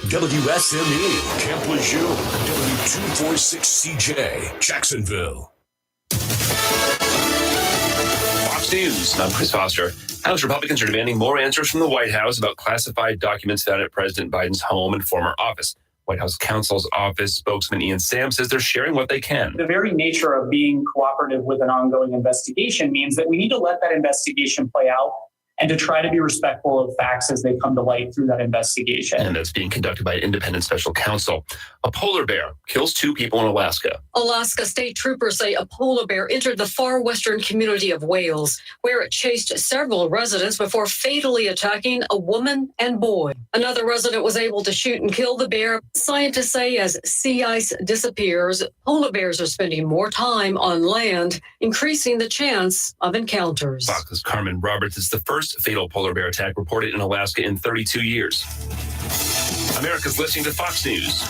WSME, Camp Lejeune, W246CJ, Jacksonville. Fox News, I'm Chris Foster. House Republicans are demanding more answers from the White House about classified documents found at President Biden's home and former office. White House counsel's office spokesman Ian Sam says they're sharing what they can. The very nature of being cooperative with an ongoing investigation means that we need to let that investigation play out and to try to be respectful of facts as they come to light through that investigation. And that's being conducted by an independent special counsel. A polar bear kills 2 people in Alaska. Alaska state troopers say a polar bear entered the far western community of Wales, where it chased several residents before fatally attacking a woman and boy. Another resident was able to shoot and kill the bear. Scientists say as sea ice disappears, polar bears are spending more time on land, increasing the chance of encounters. Fox's Carmen Roberts is the first fatal polar bear attack reported in Alaska in 32 years. America's listening to Fox News.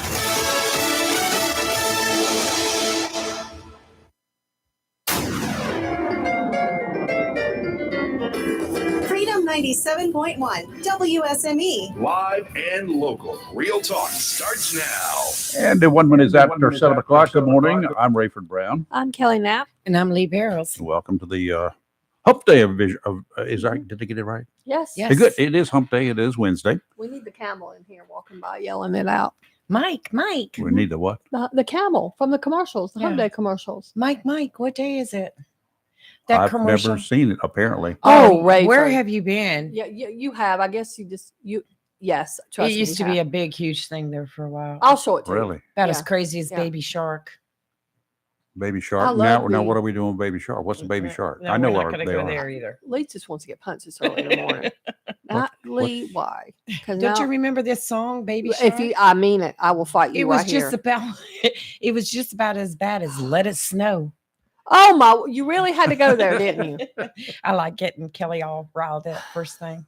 Freedom 97.1 WSME. Live and local. Real talk starts now. And 1 minute after 7 o'clock. Good morning. I'm Rayford Brown. I'm Kelly Knapp. And I'm Lee Barrows. Welcome to the Hump Day of Vision. Did I get it right? Yes. Yes. Good. It is Hump Day. It is Wednesday. We need the camel in here walking by yelling it out. Mike. We need the what? The camel from the commercials, the Hump Yeah. Day commercials. Mike, what day is it? I've never seen it, apparently. Oh, Ray. Where have you been? Yeah, you have. I guess yes. Trust It me, used to you be have. a big, huge thing there for a while. I'll show it to you. Really? About as Yeah. crazy as Yeah. Baby Shark. Baby I Shark. love Now the- what are we doing with Baby Shark? What's a Baby Shark? No, I know we're what not going they to go are. there either. Lee just wants to get punched this early in the morning. Not Lee. Why? Because Don't you remember this song, Baby Shark? If I mean it, I will fight you it was right just here. about. It was just about as bad as Let It Snow. Oh my! You really had to go there, didn't you? I like getting Kelly all riled up first thing.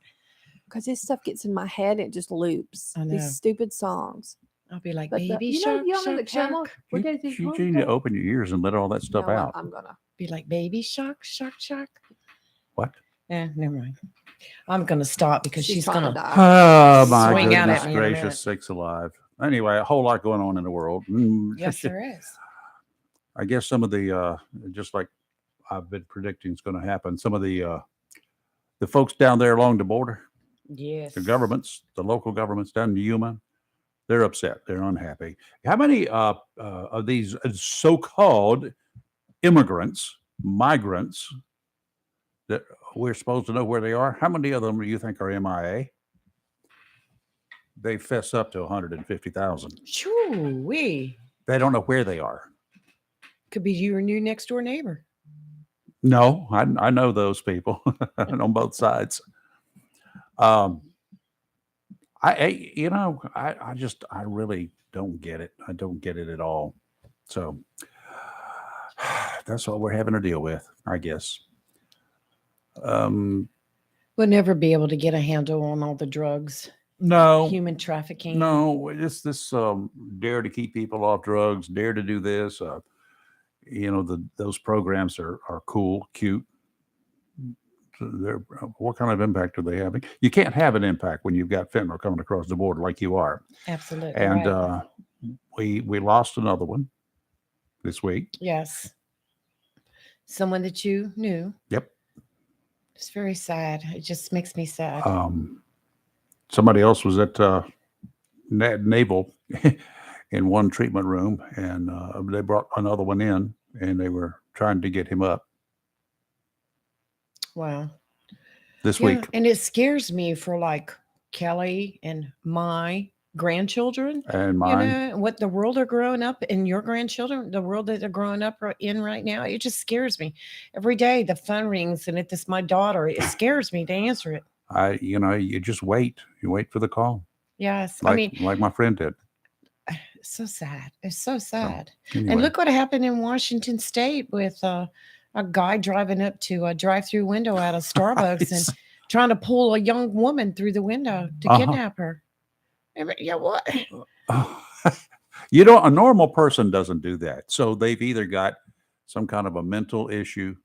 Because this stuff gets in my head. It just loops. I know. These stupid songs. I'll be like, But Baby you Shark, know the Shark, camel. Shark. What day is it? You need to open your ears and let all that stuff You know what? out. I'm gonna. Be like, Baby Shark, Shark, Shark. What? Never mind. I'm going to stop because she's trying going to to. die. Oh, my Swing out goodness at me in a minute. gracious sakes alive. Anyway, a whole lot going on in the world. Yes, there is. I guess some of the, just like I've been predicting is going to happen, some of the folks down there along the border, Yes. the governments, the local governments down in Yuma, they're upset. They're unhappy. How many of these so-called immigrants, migrants, that we're supposed to know where they are, how many of them do you think are MIA? They fess up to 150,000. Shoo-wee. They don't know where they are. Could be your new next door neighbor. No, I know those people on both sides. I really don't get it. I don't get it at all. So that's what we're having to deal with, I guess. We'll never be able to get a handle on all the drugs, No, human trafficking. no, it's this dare to keep people off drugs, dare to do this. Those programs are cool, cute. What kind of impact are they having? You can't have an impact when you've got fentanyl coming across the border like you are. Absolutely. And right. we lost another one this week. Yes. Someone that you knew. Yep. It's very sad. It just makes me sad. Somebody else was at Naval in one treatment room, and they brought another one in, and they were trying to get him up Wow. this Yeah, week. and it scares me for like Kelly and my grandchildren. And mine. You know, what the world are growing up and your grandchildren, the world that they're growing up in right now, it just scares me. Every day the phone rings and it's my daughter. It scares me to answer it. You just wait. You wait for the call. Yes. Like my friend did. It's so sad. It's so sad. Anyway. And look what happened in Washington State with a guy driving up to a drive-through window at a Starbucks and trying to pull a young woman through the window to kidnap her. Yeah, what? A normal person doesn't do that. So they've either got some kind of a mental issue.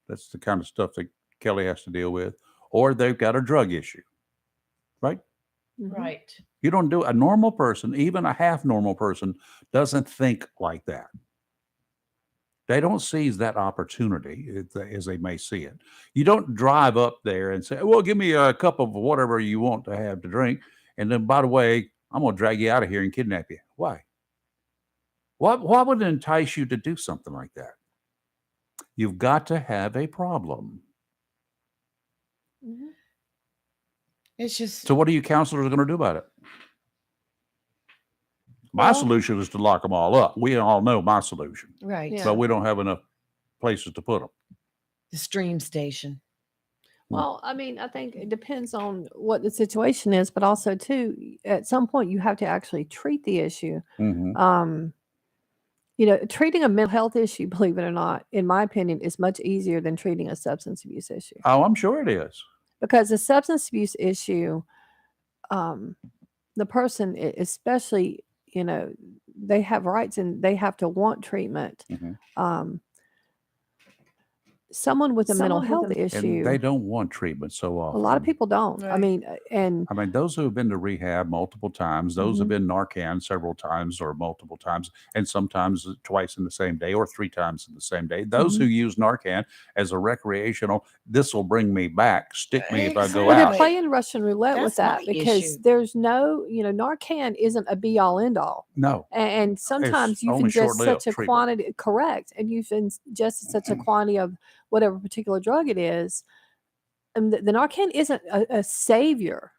That's the kind of stuff that Kelly has to deal with, or they've got a drug issue, right? Mhm. Right. You don't do a normal person, even a half normal person, doesn't think like that. They don't seize that opportunity as they may see it. You don't drive up there and say, "Well, give me a cup of whatever you want to have to drink, and then by the way, I'm going to drag you out of here and kidnap you." Why? Why would it entice you to do something like that? You've got to have a problem. Mhm. It's just So what are you counselors going to do about it? My Well- solution is to lock them all up. We all know my solution, right. Yeah. but we don't have enough places to put them. The stream station. Well, I mean, I think it depends on what the situation is, but also too, at some point you have to actually treat the issue. Mm-hmm. Treating a mental health issue, believe it or not, in my opinion, is much easier than treating a substance abuse issue. Oh, I'm sure it is. Because a substance abuse issue, the person, especially, they have rights and they have to want treatment. Mhm. Someone with a mental health And issue, they don't want treatment so a often. lot of people don't. I Right. mean, and I mean, those who have been to rehab multiple times, those who've Mhm. been Narcan several times or multiple times, and sometimes twice in the same day or 3 times in the same day, those who use Narcan as a recreational, this will bring me back, stick me if I go well, they're out. Exactly. playing Russian roulette with That's that my because issue. there's no, Narcan isn't a be all end all. No, And sometimes you've only ingested short-lived such a treatment. quantity, correct, and you've ingested such a quantity of whatever particular drug it is. And the Narcan isn't a savior.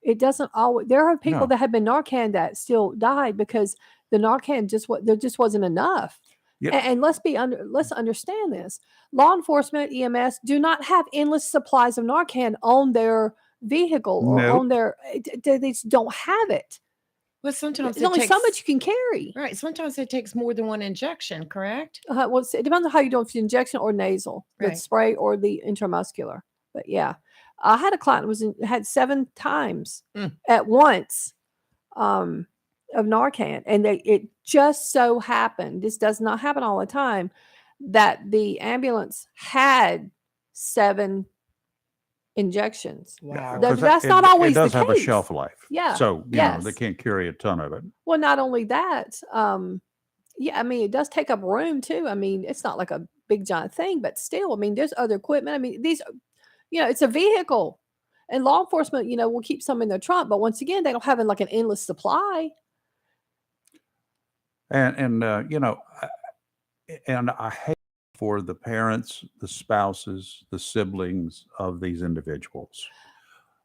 It doesn't always. There are people No. that have been Narcan that still died because the Narcan there just wasn't enough. Yep. And let's understand this. Law enforcement, EMS do not have endless supplies of Narcan on their vehicle or Nope. on their. They just don't have it. Well, sometimes There's it only takes so much you can carry. right. Sometimes it takes more than one injection, correct? Well, it depends on how you do it, if it's injection or nasal, the Right. spray or the intramuscular. But yeah, I had a client had 7 times Mm. at once of Narcan, and it just so happened. This does not happen all the time. That the ambulance had 7 injections. Wow. The- 'Cause that's not always it does the have a case. shelf life. Yeah. So, they Yes. can't carry a ton of it. Well, not only that, yeah, I mean, it does take up room too. I mean, it's not like a big giant thing, but still, I mean, there's other equipment. I mean, it's a vehicle, and law enforcement, will keep some in their trunk, but once again, they don't have like an endless supply. And I hate for the parents, the spouses, the siblings of these individuals.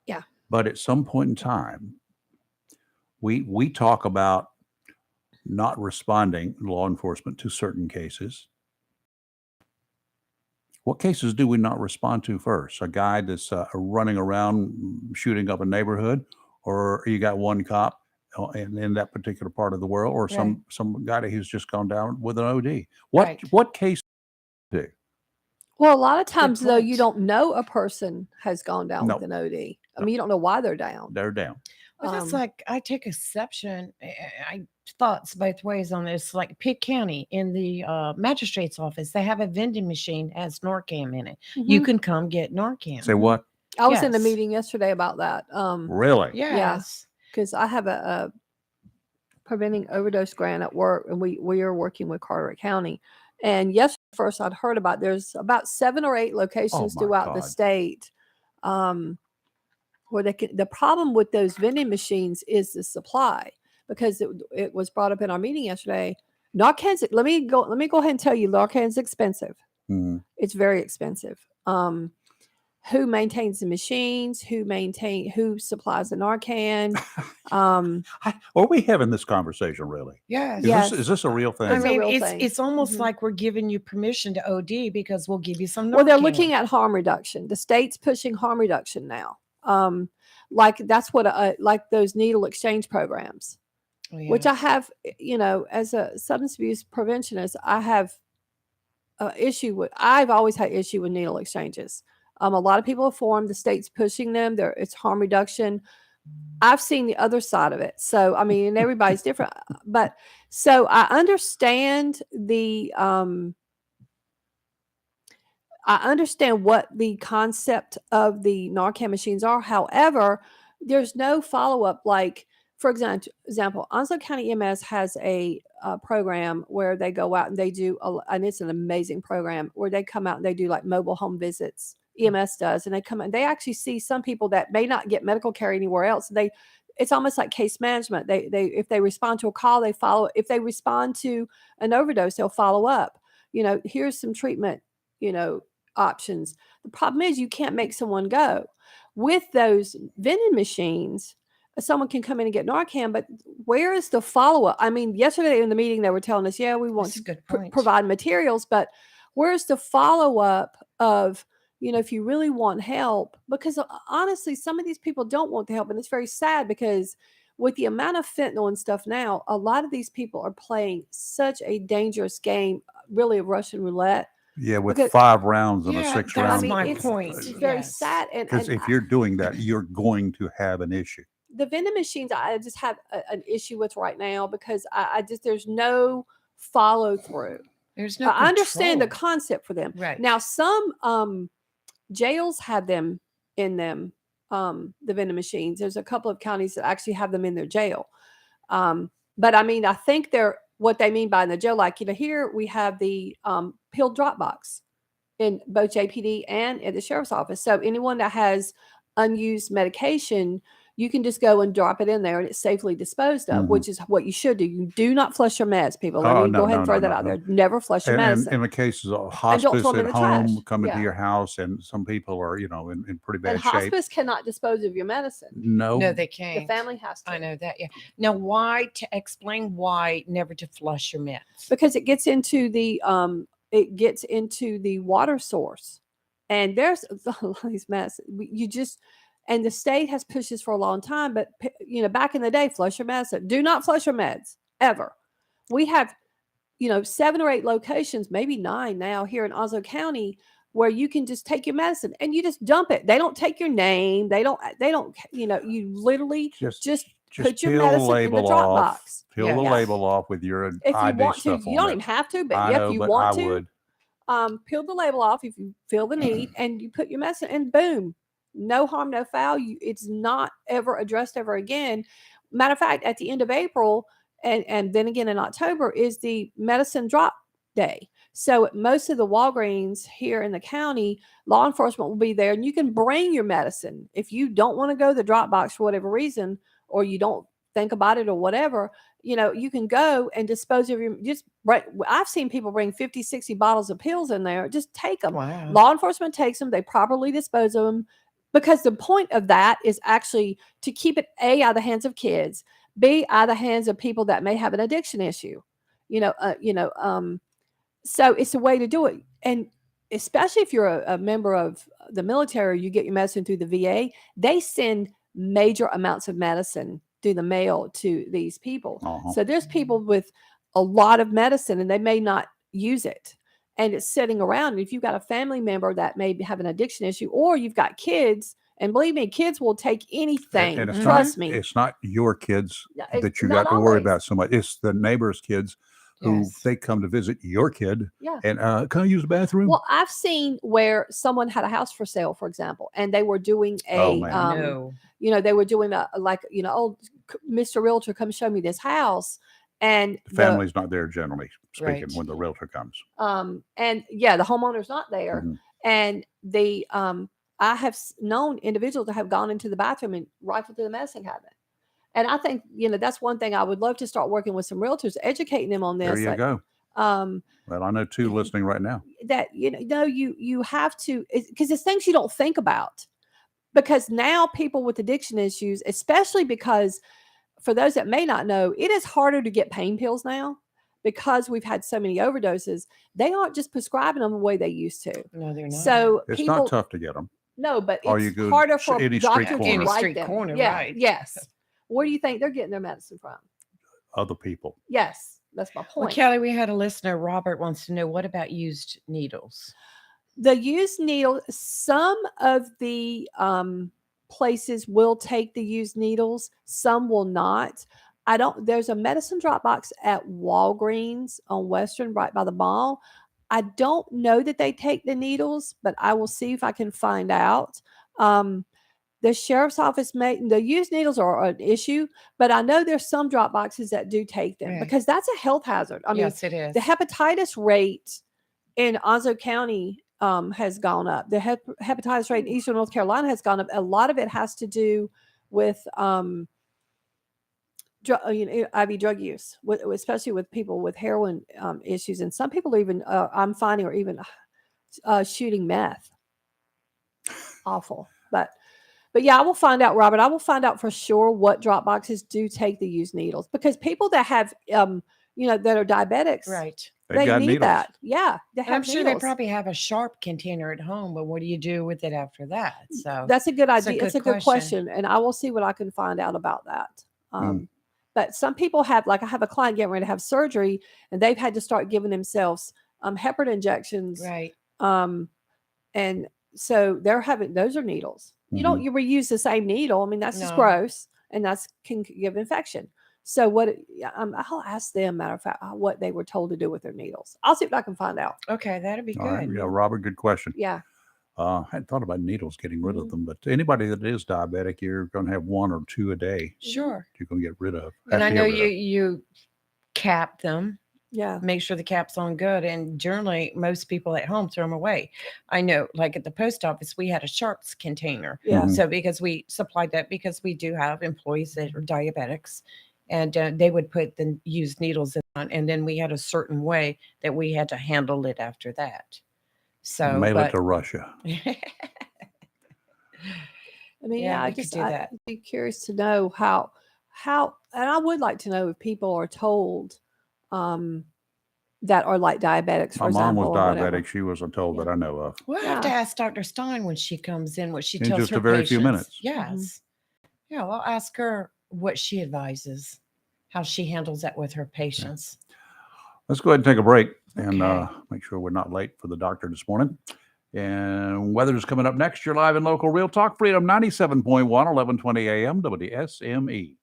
Yeah. But at some point in time, we talk about not responding, law enforcement, to certain cases. What cases do we not respond to first? A guy that's running around shooting up a neighborhood, or you got one cop in that particular part of the world, or some guy who's just gone down with an OD. Right. What case do? Well, a lot of times though, you point. don't know a person has gone down No. with an OD. I No. mean, you don't know why they're down. They're down. But that's Um, like I take exception. I thoughts both ways on this. Like Pitt County in the magistrate's office, they have a vending machine has Narcan in it. You Mhm. can come get Narcan. Say what? I was in a yes. meeting yesterday about that. Really? Yes. Because I have a preventing overdose grant at work, and we are working with Carteret County. And yesterday, first I'd heard about there's about 7 or 8 locations my throughout the God. state where the problem with those vending machines is the supply, because it was brought up in our meeting yesterday. Narcan's, let me go ahead and tell you, Narcan's expensive. Mhm. It's very expensive. Who maintains the machines? Who supplies the Narcan? Are we having this conversation really? Yes. Yes. Is this a real thing? I It's a mean, real it's thing. it's almost Mhm. like we're giving you permission to OD because we'll give you some. Well, they're Narcan. looking at harm reduction. The state's pushing harm reduction now. Like that's what like those needle exchange programs, Oh, which I yes. have, as a substance abuse preventionist, I have issue with. I've always had issue with needle exchanges. A lot of people have formed. The state's pushing them. It's harm reduction. I've seen the other side of it. So I mean, and everybody's different. But so I understand I understand what the concept of the Narcan machines are. However, there's no follow up. Like, for example, Onslow County EMS has a program where they go out and they do, and it's an amazing program where they come out and they do like mobile home visits. EMS does, and they come and they actually see some people that may not get medical care anywhere else. It's almost like case management. They if they respond to a call, they follow. If they respond to an overdose, they'll follow up. Here's some treatment, options. The problem is you can't make someone go. With those vending machines, someone can come in and get Narcan, but where is the follow-up? I mean, yesterday in the meeting, they were telling us, yeah, we want That's a to good point. provide materials, but where's the follow-up of, if you really want help? Because honestly, some of these people don't want the help, and it's very sad because with the amount of fentanyl and stuff now, a lot of these people are playing such a dangerous game, really of Russian roulette. Yeah, with Because- 5 rounds in a Yeah, 6 that's round. my it's, point. It's very Yes. sad. Because And if you're doing that, you're going to have an issue. the vending machines, I just have an issue with right now because I just there's no follow through. There's no. I understand the control. concept for them. Right. Now, some jails have them in them, the vending machines. There's a couple of counties that actually have them in their jail. But I mean, I think they're what they mean by in the jail. Like, here we have the pill drop box in both JPD and at the sheriff's office. So anyone that has unused medication, you can just go and drop it in there and it's safely disposed of, which is what you should do. You do not flush your meds, people. Let me go ahead and throw that out there. Never flush your medicine. In the cases of don't hospice throw 'em in at the trash. home, coming to Yeah. your house, and some people are, in pretty bad And shape. hospice cannot dispose of your medicine. No, No, they The can't. family has to. I know that. Yeah. Now, explain why never to flush your meds? Because it gets into the water source, and there's a lot of these mess. And the state has pushed this for a long time, but back in the day, flush your medicine. Do not flush your meds ever. We have 7 or 8 locations, maybe 9 now here in Onslow County, where you can just take your medicine and you just dump it. They don't take your name. They don't. You literally just put your peel the medicine in the label drop off. box. Peel Yeah. the Yeah. label off with your If you ID want to, stuff you on don't it. even have to, but I know, if you but want I to, would. peel the label off if you feel the need, and you put your medicine, and boom, no harm, no foul. It's not ever addressed ever again. Matter of fact, at the end of April and then again in October is the medicine drop day. So at most of the Walgreens here in the county, law enforcement will be there, and you can bring your medicine if you don't want to go to the drop box for whatever reason, or you don't think about it or whatever. You can go and dispose of your I've seen people bring 50, 60 bottles of pills in there. Just take them. Wow. Law enforcement takes them. They properly dispose of them, because the point of that is actually to keep it out of the hands of kids, B, out of the hands of people that may have an addiction issue. So it's a way to do it. And especially if you're a member of the military, you get your medicine through the VA. They send major amounts of medicine through the mail to these people. Uh-huh. So there's people with a lot of medicine and they may not use it, and it's sitting around. And if you've got a family member that may have an addiction issue, or you've got kids, and believe me, kids will take anything. And it's Trust not, me. It's not your kids Yeah, it's that you not got to worry always. about so much. It's the neighbor's kids who Yes. they come to visit your kid. Yeah. And can I use the bathroom? Well, I've seen where someone had a house for sale, for example, and they were doing Oh, man. No. they were doing oh, Mr. Realtor, come show me this house. And the family's not there, generally speaking, Right. when the realtor comes. and yeah, the homeowner's not there. Mhm. And the I have known individuals that have gone into the bathroom and rifled through the medicine cabinet. And I think, that's one thing I would love to start working with some realtors, educating them on this. There you go. Well, I know 2 listening right now. that you have to, because it's things you don't think about, because now people with addiction issues, especially because for those that may not know, it is harder to get pain pills now because we've had so many overdoses. They aren't just prescribing them the way they used to. No, they're not. So It's people, not tough to get them. no, but Or you it's go harder to for a any street doctor to corner. Any write street them. corner, Yeah, right. yes. Where do you think they're getting their medicine from? Other people. Yes, that's my Well, point. Kelly, we had a listener. Robert wants to know, what about used needles? The used needle, some of the places will take the used needles, some will not. There's a medicine drop box at Walgreens on Western, right by the mall. I don't know that they take the needles, but I will see if I can find out. the sheriff's office the used needles are an issue, but I know there's some drop boxes that do take them Right. because that's a health hazard. I mean, Yes, it is. the hepatitis rate in Ozo County has gone up. The hepatitis rate in Eastern North Carolina has gone up. A lot of it has to do with IV drug use, especially with people with heroin issues, and some people even I'm finding are even shooting meth. Awful, but yeah, I will find out, Robert. I will find out for sure what drop boxes do take the used needles, because people that have that are diabetics, Right. They've they got need needles. that. Yeah, they And I'm have sure needles. they probably have a sharp container at home, but what do you do with it after that? So That's a good it's a idea. It's good a good question, and I will see what I can find out about that. But some people have, like I have a client getting ready to have surgery, and they've had to start giving themselves heparin injections. Right. And so they're having, those are needles. You don't you reuse the same needle. I mean, that's just No. gross, and that's can give infection. So I'll ask them, matter of fact, what they were told to do with their needles. I'll see if I can find out. Okay, that'd be All right. good. Yeah, Robert, good question. Yeah. I hadn't thought about needles getting rid of them, but anybody that is diabetic, you're going to have 1 or 2 a day Sure. you're going to get rid of. And have I to know get rid of. you cap them, Yeah. make sure the cap's on good, and generally most people at home throw them away. I know, like at the post office, we had a sharps container. Yeah. Mhm. So because we supplied that, because we do have employees that are diabetics, and they would put the used needles in, and then we had a certain way that we had to handle it after that. So Mail it to Russia. I mean, Yeah, I we could just do that. I'd be curious to know how, and I would like to know if people are told that are like diabetics, for My mom example, was or whatever. diabetic. She wasn't told that I know of. We'll have to Yeah. ask Dr. Stein when she comes in what she In tells just her a very few patients. minutes. Yes. Yeah, well, I'll ask her what she advises, how she handles that with her patients. Let's go ahead and take a break and Okay. make sure we're not late for the doctor this morning. And weather's coming up next. You're live in local Real Talk Freedom 97.1, 1120 AM, WSME.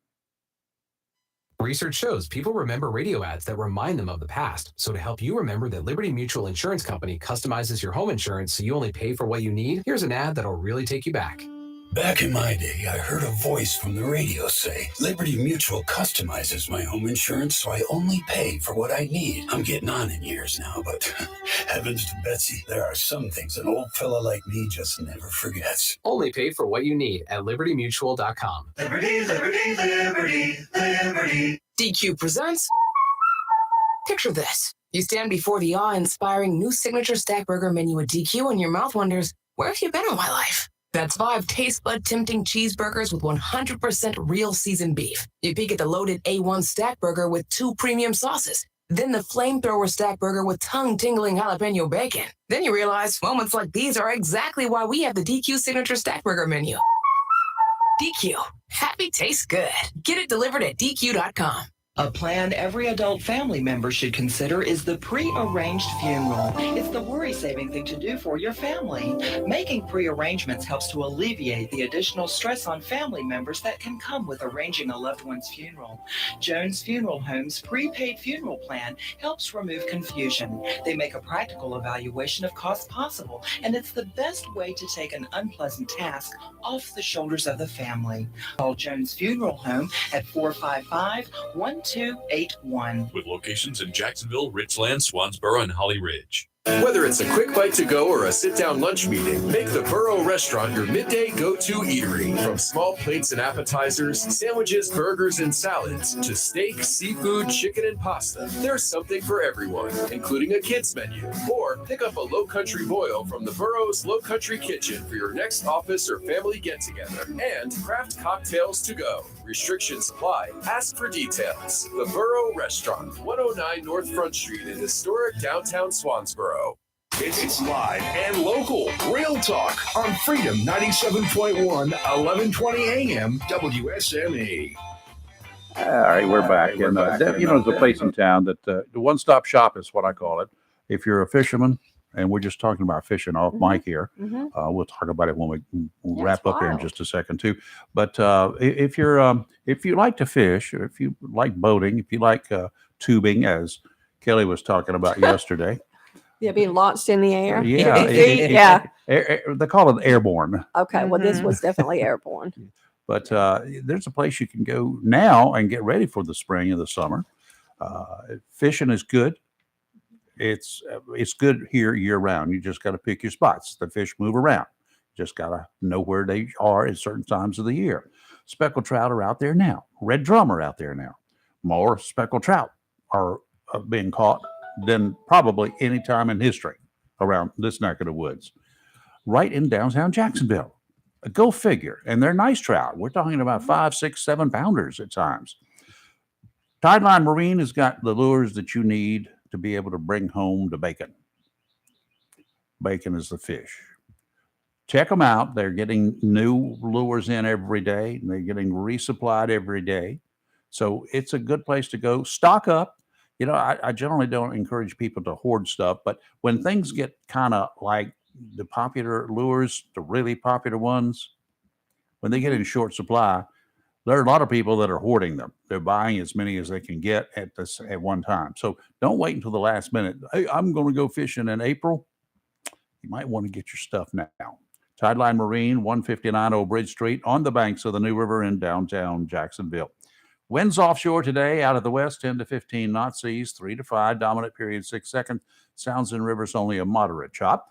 Research shows people remember radio ads that remind them of the past. So to help you remember that Liberty Mutual Insurance Company customizes your home insurance so you only pay for what you need, here's an ad that'll really take you back. Back in my day, I heard a voice from the radio say, Liberty Mutual customizes my home insurance so I only pay for what I need. I'm getting on in years now, but heavens to Betsy, there are some things an old fella like me just never forgets. Only pay for what you need at libertymutual.com. Liberty, liberty, liberty, liberty. DQ presents. Picture this. You stand before the awe-inspiring new signature stack burger menu at DQ and your mouth wonders, where have you been all my life? That's 5 taste bud tempting cheeseburgers with 100% real seasoned beef. You peek at the loaded A1 stack burger with 2 premium sauces. Then the flamethrower stack burger with tongue-tingling jalapeno bacon. Then you realize moments like these are exactly why we have the DQ signature stack burger menu. DQ. Happy tastes good. Get it delivered at DQ.com. A plan every adult family member should consider is the pre-arranged funeral. It's the worry-saving thing to do for your family. Making pre-arrangements helps to alleviate the additional stress on family members that can come with arranging a loved one's funeral. Jones Funeral Home's prepaid funeral plan helps remove confusion. They make a practical evaluation of costs possible, and it's the best way to take an unpleasant task off the shoulders of the family. Call Jones Funeral Home at 455-1281. With locations in Jacksonville, Richland, Swansboro, and Holly Ridge. Whether it's a quick bite to go or a sit-down lunch meeting, make the Burrow Restaurant your midday go-to eatery. From small plates and appetizers, sandwiches, burgers, and salads, to steak, seafood, chicken, and pasta, there's something for everyone, including a kids menu. Or pick up a Low Country boil from the Burrow's Low Country Kitchen for your next office or family get-together. And craft cocktails to go. Restrictions apply. Ask for details. The Burrow Restaurant, 109 North Front Street in historic downtown Swansboro. It's live and local. Real Talk on Freedom 97.1, 1120 AM, WSME. All right, we're back. And, there's a place in town that the one-stop shop is what I call it. If you're a fisherman, and we're just talking about fishing off mic here, we'll talk about it when we wrap up here in just a second too. But if you like to fish, or if you like boating, if you like tubing, as Kelly was talking about yesterday. Yeah, being launched in the air. Yeah, They call it airborne. Okay, well, this Mhm. was definitely airborne. But there's a place you can go now and get ready for the spring and the summer. Fishing is good. It's good here year round. You just got to pick your spots. The fish move around. Just got to know where they are at certain times of the year. Speckled trout are out there now. Red drum are out there now. More speckled trout are being caught than probably any time in history around this neck of the woods. Right in downtown Jacksonville. Go figure. And they're nice trout. We're talking about 5, 6, 7 pounders at times. Tideline Marine has got the lures that you need to be able to bring home the bacon. Bacon is the fish. Check them out. They're getting new lures in every day, and they're getting resupplied every day. So it's a good place to go. Stock up. You know, I generally don't encourage people to hoard stuff, but when things get kind of like the popular lures, the really popular ones, when they get in short supply, there are a lot of people that are hoarding them. They're buying as many as they can get at one time. So don't wait until the last minute. Hey, I'm going to go fishing in April. You might want to get your stuff now. Tideline Marine, 159 Old Bridge Street, on the banks of the New River in downtown Jacksonville. Winds offshore today out of the west, 10 to 15 knot seas, 3 to 5, dominant period 6 seconds. Sounds in rivers only a moderate chop.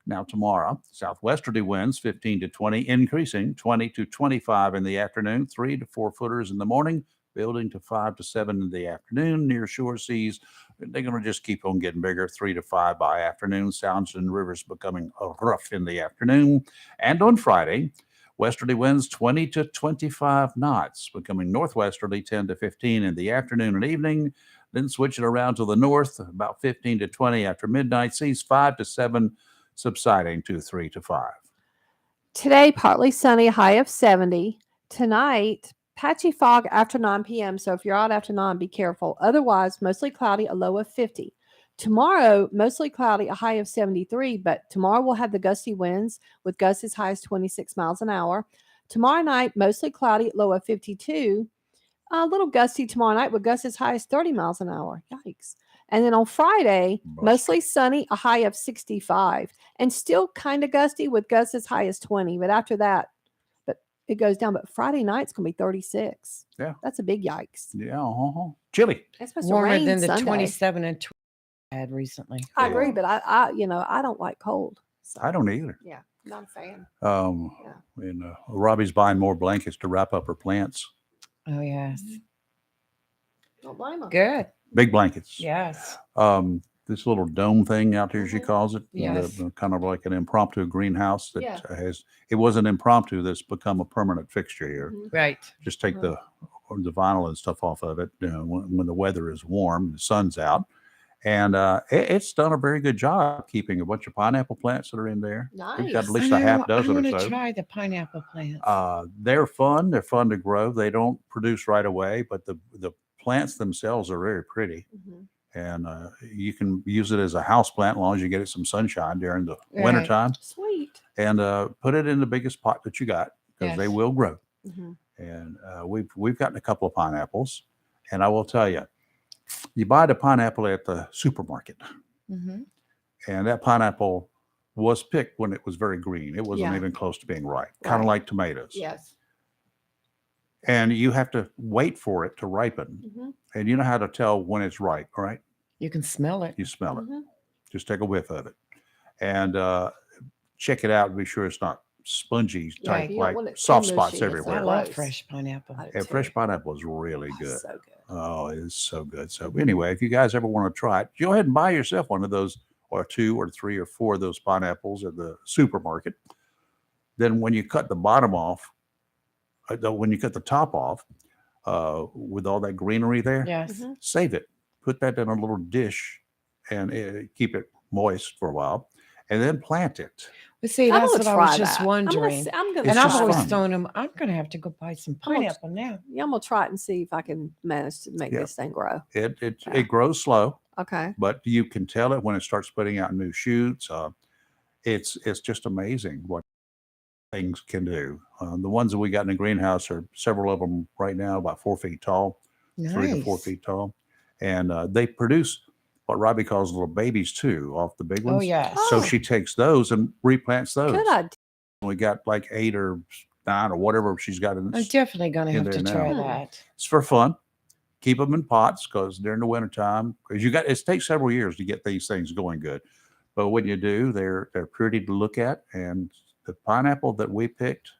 Now tomorrow, southwesterly winds 15 to 20, increasing 20 to 25 in the afternoon, 3 to 4 footers in the morning, building to 5 to 7 in the afternoon. Near shore seas, they're going to just keep on getting bigger, 3 to 5 by afternoon. Sounds in rivers becoming rough in the afternoon. And on Friday, westerly winds 20 to 25 knots, becoming northwesterly 10 to 15 in the afternoon and evening. Then switching around to the north, about 15 to 20 after midnight. Seas 5 to 7, subsiding to 3 to 5. Today, partly sunny, high of 70. Tonight, patchy fog after 9 p.m. So if you're out after 9, be careful. Otherwise, mostly cloudy, a low of 50. Tomorrow, mostly cloudy, a high of 73. But tomorrow we'll have the gusty winds with gusts as high as 26 miles an hour. Tomorrow night, mostly cloudy, low of 52. A little gusty tomorrow night with gusts as high as 30 miles an hour. Yikes. And then on Friday, mostly sunny, a high of 65, and still kind of gusty with gusts as high as 20. But after that, it goes down. But Friday night's going to be 36. Yeah. That's a big yikes. Yeah. Chilly. It's supposed to Warmer rain than the Sunday. 27 and 20 I had recently. I agree, but I don't like cold. So. I don't either. Yeah, not a fan. And Robbie's buying more blankets to wrap up her plants. Oh, yes. Don't blame them. Good. Big blankets. Yes. This little dome thing out here, she calls it. Yes. Kind of like an impromptu greenhouse that Yeah. it was an impromptu that's become a permanent fixture here. Right. Just take the vinyl and stuff off of it when the weather is warm, the sun's out. And it's done a very good job keeping a bunch of pineapple plants that are in there. Nice. We've got at least a half dozen I or want to so. try the pineapple plants. They're fun. They're fun to grow. They don't produce right away, but the plants themselves are very pretty. Mm-hmm. And you can use it as a house plant as long as you get it some sunshine during the wintertime. Sweet. And put it in the biggest pot that you got because they will grow. Mm-hmm. And we've gotten a couple of pineapples. And I will tell you, you buy the pineapple at the supermarket. Mm-hmm. And that pineapple was picked when it was very green. It wasn't even close to being ripe, kind of like tomatoes. Yes. And you have to wait for it to ripen. Mm-hmm. And you know how to tell when it's ripe, right? You can smell it. You smell Mm-hmm. it. Just take a whiff of it. And check it out and be sure it's not spongy type, you don't like want it too soft mushy. spots It's everywhere. I love gross. fresh pineapple. I do And too. fresh pineapple is really good. So good. Oh, it is so good. So anyway, if you guys ever want to try it, go ahead and buy yourself one of those, or 2 or 3 or 4 of those pineapples at the supermarket. Then when you cut the bottom off, when you cut the top off, with all that greenery there, Yes. Mm-hmm. save it. Put that in a little dish and keep it moist for a while, and then plant it. But see, I'm that's gonna what I was try just that. wondering. I'm gonna And I've just always fun. thrown them. I'm going to have to go buy some I'm gonna- pineapple now. Yeah, I'm gonna try it and see if I can manage to make Yeah. this thing grow. It grows slow, Okay. but you can tell it when it starts putting out new shoots. It's just amazing what things can do. The ones that we got in the greenhouse are several of them right now, about 4 feet tall, 3 to 4 Nice. feet tall, and they produce what Robbie calls little babies too, off the big ones. Oh, yes. So Oh. she takes those and replants those. Good idea. We got like 8 or 9 or whatever she's got in. I'm definitely going to in have to there try now. that. It's for fun. Keep them in pots because during the wintertime, because it takes several years to get these things going good. But when you do, they're pretty to look at. And the pineapple that we picked,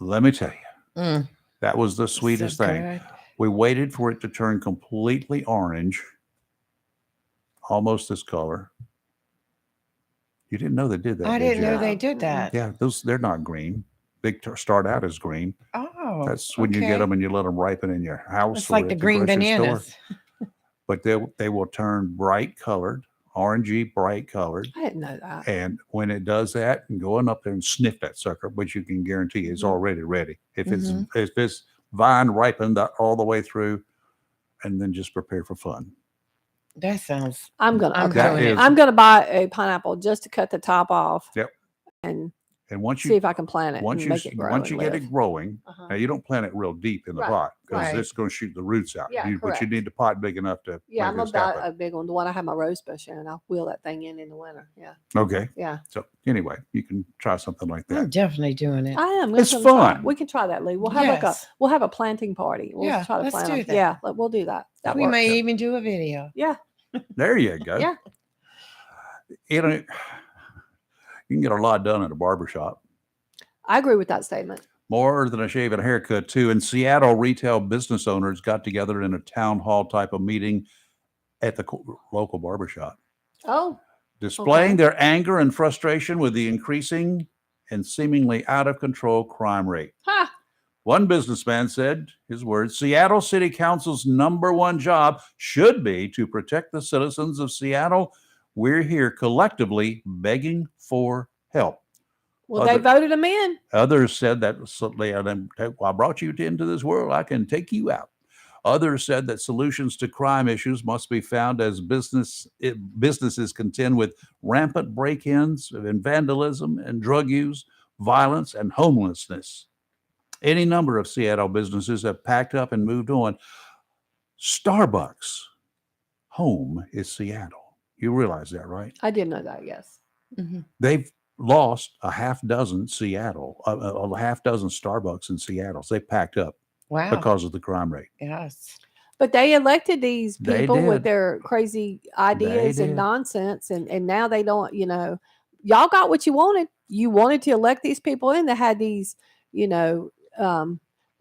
let me tell you, that was the sweetest thing. Good. We waited for it to turn completely orange, almost this color. You didn't know they did that. I did didn't you? know they did that. Yeah, they're not green. They start out as green. Oh, That's when you get them and you let them ripen in your house. It's or like at the green grocery store. bananas. But they will turn bright colored, orangey bright colored. I didn't know that. And when it does that, and go on up there and sniff that sucker, which you can guarantee is already ready. If it's vine ripened all the way through, and then just prepare for fun. That sounds. I'm gonna doing it. I'm gonna buy a pineapple just to cut the top off. Yep. And once see if I can plant it. Once and you make it grow once you and get live. it growing, now you don't plant it real deep in the Right, pot because right. it's going to shoot the roots out. Yeah, But you correct. need the pot big enough to Yeah, make I'm this about happen. a big one. The one I have my rose bush in, and I'll wheel that thing in the winter. Yeah. Okay. Yeah. So anyway, you can try something like that. I'm definitely doing it. I am. It's Let's try it. fun. We can try that, Lee. We'll have Yes. we'll have a planting party. We'll Yeah, try to let's plant do them. that. Yeah, we'll do that. That We works. may even do a video. Yeah. There you go. Yeah. You know, you can get a lot done at a barbershop. I agree with that statement. More than a shave and a haircut, too. In Seattle, retail business owners got together in a town hall type of meeting at the local barbershop, Oh. displaying Okay. their anger and frustration with the increasing and seemingly out of control crime rate. Ha. One businessman said, his words, Seattle City Council's #1 job should be to protect the citizens of Seattle. We're here collectively begging for help. Well, they voted them in. Others said that I brought you into this world. I can take you out. Others said that solutions to crime issues must be found as businesses contend with rampant break-ins and vandalism and drug use, violence, and homelessness. Any number of Seattle businesses have packed up and moved on. Starbucks' home is Seattle. You realize that, right? I did know that. Yes. They've lost a half dozen Starbucks in Seattle. So they packed up Wow. because of the crime rate. Yes. But they elected these They people with did. their crazy ideas did. and nonsense, and now they don't. Y'all got what you wanted. You wanted to elect these people in that had these,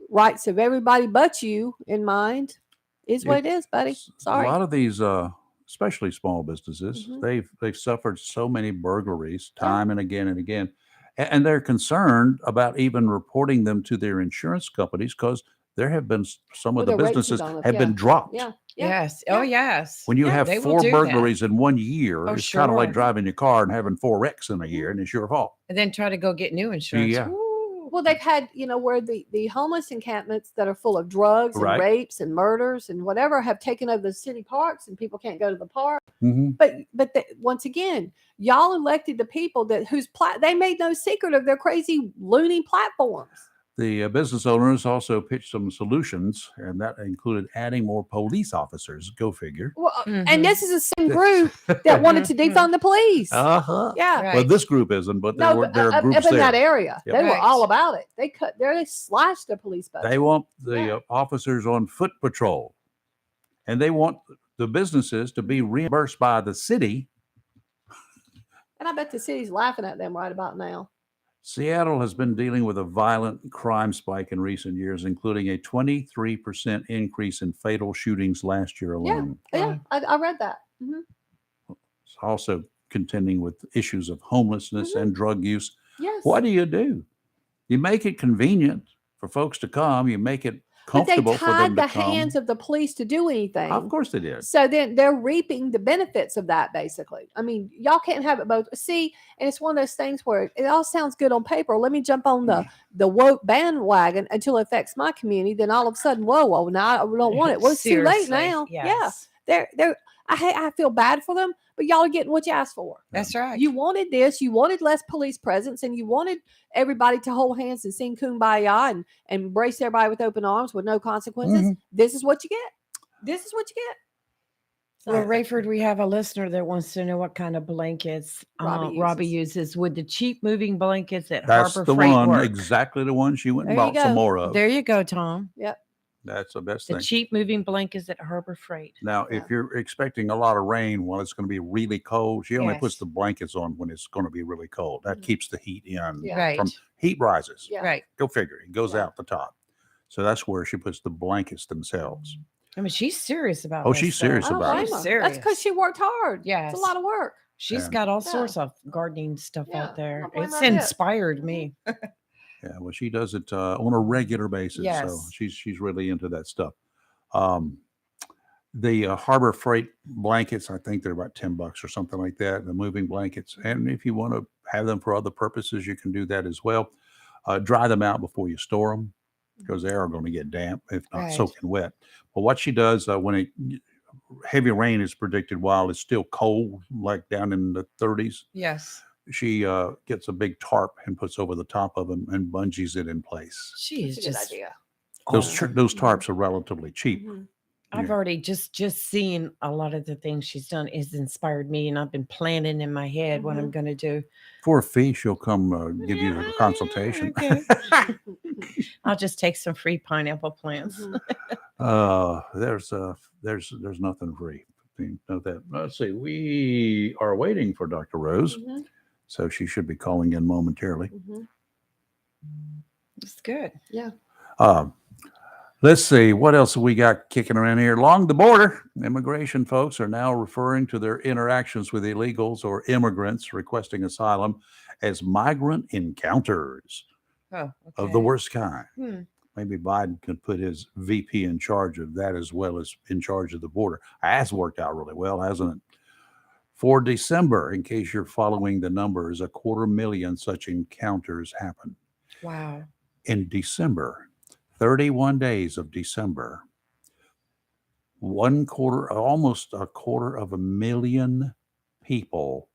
rights of everybody but you in mind. Is what it is, buddy. Sorry. A lot of these, especially small businesses, Mhm. they've suffered so many burglaries time and again and again, and they're concerned about even reporting them to their insurance companies because there have been some Well, of the they're rating businesses on it. have Yeah. been dropped. Yeah. Yes. Oh, yes. When you Yeah, have they will 4 do that. burglaries in 1 year, Oh, it's kind of like sure. driving your car and having 4 wrecks in a year, and it's your fault. And then try to go get new insurance. Yeah. Woo. Well, they've had, where the homeless encampments that are full of drugs and Right. rapes and murders and whatever have taken over the city parks, and people can't go to the park. Mhm. But once again, y'all elected the people they made no secret of their crazy loony platforms. The business owners also pitched some solutions, and that included adding more police officers. Go figure. Well, and this is the same group that wanted to defund the police. Uh-huh. Yeah. Well, this group isn't, but there No, are up groups in there. that area, Yep. they were Right. all about it. They slashed the police budget. They want the officers on foot patrol, and they want the businesses to be reimbursed by the city. And I bet the city's laughing at them right about now. Seattle has been dealing with a violent crime spike in recent years, including a 23% increase in fatal shootings last year alone. Yeah, I read that. Mhm. It's also contending with issues of homelessness and drug use. Yes. What do? You make it convenient for folks to come. You make it But they comfortable for them tied to the come. hands of the police to do anything. Of course they did. So then they're reaping the benefits of that, basically. I mean, y'all can't have it both. See, and it's one of those things where it all sounds good on paper. Let me jump on the woke bandwagon until it affects my community. Then all of a sudden, whoa, now I don't want it. Well, it's too late Seriously, now. yes. Yeah, I feel bad for them, but y'all are getting what you asked for. That's right. You wanted this. You wanted less police presence, and you wanted everybody to hold hands and sing kumbaya and embrace everybody with open arms with no consequences. Mhm. This is what you get. This is what you get. Well, Rayford, we have a listener that wants to know what kind of blankets Robbie uses. Would the cheap moving blankets at That's Harbor the Freight one, work? exactly the one she went and There you bought some go. more of. There you go, Tom. Yep. That's the best The thing. cheap moving blankets at Harbor Freight. Now, if you're expecting a lot of rain while it's going to be really cold, she only puts Yes. the blankets on when it's going to be really cold. That keeps the heat in Right. from heat rises. Yeah. Right. Go figure. It goes out the top. So that's where she puts the blankets themselves. I mean, she's serious about Oh, this she's stuff. serious I don't about blame it. her. Serious. That's because she worked hard. Yes. It's a lot of work. She's And- got all Yeah. sorts of gardening stuff Yeah, out there. don't blame It's her a bit. inspired me. Yeah, well, she does it on a regular basis. So Yes. she's really into that stuff. The Harbor Freight blankets, I think they're about $10 or something like that. The moving blankets, and if you want to have them for other purposes, you can do that as well. Dry them out before you store them because they are going to get damp, if not Right. soaking wet. But what she does when heavy rain is predicted while it's still cold, like down in the 30s, Yes. she gets a big tarp and puts over the top of them and bungees it in place. She is That's a good just idea. Those tarps are relatively cheap. Mhm. I've already just seen a lot of the things she's done is inspired me, and I've been planning in my head what I'm going to do. For a fee, she'll come give you a consultation. Okay. I'll just take some free pineapple plants. There's nothing free. You know that. Let's see. We are waiting for Dr. Rose, so she should be calling in momentarily. It's good. Yeah. Let's see what else we got kicking around here. Along the border, immigration folks are now referring to their interactions with illegals or immigrants requesting asylum as migrant encounters of the worst kind. Maybe Biden could put his VP in charge of that as well as in charge of the border. That's worked out really well, hasn't it? For December, in case you're following the numbers, 250,000 such encounters happened. Wow. In December, 31 days of December, almost 250,000 people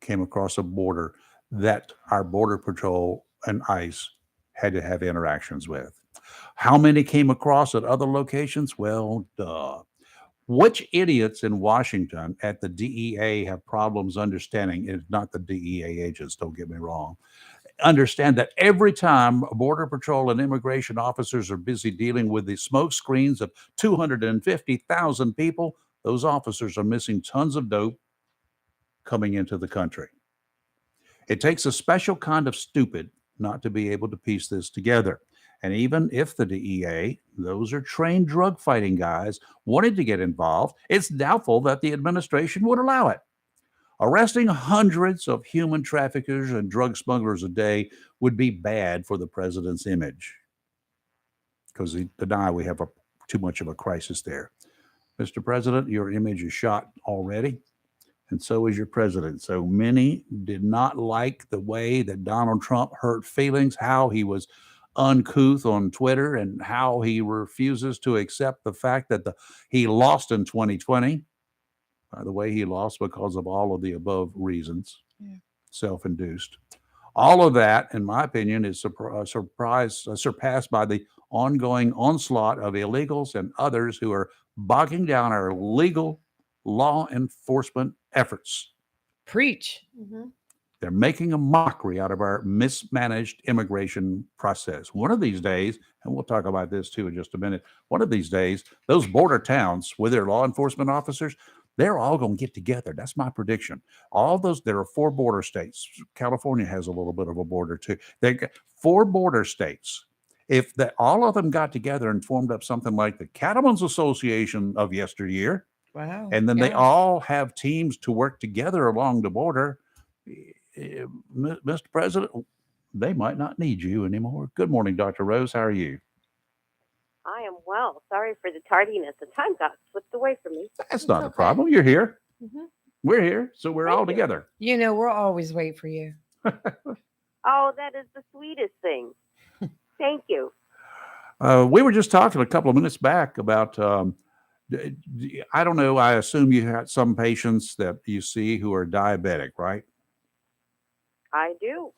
came across a border that our Border Patrol and ICE had to have interactions with. How many came across at other locations? Well, duh. Which idiots in Washington at the DEA have problems understanding? It's not the DEA agents, don't get me wrong. Understand that every time Border Patrol and immigration officers are busy dealing with the smoke screens of 250,000 people, those officers are missing tons of dope coming into the country. It takes a special kind of stupid not to be able to piece this together. And even if the DEA, those are trained drug fighting guys, wanted to get involved, it's doubtful that the administration would allow it. Arresting hundreds of human traffickers and drug smugglers a day would be bad for the president's image because he denied we have too much of a crisis there. Mr. President, your image is shot already, and so is your president. So many did not like the way that Donald Trump hurt feelings, how he was uncouth on Twitter, and how he refuses to accept the fact that he lost in 2020. By the way, he lost because of all of the above reasons, self-induced. All of that, in my opinion, is surpassed by the ongoing onslaught of illegals and others who are bogging down our legal law enforcement efforts. Preach. They're making a mockery out of our mismanaged immigration process. One of these days, and we'll talk about this too in just a minute, one of these days, those border towns with their law enforcement officers, they're all going to get together. That's my prediction. There are 4 border states. California has a little bit of a border too. They got 4 border states. If all of them got together and formed up something like the Cattlemen's Association of yesteryear, wow, and then they all have teams to work together along the border, Mr. President, they might not need you anymore. Good morning, Dr. Rose. How are you? I am well. Sorry for the tardiness. The time got slipped away from me. That's not a problem. You're here. We're here, so we're all together. You know, we'll always wait for you. Oh, that is the sweetest thing. Thank you. We were just talking a couple of minutes back about, I don't know, I assume you had some patients that you see who are diabetic, right? I do.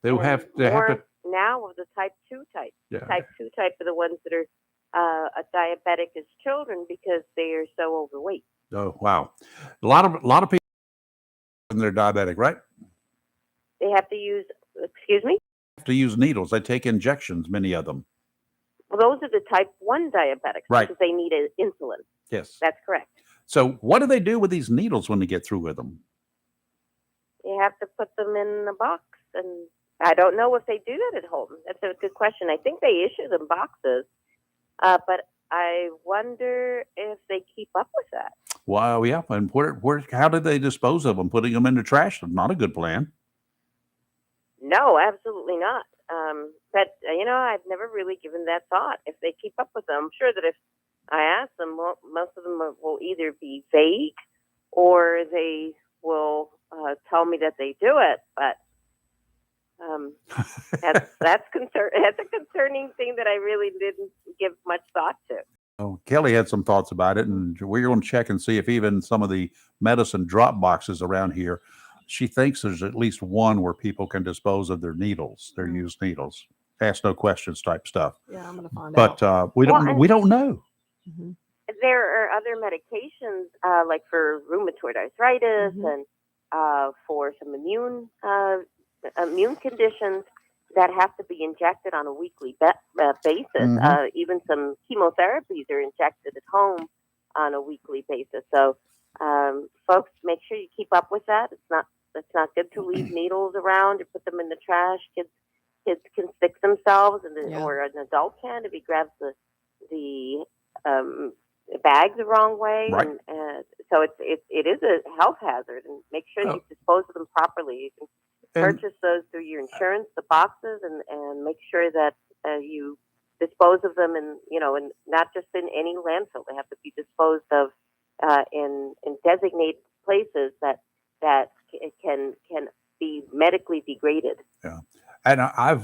They have to now of the type 2 type. Yeah. Type 2 type are the ones that are a diabetic as children because they are so overweight. Oh, wow. A lot of people, and they're diabetic, right? They have to use, excuse me? Have to use needles. They take injections, many of them. Well, those are the type 1 diabetics Right. because they need insulin. Yes. That's correct. So what do they do with these needles when they get through with them? You have to put them in a box, and I don't know if they do that at home. That's a good question. I think they issue them boxes, but I wonder if they keep up with that. Wow, yeah. And how did they dispose of them? Putting them in the trash? Not a good plan. No, absolutely not. But I've never really given that thought. If they keep up with them, I'm sure that if I ask them, most of them will either be vague or they will tell me that they do it. But that's a concerning thing that I really didn't give much thought to. Oh, Kelly had some thoughts about it, and we're going to check and see if even some of the medicine drop boxes around here, she thinks there's at least one where people can dispose of their needles, their used needles. Ask no questions type stuff. Yeah, I'm going to find out. But we don't know. Mm-hmm. There are other medications like for rheumatoid arthritis and for some immune conditions that have to be injected on a weekly basis. Even some chemotherapies are injected at home on a weekly basis. So, folks, make sure you keep up with that. It's not good to leave needles around or put them in the trash. Kids can stick themselves, or an adult can if he grabs the bag the wrong way. Right. And so it is a health hazard. And make sure you dispose of them properly. You can purchase those through your insurance, the boxes, and make sure that you dispose of them and not just in any landfill. They have to be disposed of in designated places that can be medically degraded. Yeah. And I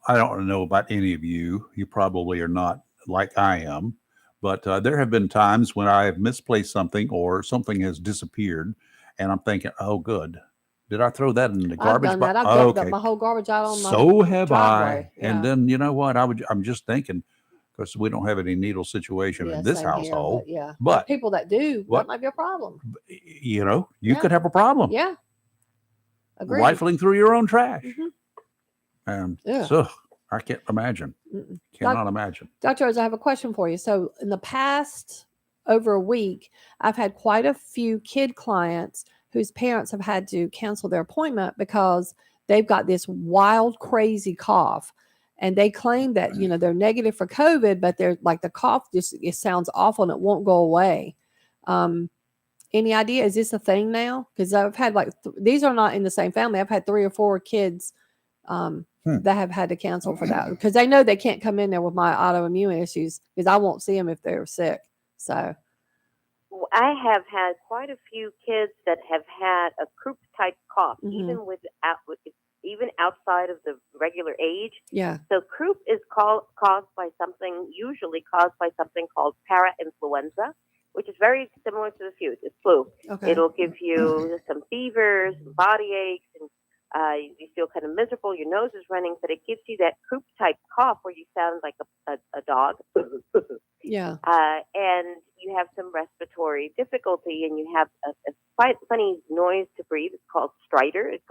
don't know about any of you. You probably are not like I am, but there have been times when I have misplaced something or something has disappeared, and I'm thinking, "Oh, good. Did I throw that in the garbage?" I've done that. I've dumped my whole garbage out on my So have driveway. I. And then you know what? I'm just thinking, because we don't have any needle situation in this same here, household. but people that do, that might be a problem. You could have a problem. Yeah. Agreed. Rifling through your own trash. Mm-hmm. And Yeah. so I can't imagine. Cannot imagine. Dr. Rose, I have a question for you. So in the past over a week, I've had quite a few kid clients whose parents have had to cancel their appointment because they've got this wild, crazy cough. And they claim that, they're negative for COVID, but they're like the cough it sounds awful and it won't go away. Any idea? Is this a thing now? Because I've had these are not in the same family. I've had 3 or 4 kids that have had to cancel for that because they know they can't come in there with my autoimmune issues because I won't see them if they're sick. So I have had quite a few kids that have had a croup type cough, even outside of the regular age. Yeah. So croup is usually caused by something called para-influenza, which is very similar to the flu. Okay. It'll give you some fevers, some body aches, and you feel kind of miserable. Your nose is running, but it gives you that croup type cough where you sound like a dog. Yeah. And you have some respiratory difficulty, and you have a funny noise to breathe. It's called stridor. It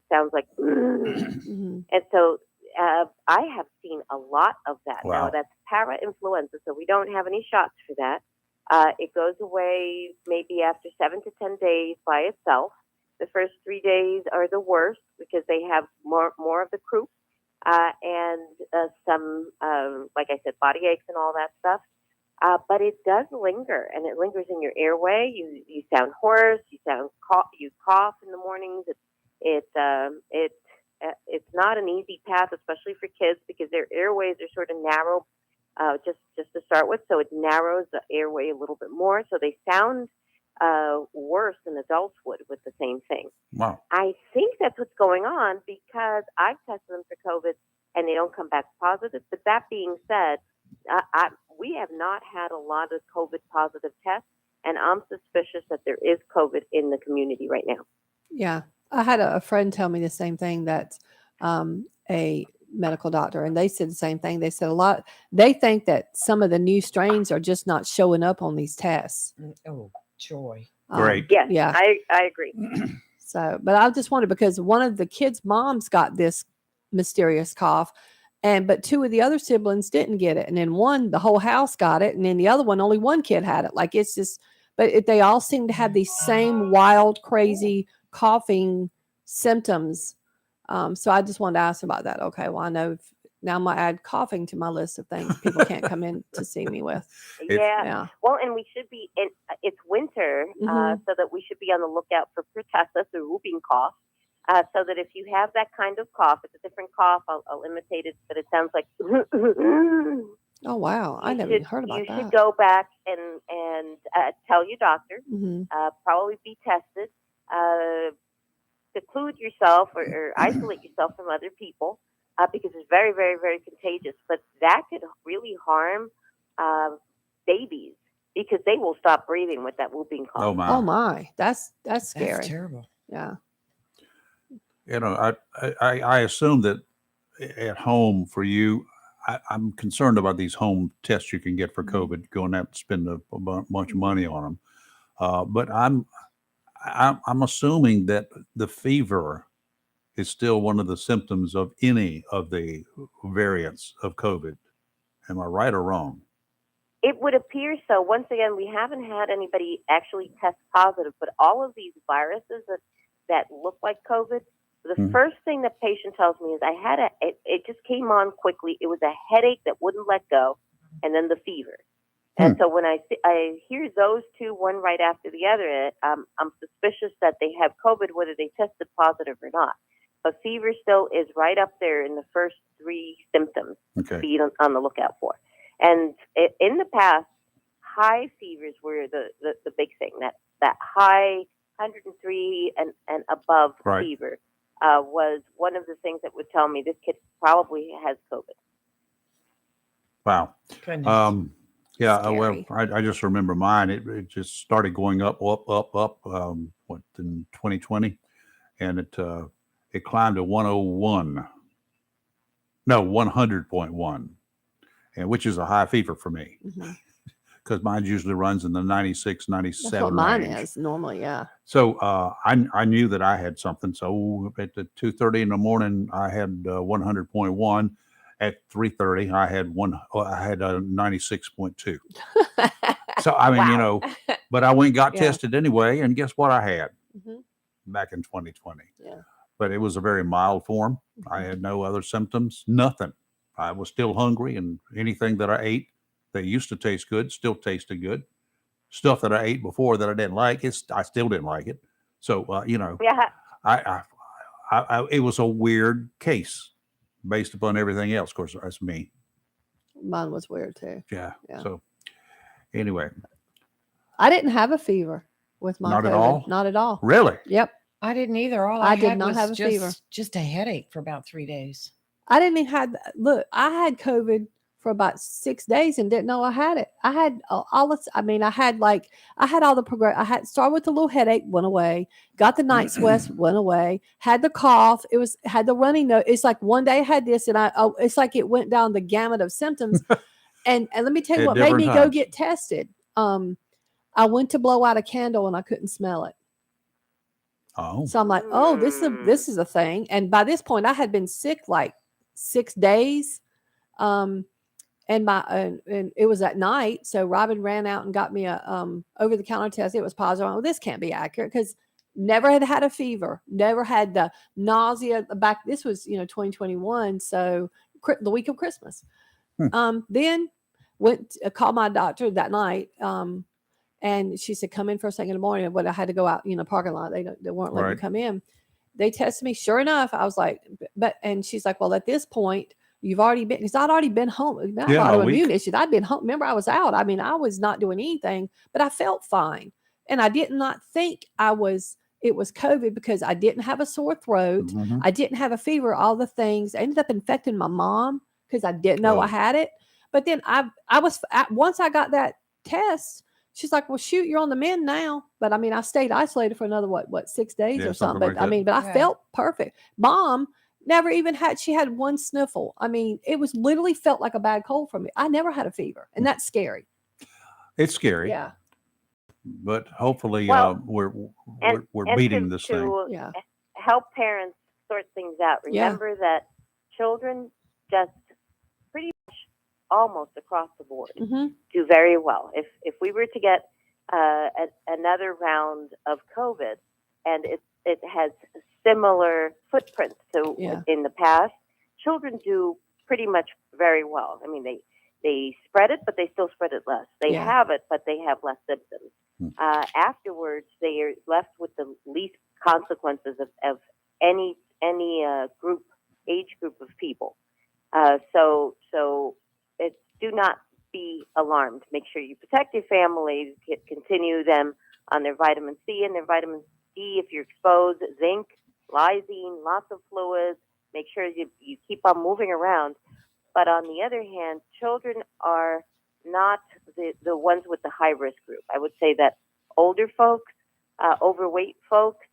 sounds like, and so I have seen a lot of that. Wow. Now that's para-influenza, so we don't have any shots for that. It goes away maybe after 7 to 10 days by itself. The first 3 days are the worst because they have more of the croup and some, like I said, body aches and all that stuff. But it does linger, and it lingers in your airway. You sound hoarse. You cough in the mornings. It's not an easy path, especially for kids, because their airways are sort of narrow. Just to start with, so it narrows the airway a little bit more, so they sound worse than adults would with the same thing. Wow. I think that's what's going on because I've tested them for COVID and they don't come back positive. But that being said, we have not had a lot of COVID positive tests, and I'm suspicious that there is COVID in the community right now. Yeah. I had a friend tell me the same thing, that a medical doctor, and they said the same thing. They said they think that some of the new strains are just not showing up on these tests. Oh. Joy. Great. Yes, Yeah. I agree. So, but I just wondered because one of the kids' moms got this mysterious cough, but two of the other siblings didn't get it, and then one, the whole house got it, and then the other one, only one kid had it. Like it's just, they all seem to have these same wild, crazy coughing symptoms. So I just wanted to ask about that. Okay, well I know now I'm gonna add coughing to my list of things people can't come in to see me with. Yeah. Well, and we should be it's winter, so that we should be on the lookout for pertussis or whooping cough. So that if you have that kind of cough, it's a different cough. I'll imitate it, but it sounds like. Oh wow, I never even heard about that. You that. should go back and tell your doctor. Probably be tested. Seclude yourself or isolate yourself from other people because it's very, very, very contagious. But that could really harm babies because they will stop breathing with that whooping cough. Oh my! Oh my, that's scary. That's terrible. Yeah. You know, I assume that at home for you, I'm concerned about these home tests you can get for COVID, going out and spend a bunch of money on them. But I'm assuming that the fever is still one of the symptoms of any of the variants of COVID. Am I right or wrong? It would appear so. Once again, we haven't had anybody actually test positive, but all of these viruses that look like COVID, the first thing the patient tells me is I had it just came on quickly. It was a headache that wouldn't let go, and then the fever. And so when I hear those two, one right after the other, I'm suspicious that they have COVID, whether they tested positive or not. But fever still is right up there in the first three symptoms to be on the lookout for. And in the past, high fevers were the big thing. That high 103 and above fever was one of the things that would tell me this kid probably has COVID. Wow. Goodness. Yeah, well, I just remember mine. It just started going up, in 2020, and it climbed to 101. No, 100.1, and which is a high fever for me because mine usually runs in the 96, 97 That's what mine range. is normally. Yeah. So I knew that I had something. So at 2:30 in the morning, I had 100.1. At 3:30, I had a 96.2. So I mean, you know, but I went and got tested anyway, and guess what I had back in 2020? Yeah. But it was a very mild form. I had no other symptoms, nothing. I was still hungry, and anything that I ate that used to taste good still tasted good. Stuff that I ate before that I didn't like, I still didn't like it. So you know, it was a weird case based upon everything else. Of course, that's me. Mine was weird too. Yeah. So anyway, I didn't have a fever with my not COVID. at all. Not at all. Really? Yep. I didn't either. All I I did had not was have a fever. Just a headache for about 3 days. I didn't even have. Look, I had COVID for about 6 days and didn't know I had it. I had all this. I mean, I had all the progress. I had started with a little headache, went away. Got the night sweats, went away. Had the cough. Had the runny nose. It's like one day I had this, and it's like it went down the gamut of symptoms. and let me tell you what made me go get tested. I went to blow out a candle and I couldn't smell it. Oh. So I'm like, oh, this is a thing. And by this point, I had been sick like 6 days. And it was at night. So Robin ran out and got me a over the counter test. It was positive. Well, this can't be accurate because never had a fever, never had the nausea back. This was 2021, so the week of Christmas. Then called my doctor that night. And she said, come in first thing in the morning. But I had to go out, parking lot. They weren't letting me come in. They tested me. Sure enough, I was like, and she's like, well, at this point, you've already been, because I'd already been home. I had autoimmune issues. I'd been home. Remember, I was out. I mean, I was not doing anything, but I felt fine. And I did not think it was COVID because I didn't have a sore throat. I didn't have a fever, all the things. I ended up infecting my mom because I didn't know I had it. But then once I got that test, she's like, well, shoot, you're on the mend now. But I mean, I stayed isolated for another, 6 days or something. But I felt perfect. Mom never even she had one sniffle. I mean, it was literally felt like a bad cold for me. I never had a fever. And that's scary. It's scary. Yeah. but hopefully Well, we're and beating this thing. Yeah. Help parents sort things out. Yeah. Remember that children just pretty much almost across the board do very well. If we were to get another round of COVID, and it has similar footprints to in the past, children do pretty much very well. I mean, they spread it, but they still spread it less. They have it, but they have less symptoms. Afterwards, they are left with the least consequences of any age group of people. So do not be alarmed. Make sure you protect your families. Continue them on their vitamin C and their vitamin D if you're exposed. Zinc, lysine, lots of fluids. Make sure you keep on moving around. But on the other hand, children are not the ones with the high risk group. I would say that older folks, overweight folks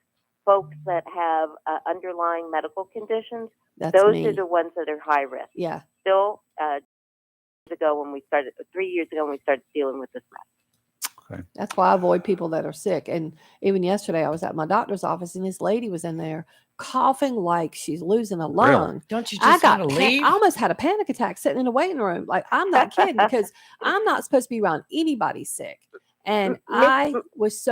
that have underlying medical conditions, those are the ones that are high risk. Yeah. Still, 3 years ago when we started dealing with this mess. Okay. That's why I avoid people that are sick. And even yesterday, I was at my doctor's office, and this lady was in there coughing like she's losing a lung. Really? Don't you just want to leave? I almost had a panic attack sitting in a waiting room. Like, I'm not kidding, because I'm not supposed to be around anybody sick. And I was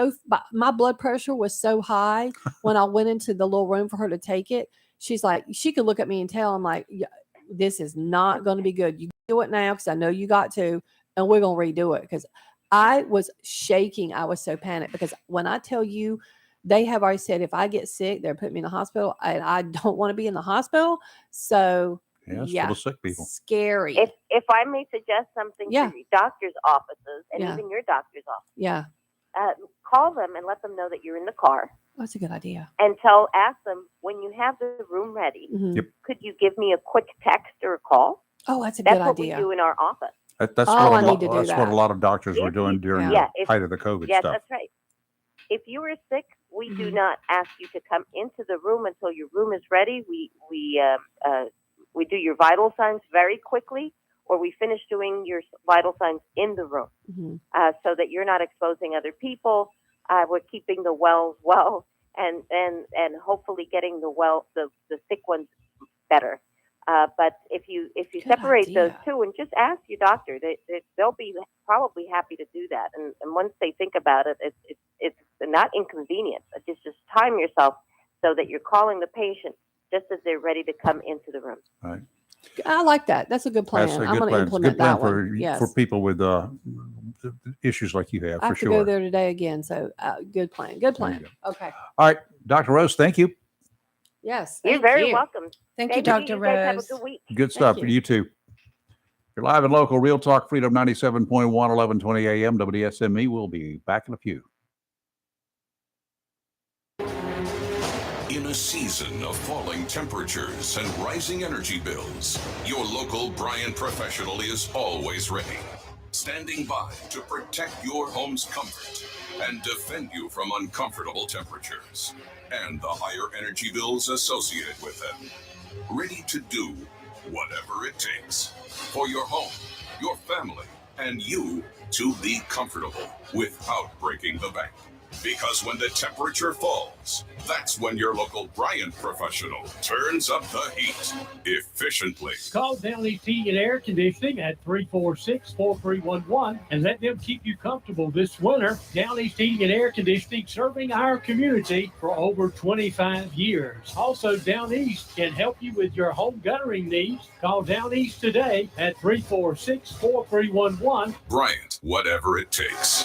my blood pressure was so high when I went into the little room for her to take it. She's like, she could look at me and tell. I'm like, yeah, this is not going to be good. You do it now, because I know you got to, and we're going to redo it. Because I was shaking. I was so panicked, because when I tell you, they have already said if I get sick, they're putting me in the hospital, and I don't want to be in the hospital. So it's full of sick people. Scary. If I may suggest something to your doctor's offices and even your doctor's office. Yeah. Call them and let them know that you're in the car. That's a good idea. And ask them, when you have the room ready, could you give me a quick text or a call? Oh, that's a good idea. That's what we do in our office. That's what a lot of doctors were doing during the height of the COVID stuff. That's right. If you are sick, we do not ask you to come into the room until your room is ready. We do your vital signs very quickly, or we finish doing your vital signs in the room, so that you're not exposing other people. We're keeping the wells well, and hopefully getting the sick ones better. But if you separate those two and just ask your doctor, they'll be probably happy to do that. And once they think about it, it's not inconvenient. Just time yourself so that you're calling the patient just as they're ready to come into the room. Right. I like that. That's a good plan. That's a I'm good going to plan. implement that for, one. Yes. for people with issues like you have, I for have to sure. go there today again. So good plan. Good plan. Okay. All right, Dr. Rose, thank you. Yes. You're very welcome. Thank you, Dr. You guys have a Rose. good week. Good stuff. You too. You're live and local, Real Talk, Freedom 97.1, 1120 a.m. WSME. We'll be back in a few. In a season of falling temperatures and rising energy bills, your local Bryant professional is always ready, standing by to protect your home's comfort and defend you from uncomfortable temperatures and the higher energy bills associated with them. Ready to do whatever it takes for your home, your family, and you to be comfortable without breaking the bank. Because when the temperature falls, that's when your local Bryant professional turns up the heat efficiently. Call Down East Heating and Air Conditioning at 346-4311 and let them keep you comfortable this winter. Down East Heating and Air Conditioning, serving our community for over 25 years. Also, Down East can help you with your home guttering needs. Call Down East today at 346-4311. Bryant, whatever it takes.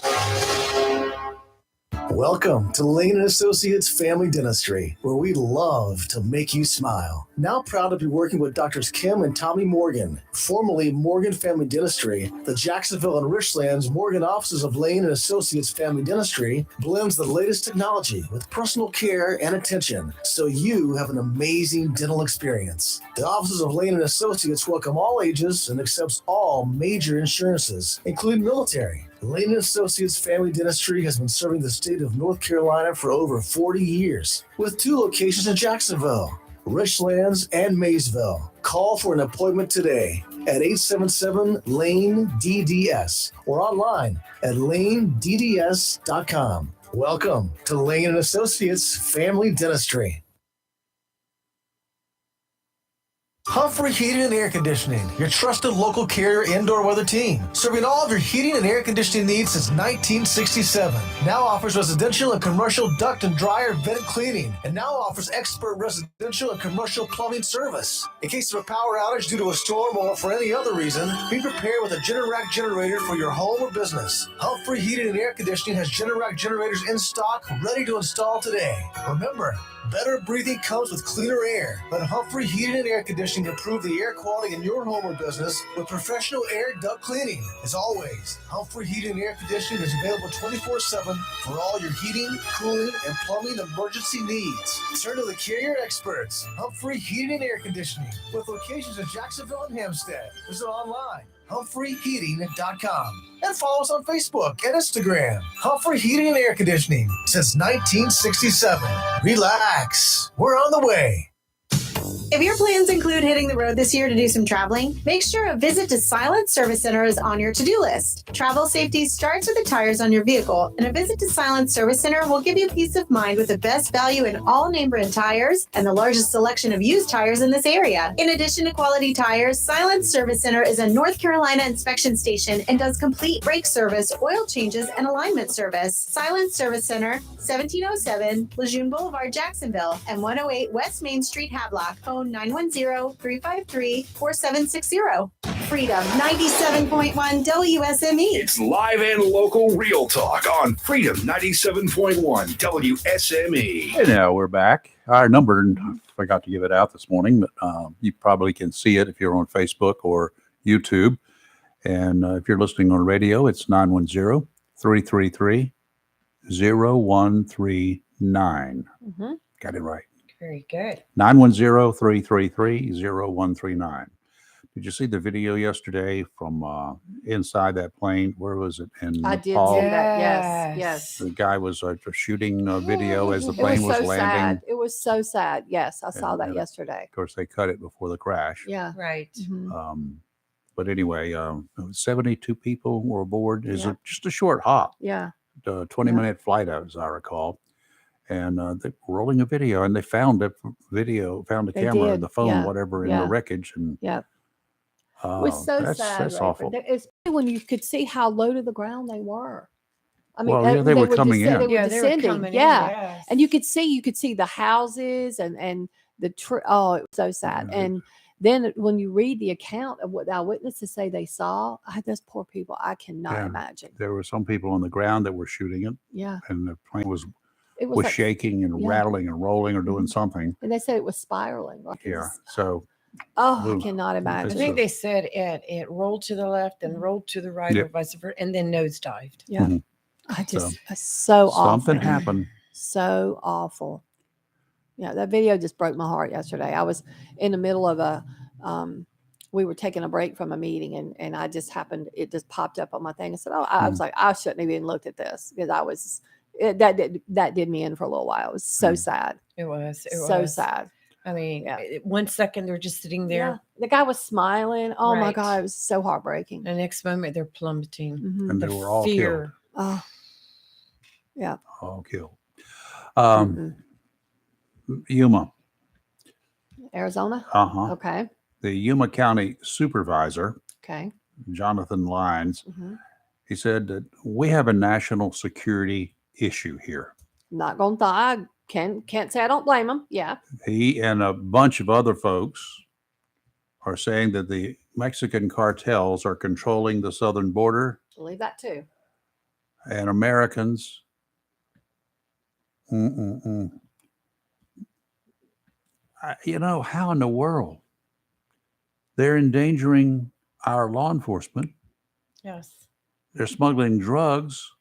Welcome to Lane & Associates Family Dentistry, where we love to make you smile. Now proud to be working with Drs. Kim and Tommy Morgan, formerly Morgan Family Dentistry. The Jacksonville and Richlands Morgan offices of Lane & Associates Family Dentistry blends the latest technology with personal care and attention, so you have an amazing dental experience. The offices of Lane & Associates welcome all ages and accepts all major insurances, including military. Lane & Associates Family Dentistry has been serving the state of North Carolina for over 40 years, with 2 locations in Jacksonville, Richlands, and Maysville. Call for an appointment today at 877-LANE-DDS or online at lanedds.com. Welcome to Lane & Associates Family Dentistry. Humphrey Heating and Air Conditioning, your trusted local carrier indoor weather team, serving all of your heating and air conditioning needs since 1967. Now offers residential and commercial duct and dryer vent cleaning, and now offers expert residential and commercial plumbing service. In case of a power outage due to a storm or for any other reason, be prepared with a Generac generator for your home or business. Humphrey Heating and Air Conditioning has Generac generators in stock, ready to install today. Remember, better breathing comes with cleaner air. Let Humphrey Heating and Air Conditioning improve the air quality in your home or business with professional air duct cleaning. As always, Humphrey Heating and Air Conditioning is available 24/7 for all your heating, cooling, and plumbing emergency needs. Turn to the carrier experts, Humphrey Heating and Air Conditioning, with locations in Jacksonville and Hampstead. Visit online, humphreyheating.com. And follow us on Facebook and Instagram. Humphrey Heating and Air Conditioning since 1967. Relax, we're on the way. If your plans include hitting the road this year to do some traveling, make sure a visit to Silent Service Center is on your to-do list. Travel safety starts with the tires on your vehicle, and a visit to Silent Service Center will give you peace of mind with the best value in all name brand tires and the largest selection of used tires in this area. In addition to quality tires, Silent Service Center is a North Carolina inspection station and does complete brake service, oil changes, and alignment service. Silent Service Center, 1707 Lejeune Boulevard, Jacksonville, and 108 West Main Street, Havelock. Phone 910-353-4760. Freedom 97.1 WSME. It's live and local real talk on Freedom 97.1 WSME. Hey, now we're back. Our number, I forgot to give it out this morning, but you probably can see it if you're on Facebook or YouTube. And if you're listening on radio, it's 910-333-0139. Got it right. Very good. 910-333-0139. Did you see the video yesterday from inside that plane? Where was it? In I did Nepal? see that. Yes. The guy was shooting a video as the It plane was so landing. sad. It was so sad. Yes, I saw that and yesterday. Of course, they cut it before the crash. Yeah. Right. But anyway, 72 people were aboard. It's just a short hop. Yeah. 20-minute flight, as I recall. And they're rolling a video, and they found the video, found the They camera, did. the phone, Yeah. whatever, in Yeah. the wreckage. And It was so that's sad. Rayford. awful. Especially when you could see how low to the ground they were. I mean, Well, yeah, they were coming in. They were Yeah, they were descending. coming in, yeah. yes. And you could see the houses and the oh, it was so sad. And then when you read the account of what the eyewitnesses say they saw, those poor people, I cannot imagine. There were some people on the ground that were shooting it. Yeah. And the plane was It was like- shaking and yeah. rattling and rolling or doing something. And they said it was spiraling. Like it Yeah. was- So. I ooh, cannot I imagine. think they said it rolled to the left and rolled to the right, Yep. or vice versa, and then nosedived. Yeah. Mhm. I just So, so awful. something happened. So awful. Yeah, that video just broke my heart yesterday. I was in the middle of we were taking a break from a meeting, and I just happened, it just popped up on my thing. I said, I was like, I shouldn't have even looked at this, because that did me in for a little while. It was so sad. It was. So sad. I mean, 1 second they're just sitting there. Yeah. The guy was smiling. Oh my Right. God, it was so heartbreaking. The next moment they're plummeting. Mhm. And they were all killed. fear. Oh, yeah. All killed. Yuma. Arizona. Uh-huh. Okay. The Yuma County Supervisor, Okay. Jonathan Lyons, Mhm. he said that we have a national security issue here. Not gonna die. Can't say I don't blame him. Yeah. He and a bunch of other folks are saying that the Mexican cartels are controlling the southern border, Believe that too. and Americans. How in the world? They're endangering our law enforcement. Yes. They're smuggling drugs.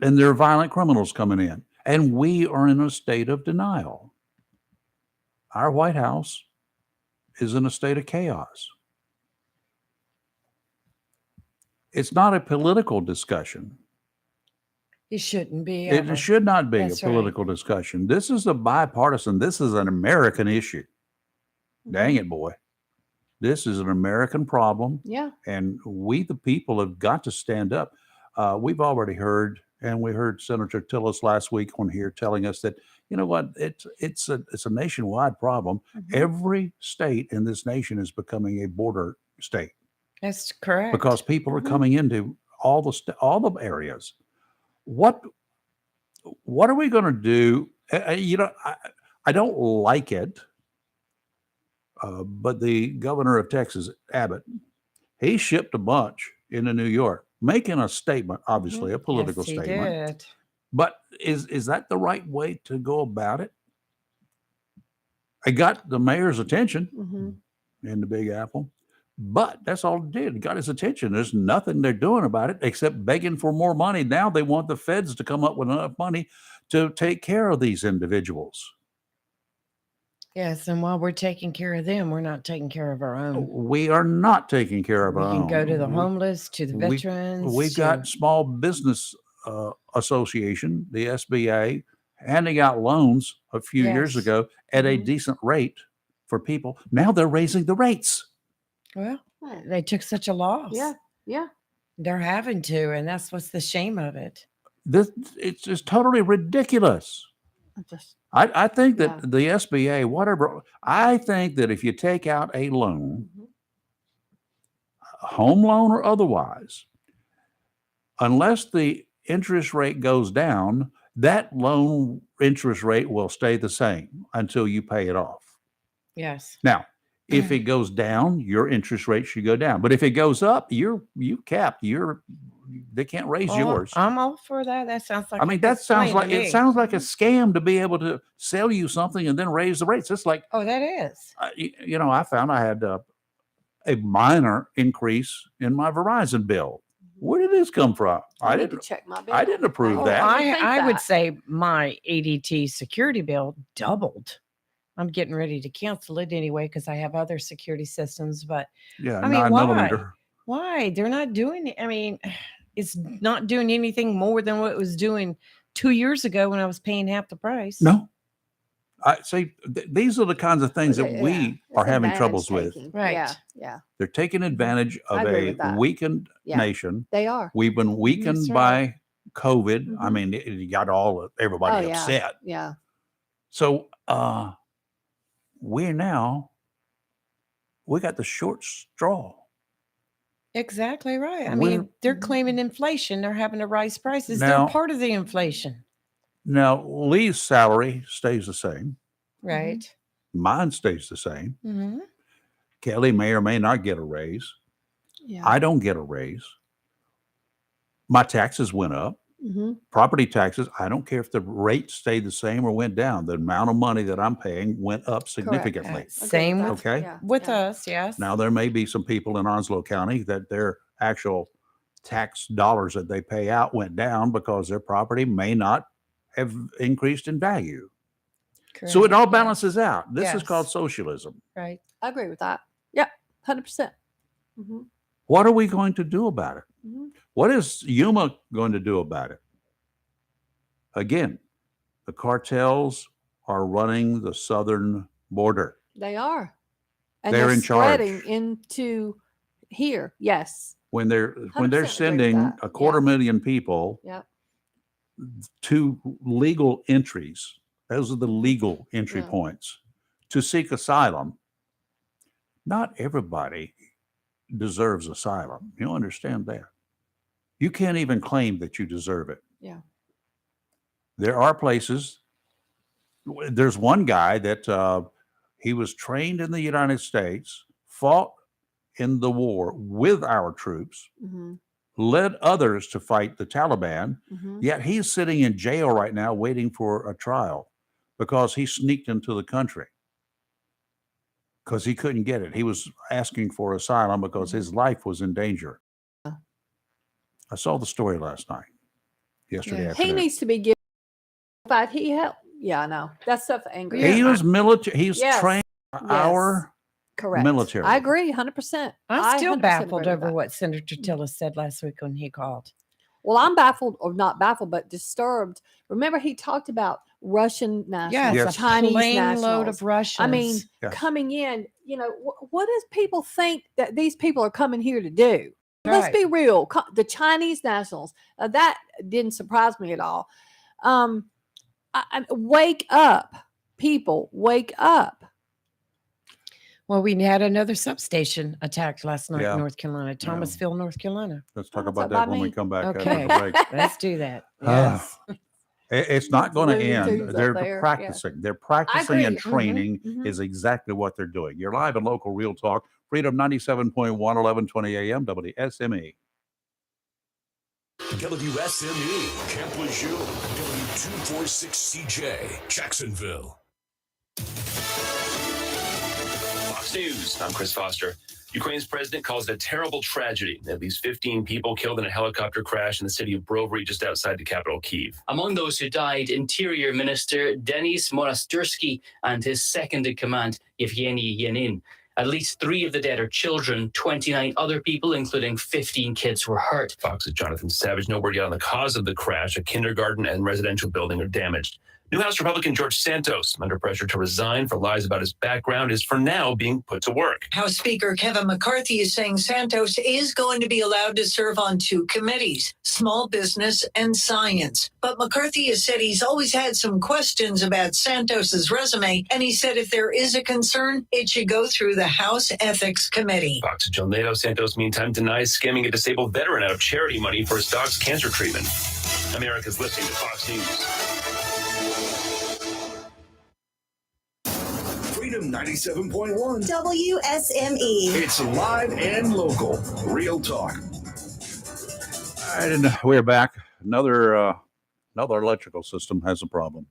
And there are violent criminals coming in. And we are in a state of denial. Our White House is in a state of chaos. It's not a political discussion. It shouldn't be. It ever. should not be That's a right. political discussion. This is a bipartisan, this is an American issue. Dang it, boy. This is an American problem. Yeah. And we, the people, have got to stand up. We've already heard, and we heard Senator Tillis last week on here telling us that, you know what, it's a nationwide problem. Every state in this nation is becoming a border state That's correct. because people are coming into all the areas. What are we going to do? I don't like it, but the governor of Texas, Abbott, he shipped a bunch into New York, making a statement, obviously a political Yes, he statement. did. But is that the right way to go about it? It got the mayor's attention in the Big Apple, but that's all it did. It got his attention. There's nothing they're doing about it except begging for more money. Now they want the feds to come up with enough money to take care of these individuals. Yes, and while we're taking care of them, we're not taking care of our own. We are not taking care of We our can own. go to the homeless, to the veterans. We've got Small Business Association, the SBA, handing out loans a few years Yes. ago at a decent rate for people. Now they're raising the rates. Well, they took such a loss. Yeah. Yeah. They're having to, and that's what's the shame of it. It's just totally ridiculous. I think that the SBA, whatever, I think that if you take out a loan, home loan or otherwise, unless the interest rate goes down, that loan interest rate will stay the same until you pay it off. Yes. Now, if it goes down, your interest rate should go down. But if it goes up, you capped. They can't raise Well, yours. I'm all for that. That sounds like I mean, that sounds like it sounds like a scam to be able to sell you something and then raise the rates. It's like, oh, that is. I found I had a minor increase in my Verizon bill. Where did this come from? I need to didn't check my bill. I didn't approve Oh, that. I would say my ADT security bill doubled. I'm getting ready to cancel it anyway because I have other security systems. But Yeah, I mean, 9mm. Why? They're not doing it. I mean, it's not doing anything more than what it was doing 2 years ago when I was paying half the price. No. I say these are the kinds of things that we are having troubles with. Right. Yeah. Yeah. They're taking advantage I of agree a with that. weakened Yeah. nation. They are. We've been weakened That's by COVID. I mean, you got everybody Oh, yeah. upset. Yeah. So we got the short straw. Exactly right. I We're- mean, they're claiming inflation. They're having to rise prices. Now- They're part of the inflation. Now, Lee's salary stays the same. Right. Mine stays the same. Mm-hmm. Kelly may or may not get a raise. Yeah. I don't get a raise. My taxes went up. Mm-hmm. Property taxes, I don't care if the rate stayed the same or went down. The amount of money that I'm paying went up significantly. Same with, Okay. with us, yes. Now, there may be some people in Onslow County that their actual tax dollars that they pay out went down because their property may not have increased in value. So it all balances out. This is Yes. called socialism. Right. I agree with that. Yeah. 100%. Mm-hmm. What are we going to do about it? Mhm. What is Yuma going to do about it? Again, the cartels are running the southern border. They are. And They're in charge. spreading into here. Yes. When they're 100% agree with sending that. a 250,000 people Yep. to legal entries, those are the legal entry points, to seek asylum. Not everybody deserves asylum. You understand that. You can't even claim that you deserve it. Yeah. There are places. There's one guy that he was trained in the United States, fought in the war with our troops, Mm-hmm. led others to fight the Taliban, Mm-hmm. yet he's sitting in jail right now waiting for a trial because he sneaked into the country because he couldn't get it. He was asking for asylum because his life was in danger. I saw the story last night, yesterday He afternoon. needs to be given. But he helped. Yeah, I know. That stuff angry. He was military. He's Yes. trained our Correct. military. I agree 100%. I'm still 100% baffled agree with over that. what Senator Tillis said last week when he called. Well, I'm baffled, or not baffled, but disturbed. Remember, he talked about Russian nationals, Yes, a Chinese plane nationals. load of Russians. I mean, Yes. coming in, what does people think that these people are coming here to do? Let's Right. be real. The Chinese nationals, that didn't surprise me at all. Wake up, people, wake up. Well, we had another substation attacked last night Yeah. in North Carolina, Thomasville, North Carolina. Let's talk What's about up that by when we me? come back. Okay, After the break. let's do that. Yes. It's not going to Looney end. Tunes up They're there, yeah. practicing. They're practicing and agree. training Mhm. is exactly what they're doing. You're live in local real talk. Freedom 97.1, 1120 AM, WSME. WSME, Camp Lejeune, W246CJ, Jacksonville. Fox News, I'm Chris Foster. Ukraine's president calls it a terrible tragedy. At least 15 people killed in a helicopter crash in the city of Brovary, just outside the capital, Kyiv. Among those who died, Interior Minister Denis Monastyrsky and his second-in-command, Yevgeny Yanin. At least 3 of the dead are children. 29 other people, including 15 kids, were hurt. Fox's Jonathan Savage, no word yet on the cause of the crash. A kindergarten and residential building are damaged. New House Republican George Santos, under pressure to resign for lies about his background, is for now being put to work. House Speaker Kevin McCarthy is saying Santos is going to be allowed to serve on 2 committees, small business and science. But McCarthy has said he's always had some questions about Santos's resume, and he said if there is a concern, it should go through the House Ethics Committee. Fox's Jill Nato. Santos, meantime, denies scamming a disabled veteran out of charity money for his dog's cancer treatment. America's listening to Fox News. Freedom 97.1. WSME. It's live and local. Real talk. All right, and we're back. Another electrical system has a problem.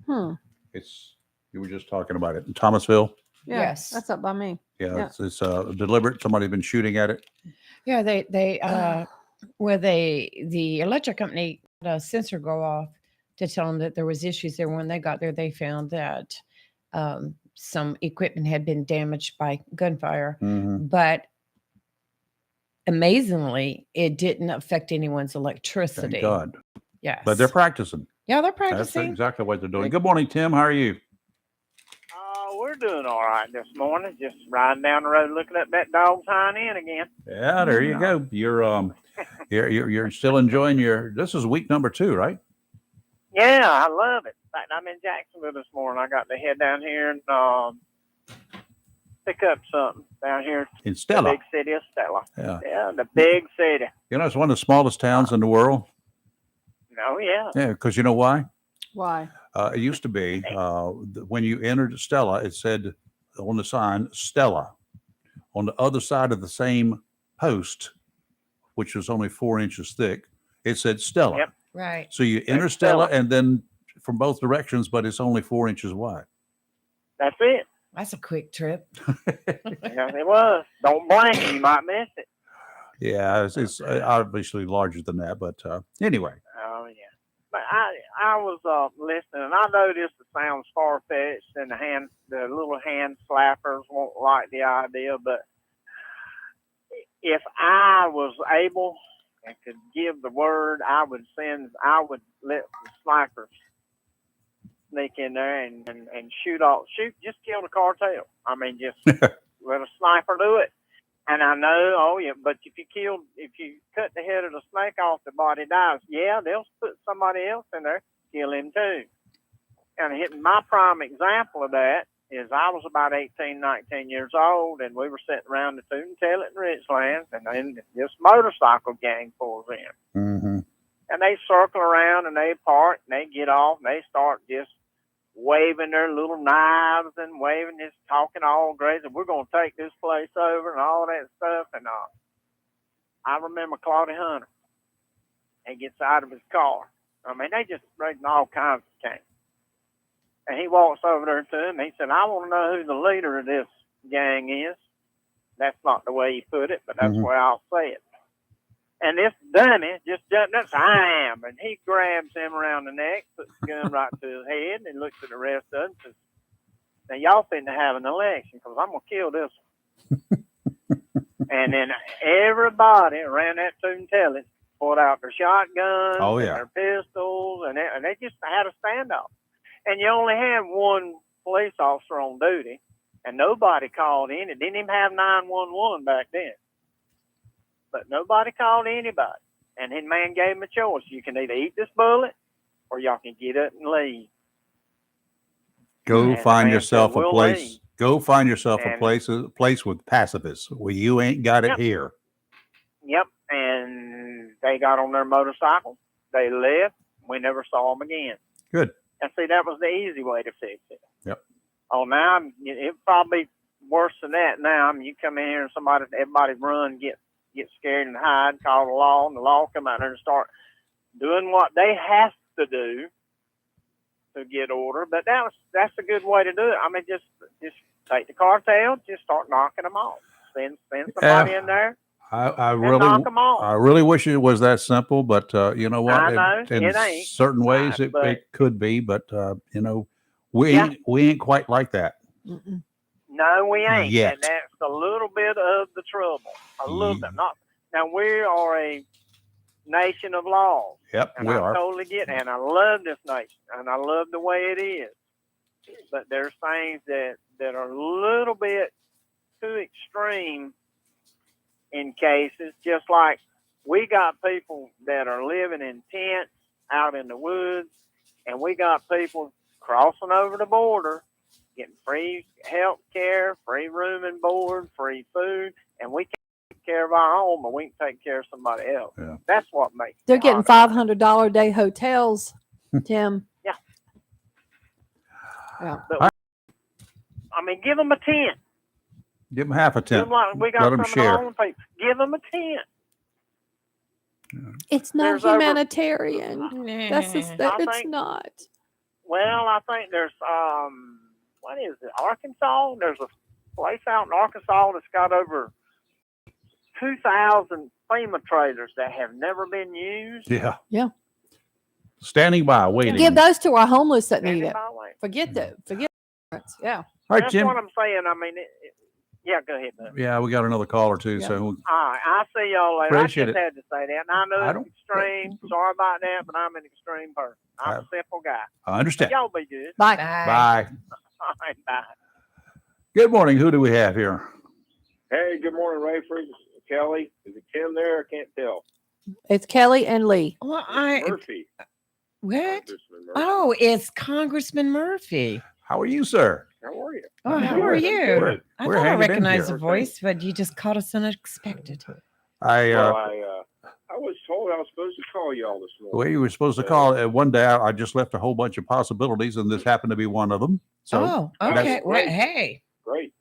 You were just talking about it in Thomasville. Yeah, Yes. that's up by me. Yeah, it's deliberate. Somebody's been shooting at it. Yeah, the electric company had a sensor go off to tell them that there was issues there. When they got there, they found that some equipment had been damaged by gunfire, but amazingly, it didn't affect anyone's electricity. Thank God. Yes. But they're practicing. Yeah, they're That's practicing. exactly what they're doing. Good morning, Tim. How are you? We're doing all right this morning. Just riding down the road, looking at that dog's hind end again. Yeah, there you go. You're still enjoying this is week number 2, right? Yeah, I love it. In fact, I'm in Jacksonville this morning. I got to head down here and pick up something down here In Stella. The big city of Stella. Yeah. The big city. You know, it's one of the smallest towns in the world. Oh, yeah. Yeah, because you know why? Why? It used to be when you entered Stella, it said on the sign Stella. On the other side of the same post, which was only 4 inches thick, it said Stella. Yep. Right. So you enter Stella and then from both directions, but it's only 4 inches wide. That's it. That's a quick trip. Yeah, it was. Don't blink, you might miss it. Yeah, it's obviously larger than that, but anyway. Oh, yeah. But I was listening, and I know this sounds far-fetched, and the little hand slappers won't like the idea, but if I was able and could give the word, I would let the snipers sneak in there and shoot, just kill the cartel. I mean, just let a sniper do it. And I know, but if you cut the head of the snake off, the body dies. Yeah, they'll put somebody else in there, kill him too. And my prime example of that is I was about 18, 19 years old, and we were sitting around the Toot and Tell It in Richland, and then this motorcycle gang pulls in. Mm-hmm. And they circle around, and they park, and they get off, and they start just waving their little knives and waving, just talking all crazy. We're going to take this place over and all that stuff. And I remember Claudia Hunter. He gets out of his car. I mean, they just raising all kinds of cane. And he walks over there to him. He said, I want to know who the leader of this gang is. That's not the way he put it, but that's the way I'll say it. And this dummy just jumped up, I am. And he grabs him around the neck, puts the gun right to his head, and looks at the rest of them and says, now y'all finna have an election because I'm going to kill this one. And then everybody around that Toot and Tell It pulled out their shotguns Oh, and yeah. their pistols, and they just had a standoff. And you only had one police officer on duty, and nobody called in. It didn't even have 911 back then. But nobody called anybody. And his man gave him a choice. You can either eat this bullet or y'all can get up and leave. Go And the find man yourself said, a "We'll place. leave." Go find yourself a And- place with pacifists. Well, you ain't got it Yep. here. Yep. And they got on their motorcycle. They left. We never saw them again. Good. And see, that was the easy way to fix it. Yep. Oh, now it probably worse than that. Now I mean, you come in here and everybody run, get scared and hide, call the law, and the law come out there and start doing what they have to do to get order. But that's a good way to do it. I mean, just take the cartel, just start knocking them off. Send somebody in there. I and really, knock 'em off. I really wish it was that simple, but you know what? I know, in it ain't. certain ways, it could be, but you know, we ain't quite like that. No, we ain't. Yet. And that's a little bit of the trouble. A little bit. Not now. We are a nation of laws. Yep, and we I are. totally get it. And I love this nation, and I love the way it is. But there's things that are a little bit too extreme in cases. Just like we got people that are living in tents out in the woods, and we got people crossing over the border, getting free health care, free room and board, free food, and we can't take care of our own, but we can take care of somebody else. Yeah. That's what makes They're it getting $500 a day hotels, Tim. Yeah. Yeah. But, I mean, give them a tent. Give them half a Give tent. 'em like we got Let some them of the share. own people. Give them a tent. It's not There's over- humanitarian. That's just, I it's think- not. Well, I think there's what is it? Arkansas. There's a place out in Arkansas that's got over 2,000 FEMA trailers that have never been used. Yeah. Yeah. Standing by, waiting. Give those to our homeless that need Standing it. by waiting. Forget that. Forget it. Yeah. All right, That's Jim. what I'm saying. I mean, yeah, go ahead, bud. Yeah, we got another caller too. So All right, I'll see y'all later. Appreciate I just it. had to say that. And I know I it's extreme. Sorry about that, but I'm an extreme person. I'm a simple guy. I understand. Y'all be good. Bye. Bye. All right, bye. Good morning. Who do we have here? Hey, good morning, Rayford. Kelly. Is it Kim there? I can't tell. It's Kelly and Lee. Well, Murphy. What? Oh, it's Congressman Murphy. How are you, sir? How are you? Oh, how We're- are you? we're- I we're thought I hanging in recognized here. the voice, but you just caught us unexpected. I I was told I was supposed to call y'all this morning. well, you were supposed to call one day. I just left a whole bunch of possibilities, and this happened to be one of them. So Oh, that's- okay. Well, hey. Great.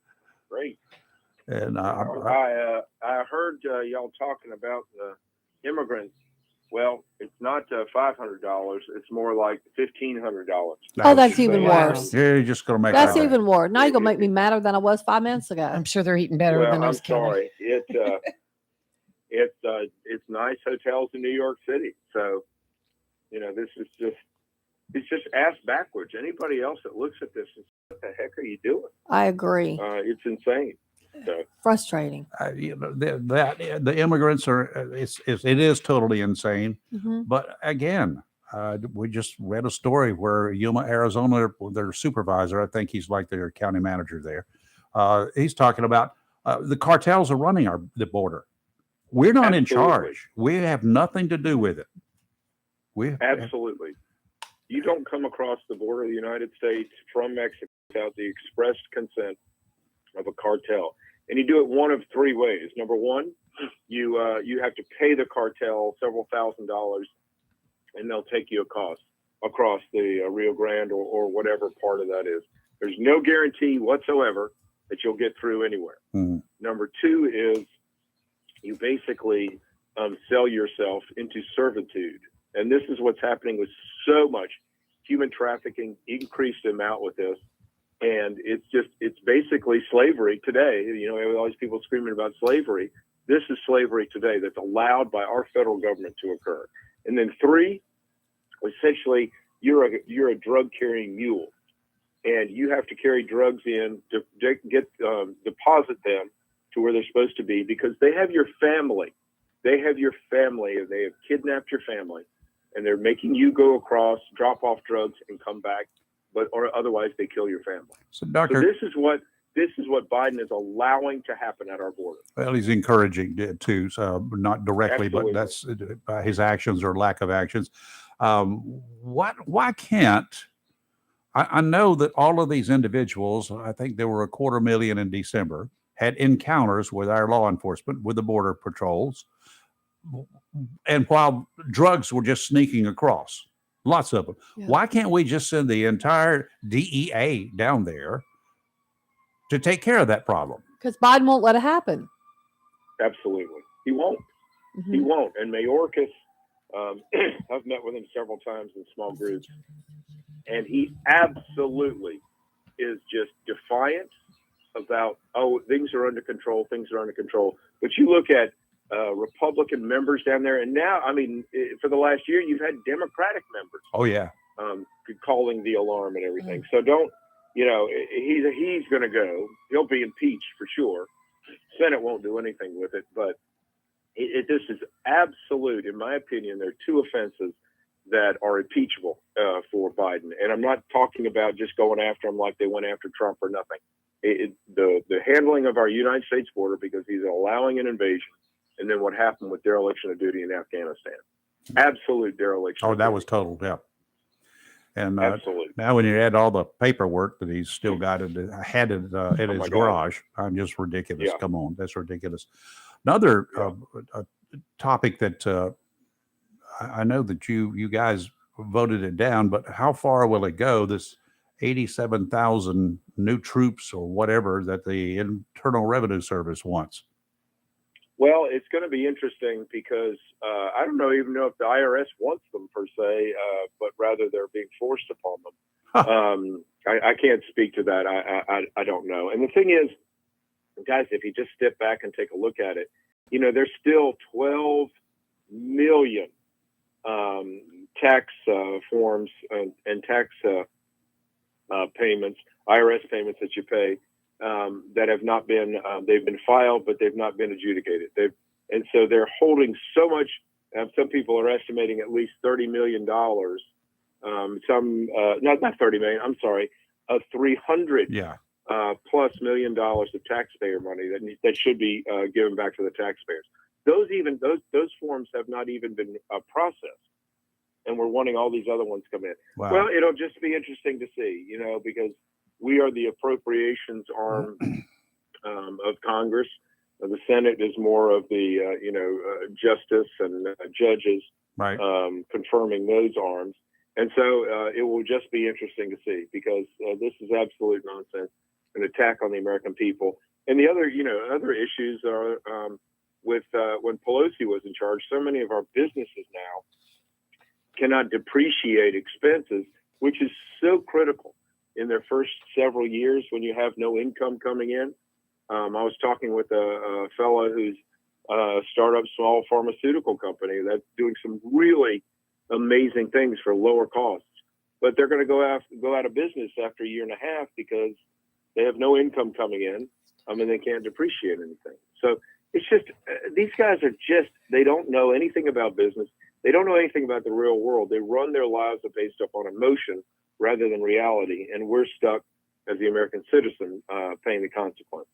And I heard y'all talking about the immigrants. Well, it's not $500. It's more like $1,500. Oh, that's even worse. Yeah, you're just gonna make That's it. even worse. Now you're gonna make me madder than I was 5 minutes ago. I'm sure they're eating better Well, than I'm us, Kelly. sorry. It's nice hotels in New York City. So, this is it's just ass backwards. Anybody else that looks at this is, what the heck are you doing? I agree. It's insane. So, Frustrating. The immigrants are. It is totally insane. Mhm. But again, we just read a story where Yuma, Arizona, their supervisor, I think he's like their county manager there. He's talking about the cartels are running the border. We're not in charge. We have nothing to do with it. absolutely. You don't come across the border of the United States from Mexico without the expressed consent of a cartel. And you do it one of three ways. Number one, you have to pay the cartel several $1,000s, and they'll take you across the Rio Grande or whatever part of that is. There's no guarantee whatsoever that you'll get through anywhere. Mhm. Number two is you basically sell yourself into servitude. And this is what's happening with so much human trafficking, increased amount with this. And it's basically slavery today. All these people screaming about slavery. This is slavery today that's allowed by our federal government to occur. And then three, essentially, you're a drug carrying mule, and you have to carry drugs in to deposit them to where they're supposed to be because they have your family They have your family, and they have kidnapped your family, and they're making you go across, drop off drugs, and come back, or otherwise they kill your family. So, Doctor, this is what Biden is allowing to happen at our border. well, he's encouraging it too, so not directly, Absolutely. but that's by his actions or lack of actions. Why can't I know that all of these individuals, I think there were 250,000 in December, had encounters with our law enforcement, with the border patrols, and while drugs were just sneaking across, lots of them. Yeah. Why can't we just send the entire DEA down there to take care of that problem? Because Biden won't let it happen. Absolutely. He won't. Mm-hmm. He won't. And Mayorkas, I've met with him several times in small groups, and he absolutely is just defiant about, things are under control, But you look at Republican members down there, and now, I mean, for the last year, you've had Democratic members. Oh, yeah. Calling the alarm and everything. So don't, he's going to go. He'll be impeached for sure. Senate won't do anything with it, but this is absolute, in my opinion. There are two offenses that are impeachable for Biden. And I'm not talking about just going after him like they went after Trump or nothing. The handling of our United States border, because he's allowing an invasion, and then what happened with dereliction of duty in Afghanistan. Absolute dereliction. Oh, that was total, yeah. And absolutely. Now when you add all the paperwork that he's still got at his garage, I'm just ridiculous. Yeah. Come on, that's ridiculous. Another topic that I know that you guys voted it down, but how far will it go? This 87,000 new troops or whatever that the Internal Revenue Service wants. Well, it's going to be interesting because I don't even know if the IRS wants them per se, but rather they're being forced upon them. I can't speak to that. I don't know. And the thing is, guys, if you just step back and take a look at it, there's still 12 million tax forms and tax payments, IRS payments that you pay that have not been, they've been filed, but they've not been adjudicated. And so they're holding so much. Some people are estimating at least $30 million. Not 30 million. I'm sorry, 300 plus $1 million of taxpayer money that should be given back to the taxpayers. Those forms have not even been processed, and we're wanting all these other ones come in. Wow. Well, it'll just be interesting to see, because we are the appropriations arm of Congress. The Senate is more of the justice and judges, right? Confirming those arms, and so it will just be interesting to see, because this is absolute nonsense, an attack on the American people. And the other issues are with when Pelosi was in charge. So many of our businesses now cannot depreciate expenses, which is so critical in their first several years when you have no income coming in. I was talking with a fellow who's a startup small pharmaceutical company that's doing some really amazing things for lower costs, but they're going to go out of business after a year and a half because they have no income coming in. They can't depreciate anything. So it's just, these guys they don't know anything about business. They don't know anything about the real world. They run their lives based upon emotion rather than reality. And we're stuck as the American citizen paying the consequence.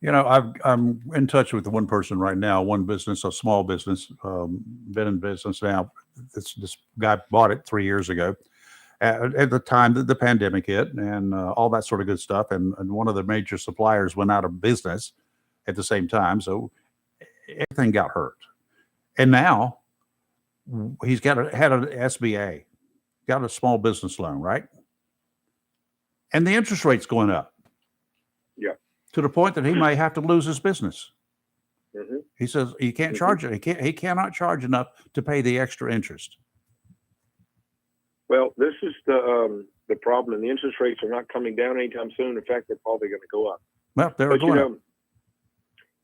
I'm in touch with one person right now, one business, a small business, been in business now. This guy bought it 3 years ago at the time that the pandemic hit and all that sort of good stuff. And one of the major suppliers went out of business at the same time. So everything got hurt. And now he's had an SBA, got a small business loan, right? And the interest rate's going up. Yeah. To the point that he may have to lose his business. Mm-hmm. He says he can't charge it. He cannot charge enough to pay the extra interest. Well, this is the problem, and the interest rates are not coming down anytime soon. In fact, they're probably going to go up. Well, they're going up.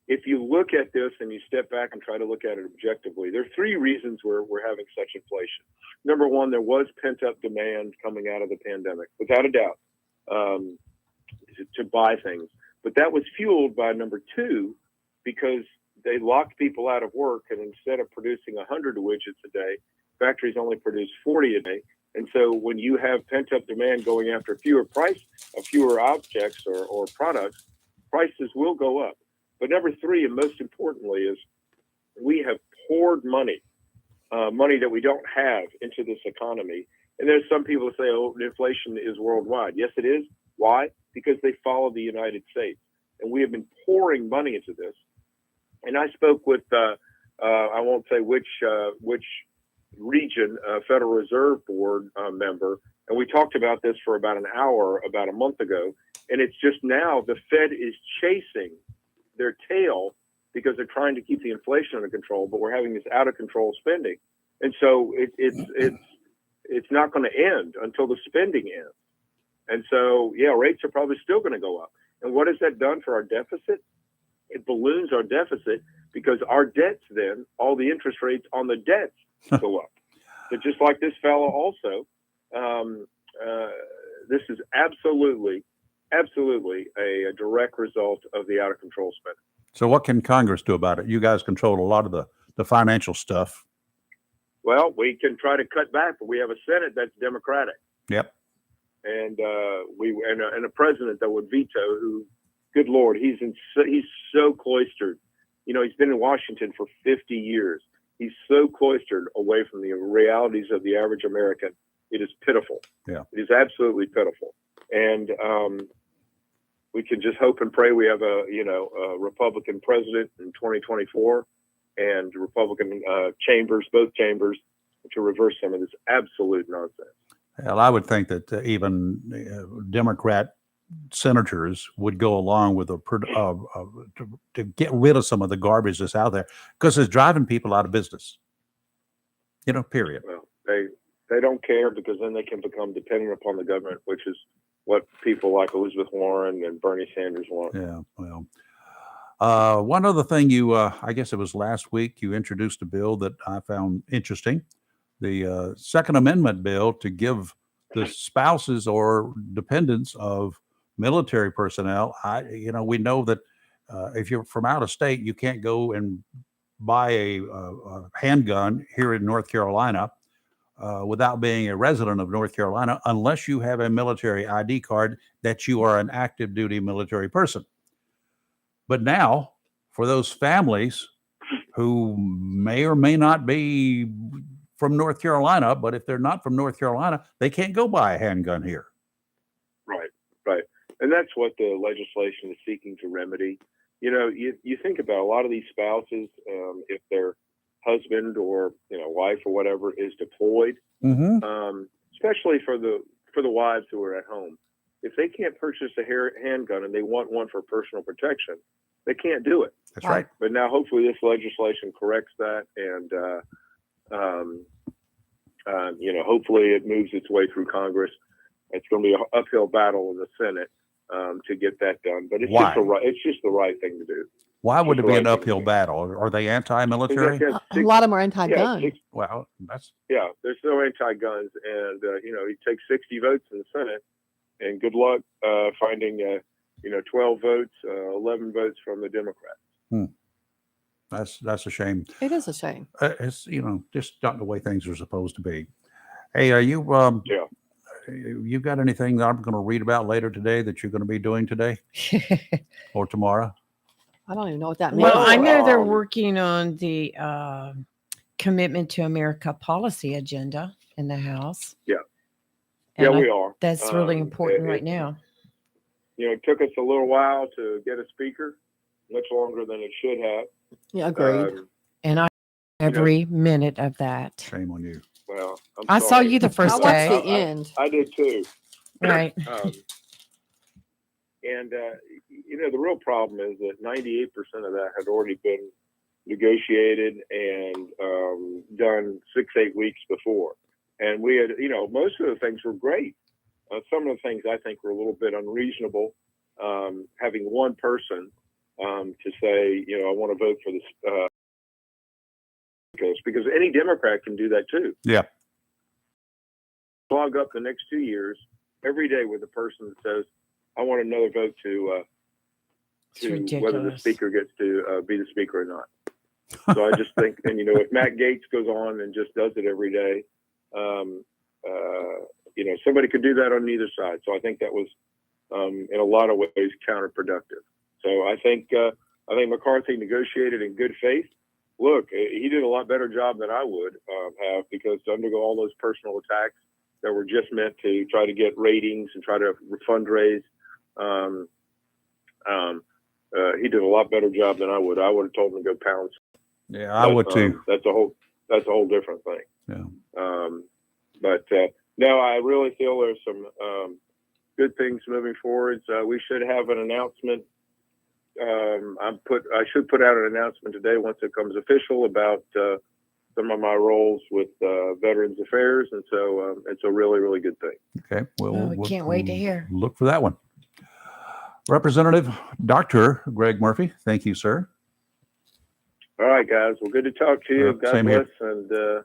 If you look at this and you step back and try to look at it objectively, there are three reasons we're having such inflation. Number one, there was pent-up demand coming out of the pandemic, without a doubt, to buy things. But that was fueled by, number two, because they locked people out of work, and instead of producing 100 widgets a day, factories only produce 40 a day. And so when you have pent-up demand going after fewer objects or products, prices will go up. But number three, and most importantly, is we have poured money that we don't have into this economy. And there's some people who say, oh, inflation is worldwide. Yes, it is. Why? Because they follow the United States. And we have been pouring money into this. And I spoke with, I won't say which region, Federal Reserve Board member, and we talked about this for about an hour about a month ago. And it's just now the Fed is chasing their tail because they're trying to keep the inflation under control, but we're having this out of control spending. And so it's not going to end until the spending ends. And so, yeah, rates are probably still going to go up. And what has that done for our deficit? It balloons our deficit because our debts then, all the interest rates on the debts go up. So just like this fellow also, this is absolutely a direct result of the out of control spending. So what can Congress do about it? You guys control a lot of the financial stuff. Well, we can try to cut back, but we have a Senate that's Democratic. Yep. And and a president that would veto. Who, good Lord, he's so cloistered. You know, he's been in Washington for 50 years. He's so cloistered away from the realities of the average American. It is pitiful. Yeah. It is absolutely pitiful. And we can just hope and pray we have a Republican president in 2024 and Republican chambers, both chambers, to reverse some of this absolute nonsense. Well, I would think that even Democrat senators would go along with to get rid of some of the garbage that's out there because it's driving people out of business. You know, period. Well, they don't care because then they can become dependent upon the government, which is what people like Elizabeth Warren and Bernie Sanders want. Yeah, well. One other thing I guess it was last week, you introduced a bill that I found interesting. The Second Amendment bill to give the spouses or dependents of military personnel. We know that if you're from out of state, you can't go and buy a handgun here in North Carolina without being a resident of North Carolina, unless you have a military ID card that you are an active duty military person. But now, for those families who may or may not be from North Carolina, but if they're not from North Carolina, they can't go buy a handgun here. Right. And that's what the legislation is seeking to remedy. You know, you think about a lot of these spouses, if their husband or wife or whatever is deployed, especially for the wives who are at home. If they can't purchase a handgun and they want one for personal protection, they can't do it. That's right. But now hopefully this legislation corrects that, and hopefully it moves its way through Congress. It's going to be an uphill battle in the Senate to get that done, but it's just the right thing to do. Why would it be an uphill battle? Are they anti-military? A lot of them are anti-gun. Well, that's there's no anti-guns, and he takes 60 votes in the Senate, and good luck finding 12 votes, 11 votes from the Democrats. That's a shame. It is a shame. It's just not the way things are supposed to be. Hey, are you you got anything that I'm going to read about later today that you're going to be doing today or tomorrow? I don't even know what that means. Well, I know they're working on the Commitment to America policy agenda in the House. Yeah. And we are. That's really important right now. It took us a little while to get a speaker, much longer than it should have. Yeah, agreed. And I every minute of that. Shame on you. Well, I saw you the first day. I watched the end. I did too. Right. The real problem is that 98% of that had already been negotiated and done 6-8 weeks before. And we had, most of the things were great. Some of the things I think were a little bit unreasonable. Having one person to say, I want to vote for this, because any Democrat can do that too. Yeah. Log up the next 2 years every day with a person that says, I want another vote to to whether the speaker gets to be the speaker or not. So I just think, and if Matt Gaetz goes on and just does it every day, somebody could do that on either side. So I think that was, in a lot of ways, counterproductive. So I think McCarthy negotiated in good faith. Look, he did a lot better job than I would have, because to undergo all those personal attacks that were just meant to try to get ratings and try to fundraise, he did a lot better job than I would. I would have told him to go pounds. Yeah, I would too. That's a whole different thing. Yeah. But no, I really feel there's some good things moving forward. We should have an announcement. I should put out an announcement today once it comes official about some of my roles with Veterans Affairs, and so it's a really, really good thing. Okay, we can't wait to hear. Look for that one. Representative Dr. Greg Murphy, thank you, sir. All right, guys. Well, good to talk to you. God same bless, here. and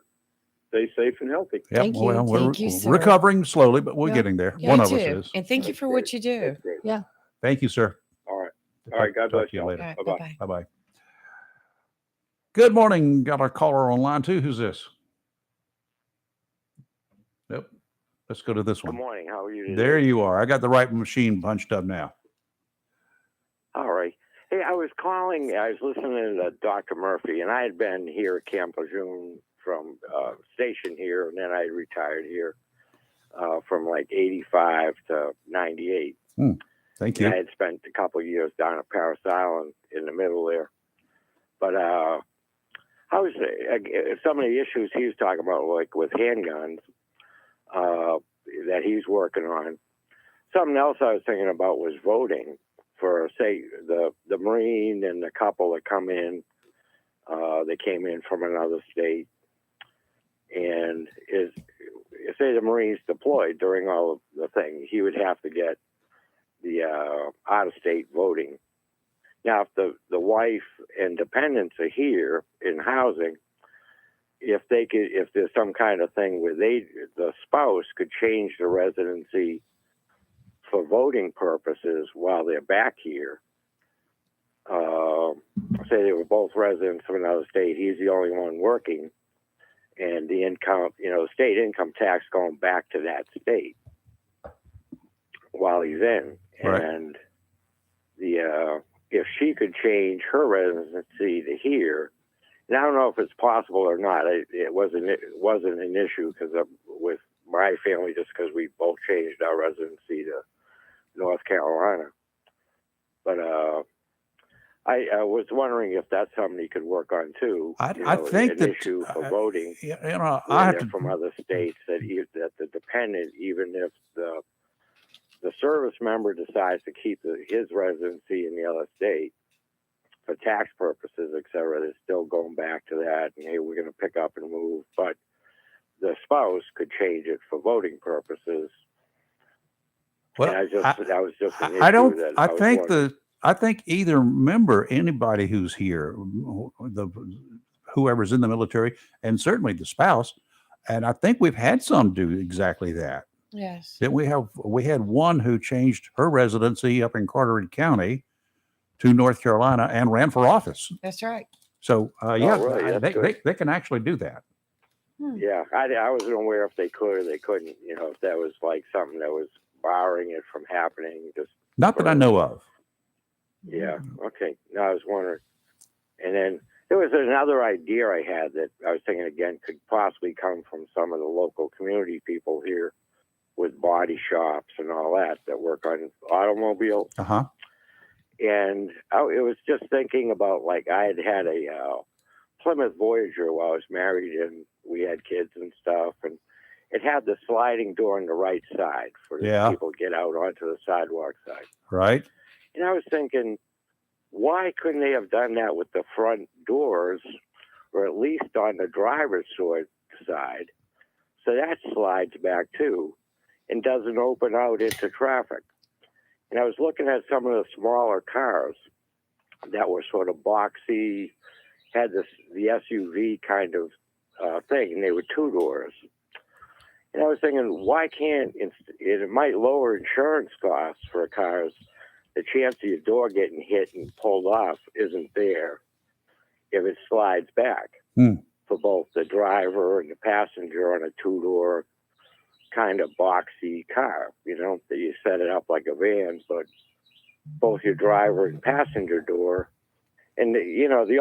stay safe and healthy. Yep. Thank you. Well, we're Thank you, sir. recovering slowly, but we're getting there. You One of too. us is. And thank you for what you do. Yeah. Thank you, sir. All right. All right. God Talk bless to you later. All right, Bye-bye. bye-bye. Bye-bye. Good morning. Got our caller online too. Who's this? Yep. Let's go to this one. Good morning. How are you today? There you are. I got the right machine punched up now. All right. Hey, I was calling. I was listening to Dr. Murphy, and I had been here at Camp Lejeune from station here, and then I retired here from like 85 to 98. Thank you. I had spent a couple of years down at Paris Island in the middle there. But I was some of the issues he was talking about, like with handguns, that he's working on. Something else I was thinking about was voting for, say, the Marine and the couple that come in. They came in from another state, and say the Marine's deployed during all of the thing, he would have to get the out-of-state voting. Now, if the wife and dependents are here in housing, if there's some kind of thing where the spouse could change the residency for voting purposes while they're back here. Say they were both residents of another state, he's the only one working, and the income, state income tax going back to that state while he's in. Right. And if she could change her residency to here, and I don't know if it's possible or not. It wasn't an issue because with my family, just because we both changed our residency to North Carolina. But I was wondering if that's something he could work on too. I think an that issue for voting. I have to, from other states that the dependent, even if the service member decides to keep his residency in the other state for tax purposes, et cetera, they're still going back to that. And hey, we're going to pick up and move, but the spouse could change it for voting purposes. well, And that was just an issue I don't. that I was think wondering. I think either member, anybody who's here, whoever's in the military, and certainly the spouse, and I think we've had some do exactly that. Yes. Didn't we had one who changed her residency up in Carteret County to North Carolina and ran for office. That's right. So really? they can actually do that. Yeah, I wasn't aware if they could or they couldn't. If that was like something that was barring it from happening. Just Not that I know of. Yeah. Okay. No, I was wondering. And then there was another idea I had that I was thinking again could possibly come from some of the local community people here with body shops and all that work on automobiles. Uh-huh. And it was just thinking about, like, I had a Plymouth Voyager while I was married and we had kids and stuff. And it had the sliding door on the right side for the people to get out onto the sidewalk side. Right. And I was thinking, why couldn't they have done that with the front doors, or at least on the driver's side, so that slides back too and doesn't open out into traffic? And I was looking at some of the smaller cars that were sort of boxy, had the SUV kind of thing, and they were two doors. And I was thinking, why can't it might lower insurance costs for cars the chance of your door getting hit and pulled off isn't there if it slides back for both the driver and the passenger on a two-door kind of boxy car, that you set it up like a van, but both your driver and passenger door. And, the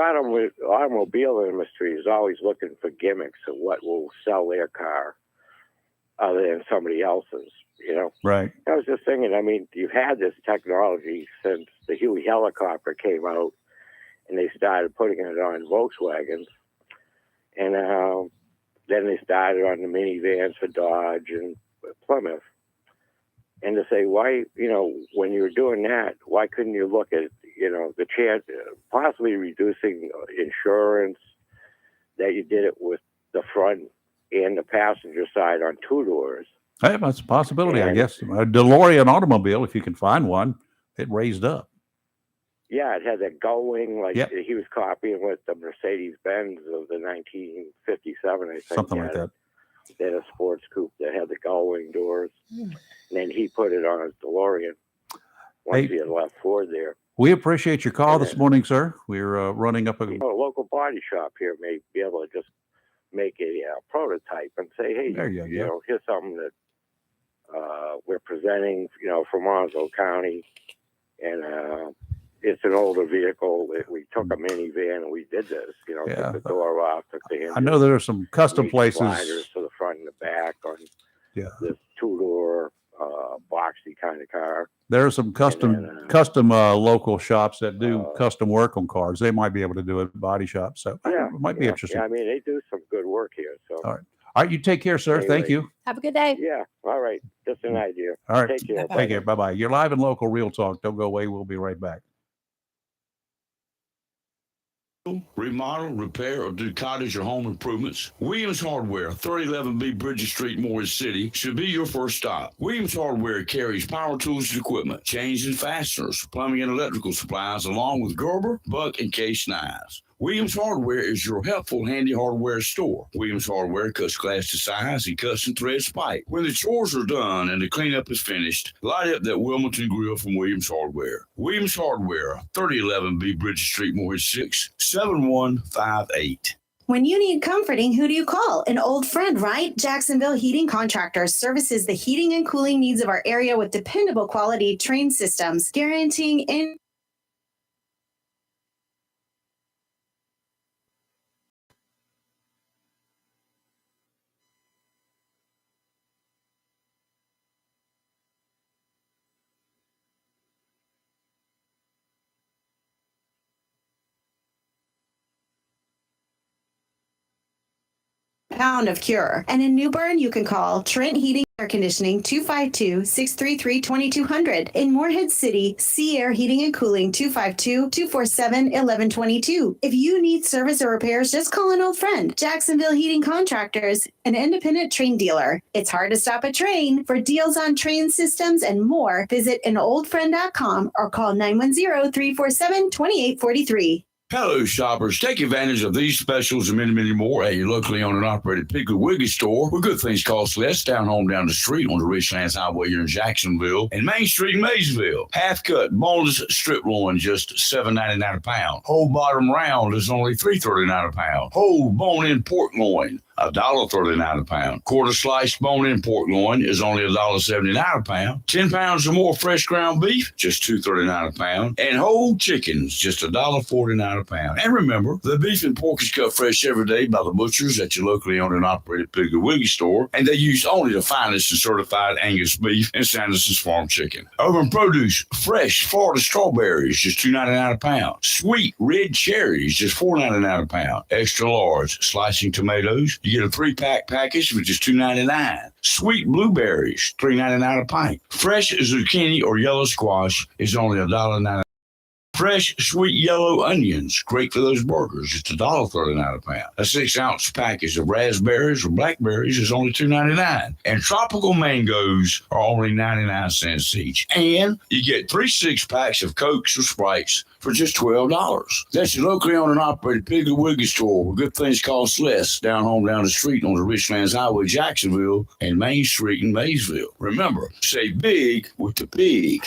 automobile industry is always looking for gimmicks of what will sell their car other than somebody else's, Right. I was just thinking, you've had this technology since the Huey helicopter came out and they started putting it on Volkswagens. And then they started on the minivans for Dodge and Plymouth. And to say, why, when you were doing that, why couldn't you look at, the chance, possibly reducing insurance, that you did it with the front and the passenger side on two doors? Hey, that's a possibility, I guess. A DeLorean automobile, if you can find one, it raised up. Yeah, it had that gull wing, like Yep. he was copying with the Mercedes-Benz of the 1957, I think. Something like that. They had a sports coupe that had the gull wing doors. And then he put it on his DeLorean once he had left Ford there. We appreciate your call this morning, sir. We're running up a... A local body shop here may be able to just make a prototype and say, hey, There you go. here's something that we're presenting, from Onslow County. And it's an older vehicle. We took a minivan and we did this, Yeah. took the door off, took the hinges. I know there are some custom places. Sliders to the front and the back on this two-door boxy kind of car. There are some custom local shops that do custom work on cars. They might be able to do it at body shops. So it might be interesting. Yeah, they do some good work here. So All right, you take care, sir. Anyway. Thank you. Have a good day. Yeah. All right. Just an idea. All right. Take care. Take care. Bye-bye. You're live and local Real Talk. Don't go away. We'll be right back. Remodel, repair, or do cottage or home improvements? Williams Hardware, 3011B Bridges Street, Morris City, should be your first stop. Williams Hardware carries power tools and equipment, chains and fasteners, plumbing and electrical supplies, along with Gerber, Buck, and Case knives. Williams Hardware is your helpful, handy hardware store. Williams Hardware cuts glass to size and cuts and threads pipe. When the chores are done and the cleanup is finished, light up that Wilmington grill from Williams Hardware. Williams Hardware, 3011B Bridges Street, Morris 6, 7158. When you need comforting, who do you call? An old friend, right? Jacksonville Heating Contractors services the heating and cooling needs of our area with dependable quality trained systems, guaranteeing pound of cure. And in New Bern, you can call Trent Heating Air Conditioning 252-633-2200. In Morehead City, Sea Air Heating and Cooling 252-247-1122. If you need service or repairs, just call an old friend. Jacksonville Heating Contractors, an independent train dealer. It's hard to stop a train. For deals on train systems and more, visit anoldfriend.com or call 910-347-2843. Hello, shoppers. Take advantage of these specials and many, many more at your locally owned and operated Piggly Wiggly store, where good things cost less. Down home, down the street on the Richlands Highway here in Jacksonville, and Main Street in Maysville. Half cut boneless strip loin, just $7.99 a pound. Whole bottom round is only $3.39 a pound. Whole bone-in pork loin, $1.39 a pound. Quarter sliced bone-in pork loin is only $1.79 a pound. 10 pounds or more fresh ground beef, just $2.39 a pound. And whole chickens, just $1.49 a pound. And remember, the beef and pork is cut fresh every day by the butchers at your locally owned and operated Piggly Wiggly store, and they use only the finest and certified Angus beef and Sanderson's Farm chicken. Over in produce, fresh Florida strawberries, just $2.99 a pound. Sweet red cherries, just $4.99 a pound. Extra large slicing tomatoes, you get a 3-pack package for just $2.99. Sweet blueberries, $3.99 a pint. Fresh zucchini or yellow squash is only $1.99. Fresh sweet yellow onions, great for those burgers, it's $1.39 a pound. A 6-ounce package of raspberries or blackberries is only $2.99. And tropical mangoes are only 99 cents each. And you get 3 6-packs of Cokes or Sprites for just $12. That's your locally owned and operated Piggly Wiggly store, where good things cost less. Down home, down the street on the Richlands Highway, Jacksonville, and Main Street in Maysville. Remember, say big with the pig.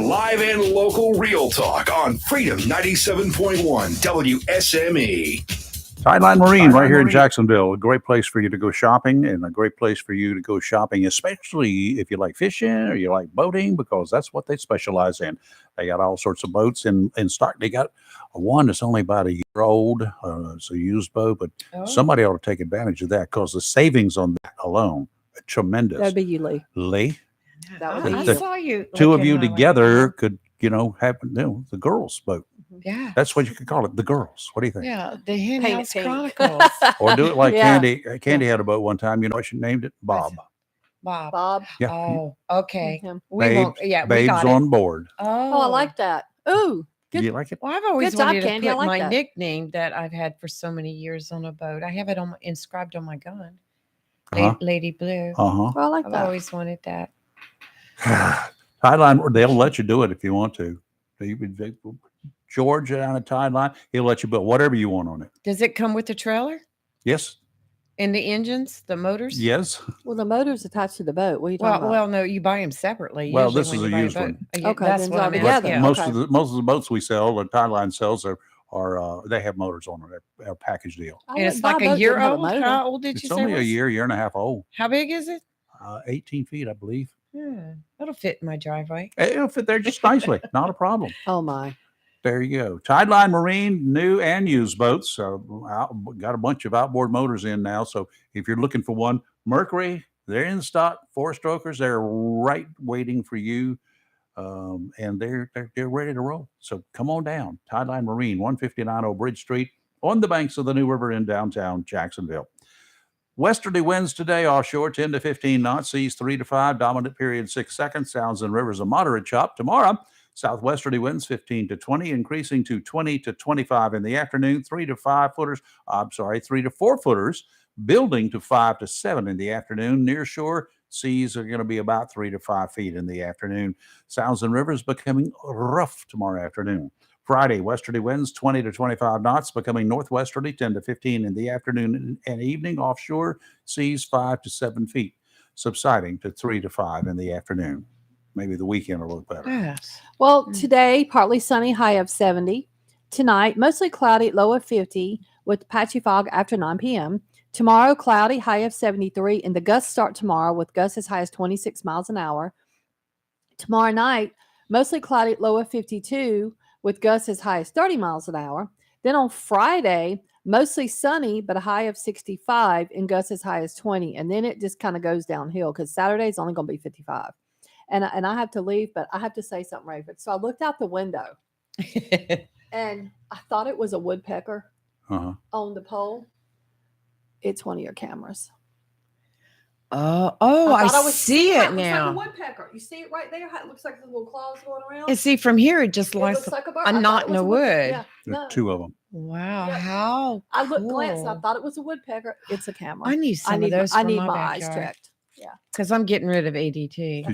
Live and local real talk on Freedom 97.1 WSME. Tideline Marine right here in Jacksonville. A great place for you to go shopping and a great place for you to go shopping, especially if you like fishing or you like boating, because that's what they specialize in. They got all sorts of boats in stock. They got one that's only about a year old. It's a used boat, but somebody ought to take advantage of that because the savings on that alone are tremendous. That'd be you, Lee. Lee? That would be I you. saw you. Two of looking you my way. together could, have the girls' boat. Yeah. That's what you could call it, the girls. What do you think? Yeah, the Hen Paint it House pink. Chronicles. Or do it like Yeah. Candy. Candy had a boat one time. You know what she named it? Bob. Bob. Bob. Yeah. Oh, okay. Him. We Babes, won't. Yeah, we Babes got it. on board. Oh, I like that. Ooh, good. You like it? Well, I've always Good job, wanted to Candy. I put like my that. nickname that I've had for so many years on a boat. I have it on inscribed on my gun. Uh-huh. Lady Blue. Uh-huh. Well, I like I've that. always wanted that. Tideline, they'll let you do it if you want to. George down at Tideline, he'll let you build whatever you want on it. Does it come with the trailer Yes. and the engines, the motors? Yes. Well, the motor's attached to the boat. What are you talking about? Well, no, you buy them separately. Well, usually this when is you a buy used boat. one. Yeah, Okay, that's then what it's I all meant. together. Yeah. Most Okay. of the boats we sell, or Tideline sells, are they have motors on them. They're a package deal. I And it's wouldn't buy like boat a year didn't have a old. motor. How old did you It's say? only it a was? year and a half old. How big is it? 18 feet, I believe. That'll fit in my driveway. It'll fit there just nicely. Not a problem. Oh my. There you go. Tideline Marine, new and used boats. Got a bunch of outboard motors in now. So if you're looking for one, Mercury, they're in stock. 4-strokers, they're right waiting for you. And they're ready to roll. So come on down. Tideline Marine, 159 Old Bridge Street, on the banks of the New River in downtown Jacksonville. Westerly winds today offshore 10 to 15 knots, seas 3 to 5, dominant period 6 seconds, sounds and rivers a moderate chop. Tomorrow, southwesterly winds 15 to 20, increasing to 20 to 25 in the afternoon, 3 to 4 footers, building to 5 to 7 in the afternoon. Near shore, seas are going to be about 3 to 5 feet in the afternoon. Sounds and rivers becoming rough tomorrow afternoon. Friday, westerly winds 20 to 25 knots, becoming northwesterly 10 to 15 in the afternoon and evening. Offshore, seas 5 to 7 feet, subsiding to 3 to 5 in the afternoon. Maybe the weekend will look better. Yes. Well, today, partly sunny, high of 70. Tonight, mostly cloudy, low of 50, with patchy fog after 9 p.m. Tomorrow, cloudy, high of 73, and the gusts start tomorrow with gusts as high as 26 miles an hour. Tomorrow night, mostly cloudy, low of 52, with gusts as high as 30 miles an hour. Then on Friday, mostly sunny, but a high of 65 and gusts as high as 20. And then it just kind of goes downhill because Saturday is only going to be 55. And I have to leave, but I have to say something, Raven. So I looked out the window and I thought it was a woodpecker on the pole. It's one of your cameras. I see it It now. looks like a woodpecker. You see it right there? How it looks like the little claws going around. And see, from here, it just It looks looks like a bird. a I thought knot it in was the a wood. Yeah, There are no. 2 of them. Wow, Yeah. how I glanced. I cool. thought it was a woodpecker. It's a camera. I need some of those I for need my my eyes backyard. checked. Yeah. Because I'm getting rid of ADT.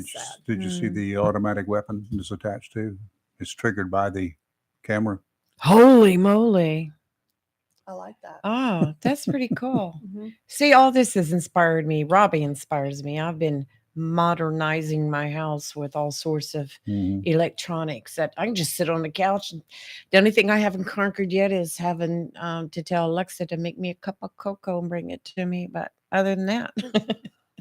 Did you see the automatic weapon it's attached to? It's triggered by the camera. Holy moly. I like that. Oh, that's pretty cool. Mhm. See, all this has inspired me. Robbie inspires me. I've been modernizing my house with all sorts of electronics that I can just sit on the couch. And the only thing I haven't conquered yet is having to tell Alexa to make me a cup of cocoa and bring it to me. But other than that,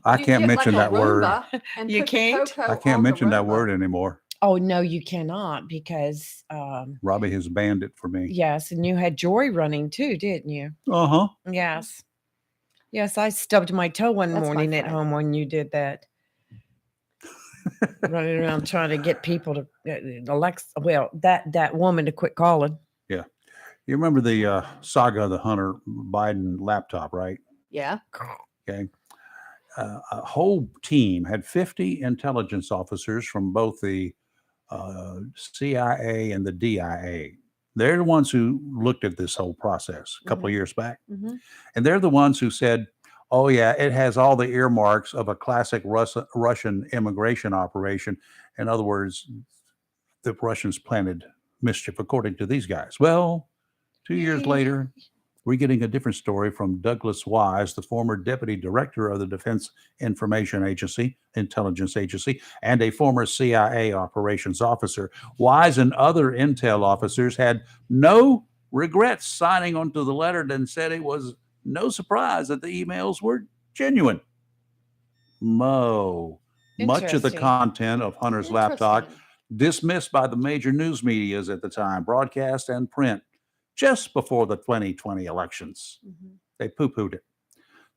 I You can't get mention like a that word. Roomba and You put the can't? cocoa I can't on the mention that Roomba. word anymore. oh no, you cannot because Robbie has banned it for me. yes, and you had Joy running too, didn't you? Uh-huh. Yes. Yes, I stubbed my toe one That's my morning at friend. home when you did that. Running around trying to get people to that woman to quit calling. Yeah. You remember the saga of the Hunter Biden laptop, right? Yeah. Okay. A whole team had 50 intelligence officers from both the CIA and the DIA. They're the ones who looked at this whole process a couple of years back. Mhm. And they're the ones who said, oh, yeah, it has all the earmarks of a classic Russian immigration operation. In other words, the Russians planted mischief, according to these guys. Well, 2 years later, We're getting a different story from Douglas Wise, the former deputy director of the Defense Information Agency, Intelligence Agency, and a former CIA operations officer. Wise and other intel officers had no regrets signing onto the letter and said it was no surprise that the emails were genuine. Much of the Interesting. content of Hunter's laptop dismissed by the major news medias at the time, broadcast and print, just before the 2020 elections. They poo-pooed it.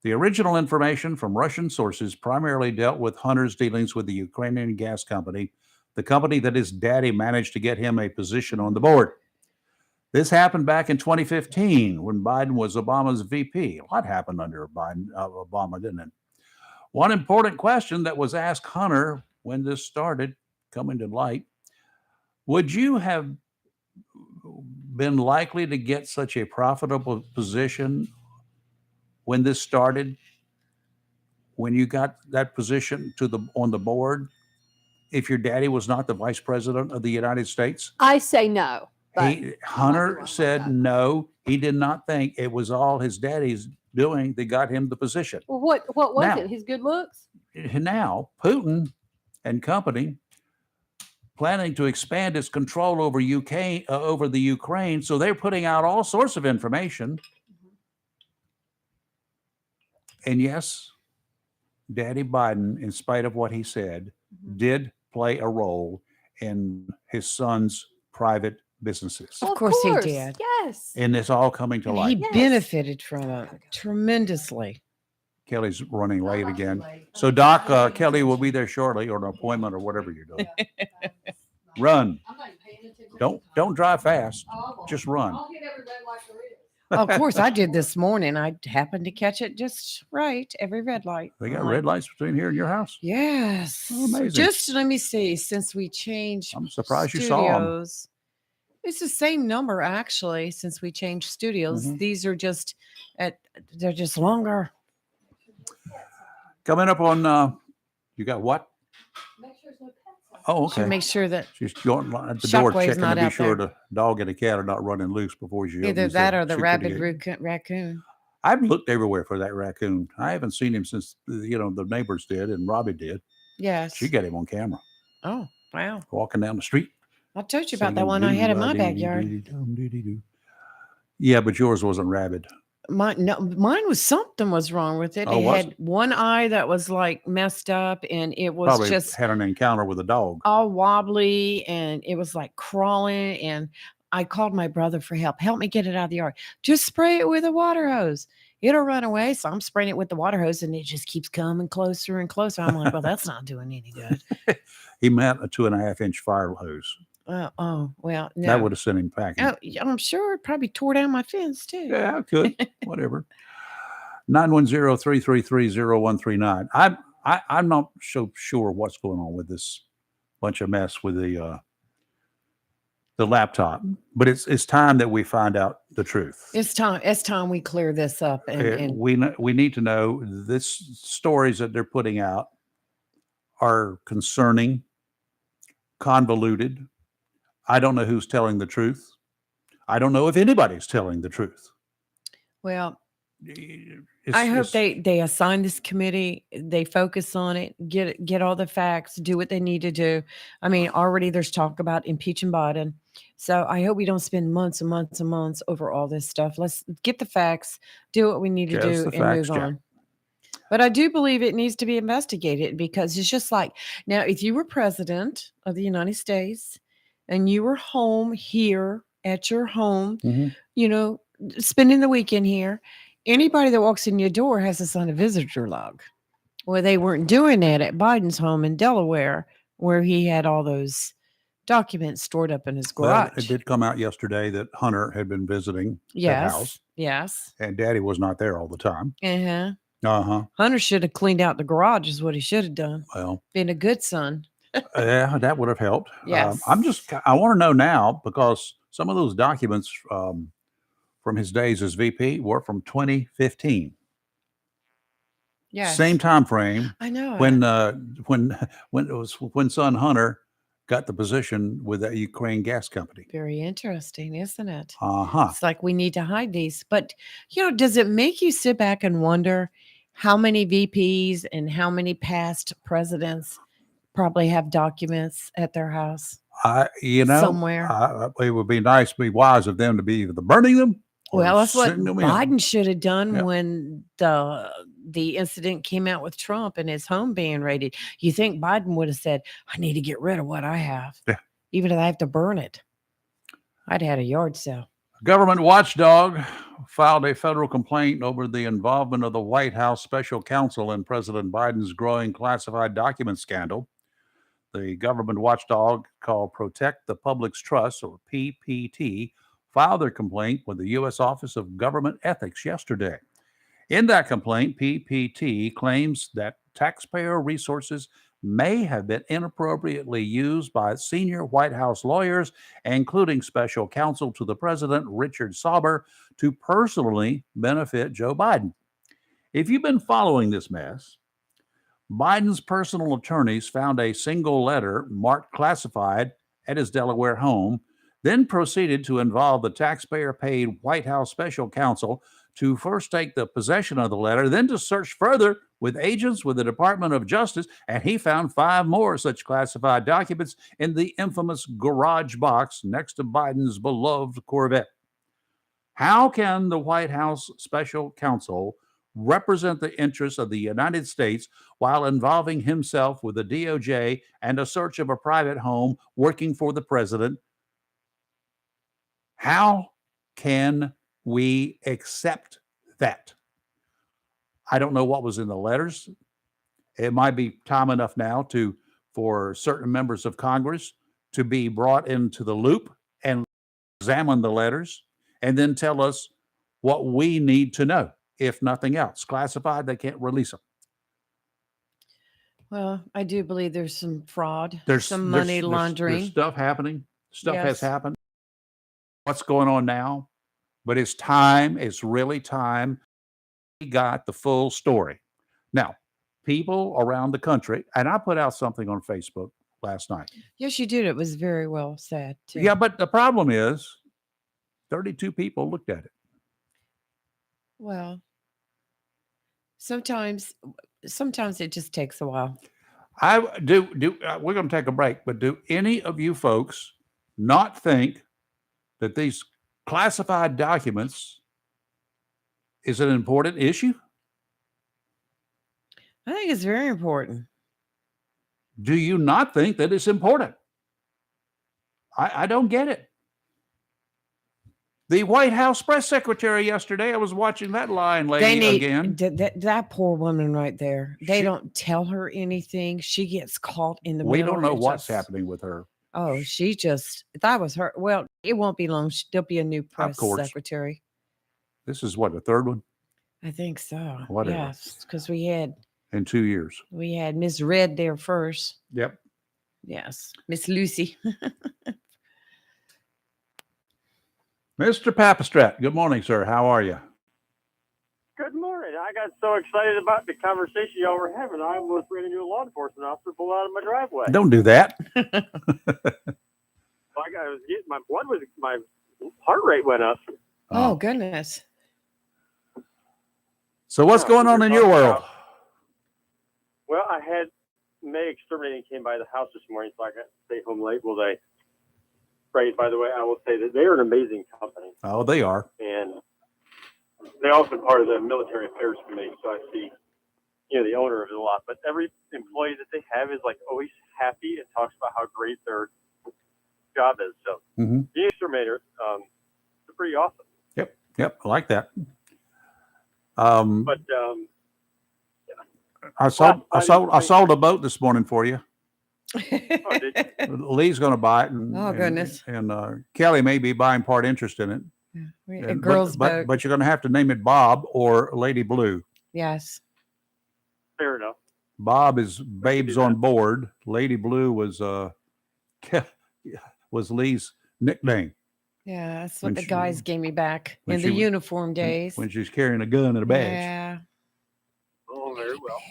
The original information from Russian sources primarily dealt with Hunter's dealings with the Ukrainian gas company, the company that his daddy managed to get him a position on the board. This happened back in 2015 when Biden was Obama's VP. A lot happened under Obama, didn't it? One important question that was asked Hunter when this started coming to light: would you have been likely to get such a profitable position when this started, when you got that position on the board, if your daddy was not the vice president of the United States? I say no. Hunter said no. He did not think it was all his daddy's doing that got him the position. Well, what was Now- it? His good looks? Now, Putin and company planning to expand its control over over the Ukraine, so they're putting out all sorts of information. And yes, Daddy Biden, in spite of what he said, did play a role in his son's private businesses. Of course he did. Yes. And it's all coming to And light. he benefited from it tremendously. Kelly's running late again. So Doc, Kelly will be there shortly, or an appointment or whatever you're doing. Run. Don't drive fast. Just run. Of course, I did this morning. I happened to catch it just right. Every red light. They got red lights between here and your house? Yes. Oh, amazing. Just let me see. Since we changed, I'm surprised you saw 'em. studios, it's the same number actually. Since we changed studios, Mhm. these are just they're just longer. Coming up on, you got what? Oh, okay. To make sure that She's going at the door Shockwave's checking to not be out sure there. the dog and the cat are not running loose before she either opens that or the security rabid gate. raccoon. I've looked everywhere for that raccoon. I haven't seen him since, the neighbors did and Robbie did. Yes. She got him on camera Oh wow! walking down the street. I told you about that one I had in my backyard. Yeah, but yours wasn't rabid. Mine was something was wrong with it. Oh, It was had one eye that was like messed up, and it was Probably just had an encounter with a dog. all wobbly, and it was like crawling. And I called my brother for help. Help me get it out of the yard. Just spray it with a water hose. It'll run away. So I'm spraying it with the water hose, and it just keeps coming closer and closer. I'm like, well, that's not doing any good. He meant a 2.5-inch fire hose. Oh well, no. That would have sent him packing. Oh, yeah, I'm sure it probably tore down my fence too. Yeah, I could. Whatever. 910-333-0139. I'm not so sure what's going on with this bunch of mess with the laptop, but it's time that we find out the truth. It's time we clear this up, and We need to know this stories that they're putting out are concerning, convoluted. I don't know who's telling the truth. I don't know if anybody's telling the truth. well, It's- I hope it's- they assign this committee, they focus on it, get all the facts, do what they need to do. I mean, already there's talk about impeaching Biden. So I hope we don't spend months and months and months over all this stuff. Let's get the facts, do what we need to Just do, the and facts, move Jack. on. But I do believe it needs to be investigated, because it's just like, now, if you were president of the United States and you were home here at your home, Mhm. spending the weekend here, anybody that walks in your door has to sign a visitor log. Well, they weren't doing that at Biden's home in Delaware, where he had all those documents stored up in his Well, garage. it did come out yesterday that Hunter had been visiting that Yes. house, Yes. and Daddy was not there all the time. Uh-huh. Uh-huh. Hunter should have cleaned out the garage, is what he should have done. Well, Been a good son. yeah, that would have helped. Yes. I want to know now, because some of those documents from his days as VP were from 2015. Yes. Same time frame I know. when son Hunter got the position with that Ukraine gas company. Very interesting, isn't it? Uh-huh. It's like we need to hide these. But, does it make you sit back and wonder how many VPs and how many past presidents probably have documents at their house? Somewhere. It would be nice, be wise of them to be either burning them. Well, that's what sending them in. Biden should have done Yeah. when the incident came out with Trump and his home being raided. You think Biden would have said, I need to get rid of what I have, even if I have to burn it. I'd had a yard sale. Government watchdog filed a federal complaint over the involvement of the White House special counsel in President Biden's growing classified document scandal. The government watchdog, called Protect the Public's Trust, or PPT, filed their complaint with the U.S. Office of Government Ethics yesterday. In that complaint, PPT claims that taxpayer resources may have been inappropriately used by senior White House lawyers, including special counsel to the president, Richard Sauber, to personally benefit Joe Biden. If you've been following this mess, Biden's personal attorneys found a single letter marked classified at his Delaware home, then proceeded to involve the taxpayer-paid White House special counsel to first take the possession of the letter, then to search further with agents with the Department of Justice, and he found 5 more such classified documents in the infamous garage box next to Biden's beloved Corvette. How can the White House special counsel represent the interests of the United States while involving himself with the DOJ and a search of a private home working for the president? How can we accept that? I don't know what was in the letters. It might be time enough now for certain members of Congress to be brought into the loop and examine the letters and then tell us what we need to know. If nothing else, classified, they can't release them. Well, I do believe there's some fraud, some money laundering. There's stuff happening. Stuff has happened. What's going on now? But it's time. It's really time. We got the full story. Now, people around the country, and I put out something on Facebook last night. Yes, you did. It was very well said, too. Yeah, but the problem is 32 people looked at it. Well, sometimes it just takes a while. We're going to take a break, but do any of you folks not think that these classified documents is an important issue? I think it's very important. Do you not think that it's important? I don't get it. The White House press secretary yesterday, I was watching that lying lady again. That poor woman right there. They don't tell her anything. She gets caught in the middle. We don't know what's happening with her. Oh, that was her. Well, it won't be long. There'll be a new press secretary. This is what, the third one? I think so. Whatever. Yes, because we had in 2 years. We had Miss Red there first. Yep. Yes, Miss Lucy. Mr. Papastrat, good morning, sir. How are you? Good morning. I got so excited about the conversation y'all were having. I almost ran into a law enforcement officer pull out of my driveway. Don't do that. My heart rate went up. Oh, goodness. So what's going on in your world? Well, I had May Exterminating came by the house this morning, so I got to stay home late. Well, by the way, I will say that they are an amazing company. Oh, they are. And they also part of the military affairs committee, so I see, the owner of it a lot. But every employee that they have is always happy and talks about how great their job is. So the exterminator, they're pretty awesome. Yep, I like that. But I sold a boat this morning for you. Lee's going to buy it. Goodness. And Kelly may be buying part interest in it. A girl's boat. But you're going to have to name it Bob or Lady Blue. Yes. Fair enough. Bob is Babes on Board. Lady Blue was Lee's nickname. Yeah, that's what the guys gave me back in the uniform days. When she's carrying a gun and a badge. Yeah. Oh, very well.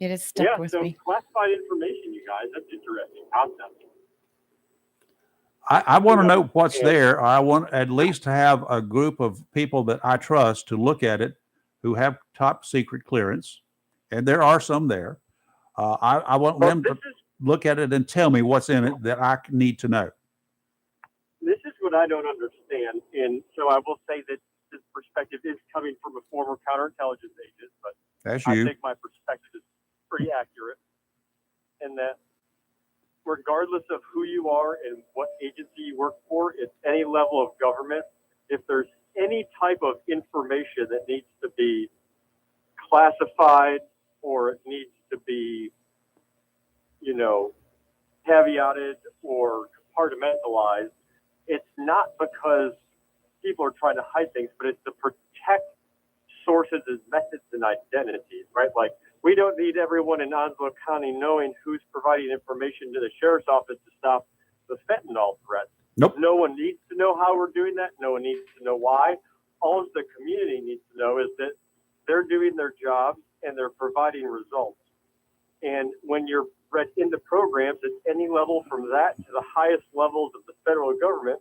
It has stuck with so me. classified information, you guys, that's interesting concept. I want to know what's there. I want at least to have a group of people that I trust to look at it who have top secret clearance. And there are some there. I want them to look at it and tell me what's in it that I need to know. This is what I don't understand. And so I will say that this perspective is coming from a former counterintelligence agent, but That's I you. think my perspective is pretty accurate in that regardless of who you are and what agency you work for, at any level of government, if there's any type of information that needs to be classified or it needs to be, caveated or compartmentalized, it's not because people are trying to hide things, but it's to protect sources and methods and identities, right? Like, we don't need everyone in Onslow County knowing who's providing information to the sheriff's office to stop the fentanyl threat. Nope. No one needs to know how we're doing that. No one needs to know why. All the community needs to know is that they're doing their job and they're providing results. And when you're read into programs at any level from that to the highest levels of the federal government,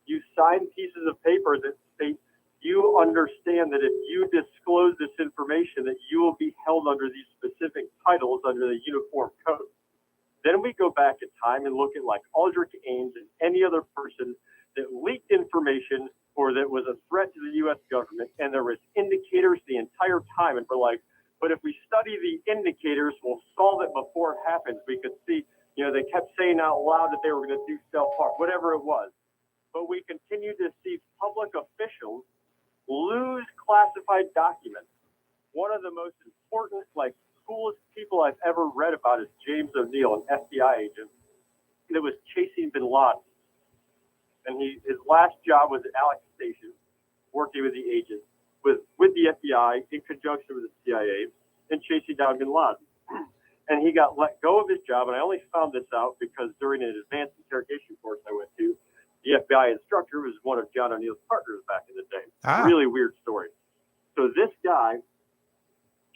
you sign pieces of paper that state you understand that if you disclose this information that you will be held under these specific titles under the Uniform Code. Then we go back in time and look at like Aldrich Ames and any other person that leaked information or that was a threat to the U.S. government, and there was indicators the entire time, and we're like, but if we study the indicators, we'll solve it before it happens. We could see, they kept saying out loud that they were going to do self-harm, whatever it was. But we continue to see public officials lose classified documents. One of the most important, coolest people I've ever read about is James O'Neill, an FBI agent that was chasing bin Laden. And his last job was at Alex Station, working with the agents, with the FBI in conjunction with the CIA, and chasing down bin Laden. And he got let go of his job, and I only found this out because during an advanced interrogation course I went to, the FBI instructor was one of John O'Neill's partners back in the day. Really weird story. So this guy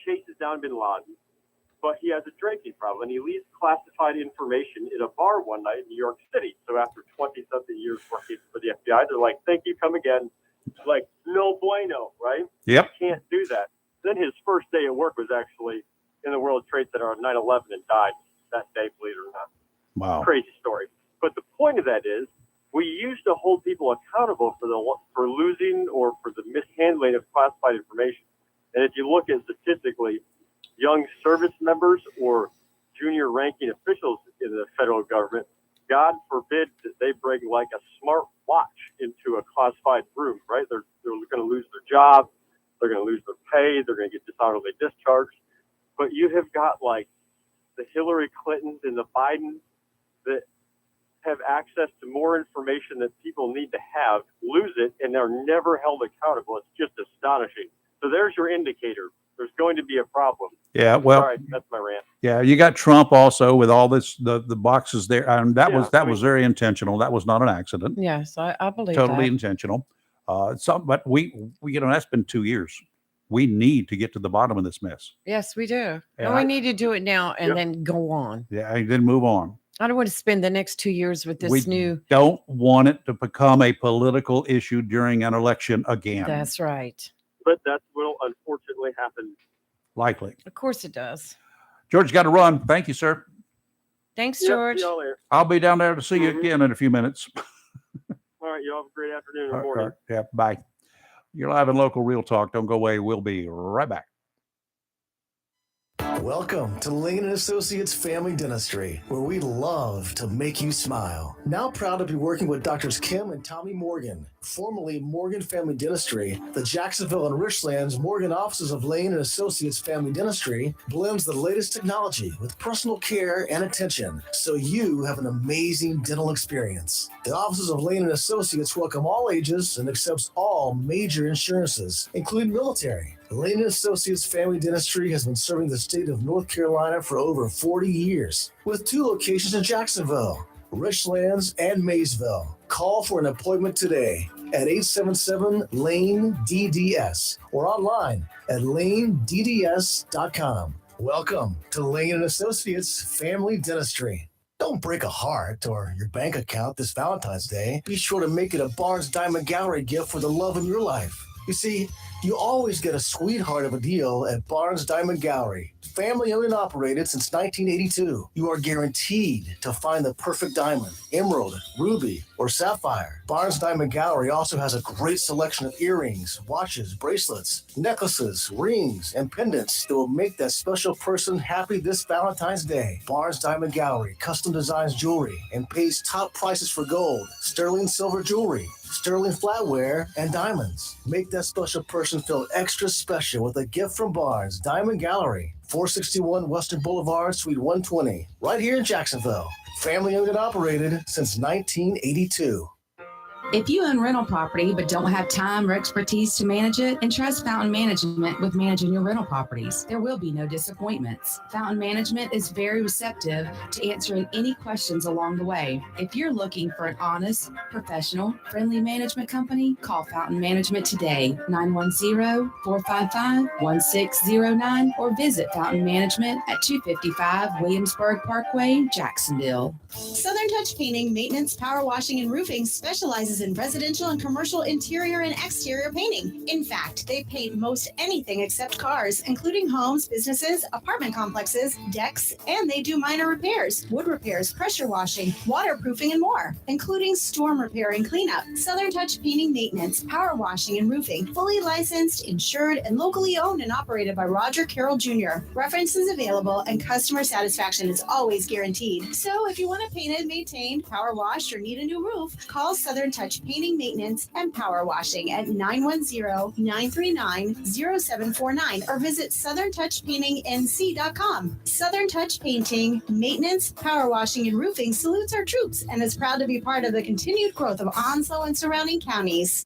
chases down bin Laden, but he has a drinking problem, and he leaves classified information in a bar one night in New York City. So after 20-something years working for the FBI, they're like, thank you, come again. Like, no bueno, right? Yep. You can't do that. Then his first day at work was actually in the World Trade Center on 9/11 and died that day, believe it or not. Wow. Crazy story. But the point of that is, we used to hold people accountable for losing or for the mishandling of classified information. And if you look at statistically, young service members or junior ranking officials in the federal government, God forbid that they bring like a smart watch into a classified room, right? They're going to lose their job. They're going to lose their pay. They're going to get dishonorably discharged. But you have got like the Hillary Clintons and the Bidens that have access to more information that people need to have, lose it, and they're never held accountable. It's just astonishing. So there's your indicator. There's going to be a problem. Yeah, well, Sorry, that's my rant. Yeah, you got Trump also with all this the boxes there, and that was very intentional. That was not an accident. Yes, I believe Totally that. intentional. But we that's been 2 years. We need to get to the bottom of this mess. Yes, we do. Yeah, And we need to do it now and then go on. Yeah, and then move on. I don't want to spend the next 2 years with this We new. don't want it to become a political issue during an election again. That's right. But that will unfortunately happen. Likely. Of course it does. George got to run. Thank you, sir. Thanks, Yep, George. see y'all later. I'll be down there to see you again in a few minutes. All right, y'all have a great afternoon All or morning. right, yeah, bye. You're live in Local Real Talk. Don't go away. We'll be right back. Welcome to Lane & Associates Family Dentistry, where we love to make you smile. Now proud to be working with Doctors Kim and Tommy Morgan, formerly Morgan Family Dentistry. The Jacksonville and Richlands Morgan offices of Lane & Associates Family Dentistry blends the latest technology with personal care and attention, so you have an amazing dental experience. The offices of Lane & Associates welcome all ages and accepts all major insurances, including military. Lane & Associates Family Dentistry has been serving the state of North Carolina for over 40 years, with 2 locations in Jacksonville, Richlands, and Maysville. Call for an appointment today at 877-LANE-DDS or online at lanedds.com. Welcome to Lane & Associates Family Dentistry. Don't break a heart or your bank account this Valentine's Day. Be sure to make it a Barnes Diamond Gallery gift for the love in your life. You see, you always get a sweetheart of a deal at Barnes Diamond Gallery. Family owned and operated since 1982. You are guaranteed to find the perfect diamond, emerald, ruby, or sapphire. Barnes Diamond Gallery also has a great selection of earrings, watches, bracelets, necklaces, rings, and pendants that will make that special person happy this Valentine's Day. Barnes Diamond Gallery custom designs jewelry and pays top prices for gold, sterling silver jewelry, sterling flatware, and diamonds. Make that special person feel extra special with a gift from Barnes Diamond Gallery, 461 Western Boulevard, Suite 120, right here in Jacksonville. Family owned and operated since 1982. If you own rental property but don't have time or expertise to manage it, entrust Fountain Management with managing your rental properties. There will be no disappointments. Fountain Management is very receptive to answering any questions along the way. If you're looking for an honest, professional, friendly management company, call Fountain Management today, 910-455-1609, or visit Fountain Management at 255 Williamsburg Parkway, Jacksonville. Southern Touch Painting, Maintenance, Power Washing, and Roofing specializes in residential and commercial interior and exterior painting. In fact, they paint most anything except cars, including homes, businesses, apartment complexes, decks, and they do minor repairs, wood repairs, pressure washing, waterproofing, and more, including storm repair and cleanup. Southern Touch Painting, Maintenance, Power Washing, and Roofing, fully licensed, insured, and locally owned and operated by Roger Carroll Jr. References available and customer satisfaction is always guaranteed. So if you want it painted, maintained, power washed, or need a new roof, call Southern Touch Painting, Maintenance, and Power Washing at 910-939-0749 or visit southerntouchpaintingnc.com. Southern Touch Painting, Maintenance, Power Washing, and Roofing salutes our troops and is proud to be part of the continued growth of Onslow and surrounding counties.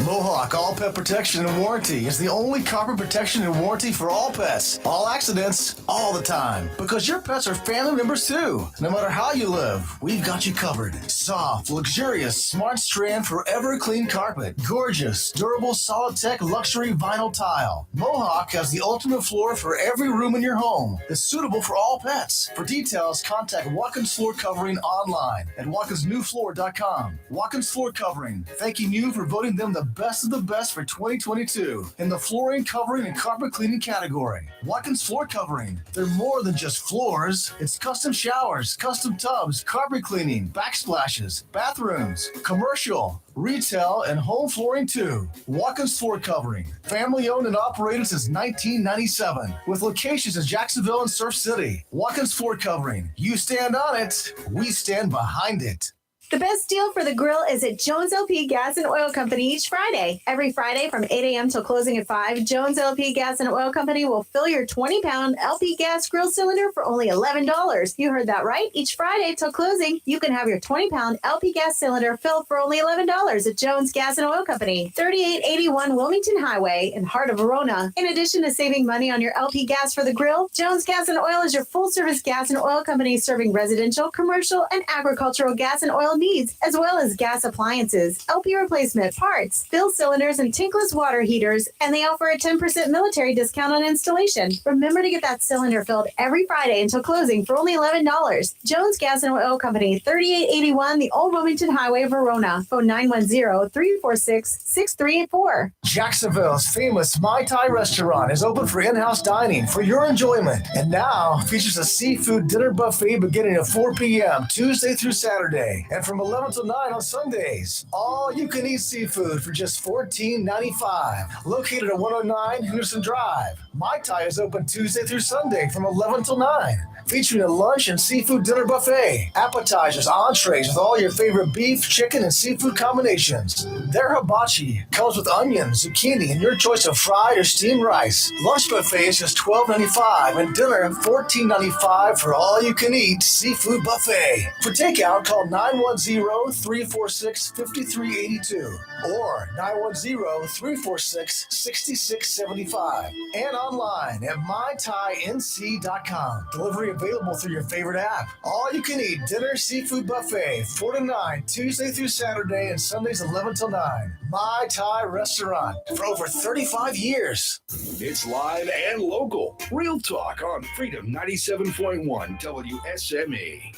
Mohawk All Pet Protection and Warranty is the only carpet protection and warranty for all pets, all accidents, all the time. Because your pets are family members too. No matter how you live, we've got you covered. Soft, luxurious, smart strand, forever clean carpet. Gorgeous, durable, solid tech, luxury vinyl tile. Mohawk has the ultimate floor for every room in your home. It's suitable for all pets. For details, contact Watkins Floor Covering online at watkinsnewfloor.com. Watkins Floor Covering, thanking you for voting them the best of the best for 2022 in the flooring, covering, and carpet cleaning category. Watkins Floor Covering. They're more than just floors. It's custom showers, custom tubs, carpet cleaning, backsplashes, bathrooms, commercial, retail, and home flooring too. Watkins Floor Covering. Family owned and operated since 1997 with locations in Jacksonville and Surf City. Watkins Floor Covering. You stand on it, we stand behind it. The best deal for the grill is at Jones LP Gas and Oil Company each Friday. Every Friday from 8 a.m. till closing at 5, Jones LP Gas and Oil Company will fill your 20-pound LP gas grill cylinder for only $11. You heard that right. Each Friday till closing, you can have your 20-pound LP gas cylinder filled for only $11 at Jones Gas and Oil Company, 3881 Wilmington Highway in heart of Verona. In addition to saving money on your LP gas for the grill, Jones Gas and Oil is your full-service gas and oil company serving residential, commercial, and agricultural gas and oil needs, as well as gas appliances, LP replacement, parts, fill cylinders, and tankless water heaters, and they offer a 10% military discount on installation. Remember to get that cylinder filled every Friday until closing for only $11. Jones Gas and Oil Company, 3881 the Old Wilmington Highway, Verona. Phone 910-346-6384. Jacksonville's famous Mai Tai restaurant is open for in-house dining for your enjoyment, and now features a seafood dinner buffet beginning at 4 p.m. Tuesday through Saturday, and from 11 till 9 on Sundays. All you can eat seafood for just $14.95. Located at 109 Henderson Drive. Mai Tai is open Tuesday through Sunday from 11 till 9. Featuring a lunch and seafood dinner buffet, appetizers, entrees with all your favorite beef, chicken, and seafood combinations. Their hibachi comes with onions, zucchini, and your choice of fried or steamed rice. Lunch buffet is just $12.95 and dinner $14.95 for all you can eat seafood buffet. For takeout, call 910 910-346-5382 or 910-346-6675 and online at mythainc.com. Delivery available through your favorite app. All you can eat dinner seafood buffet 4 to 9 Tuesday through Saturday and Sundays 11 till 9. My Thai Restaurant for over 35 years. It's live and local. Real talk on Freedom 97.1 WSME.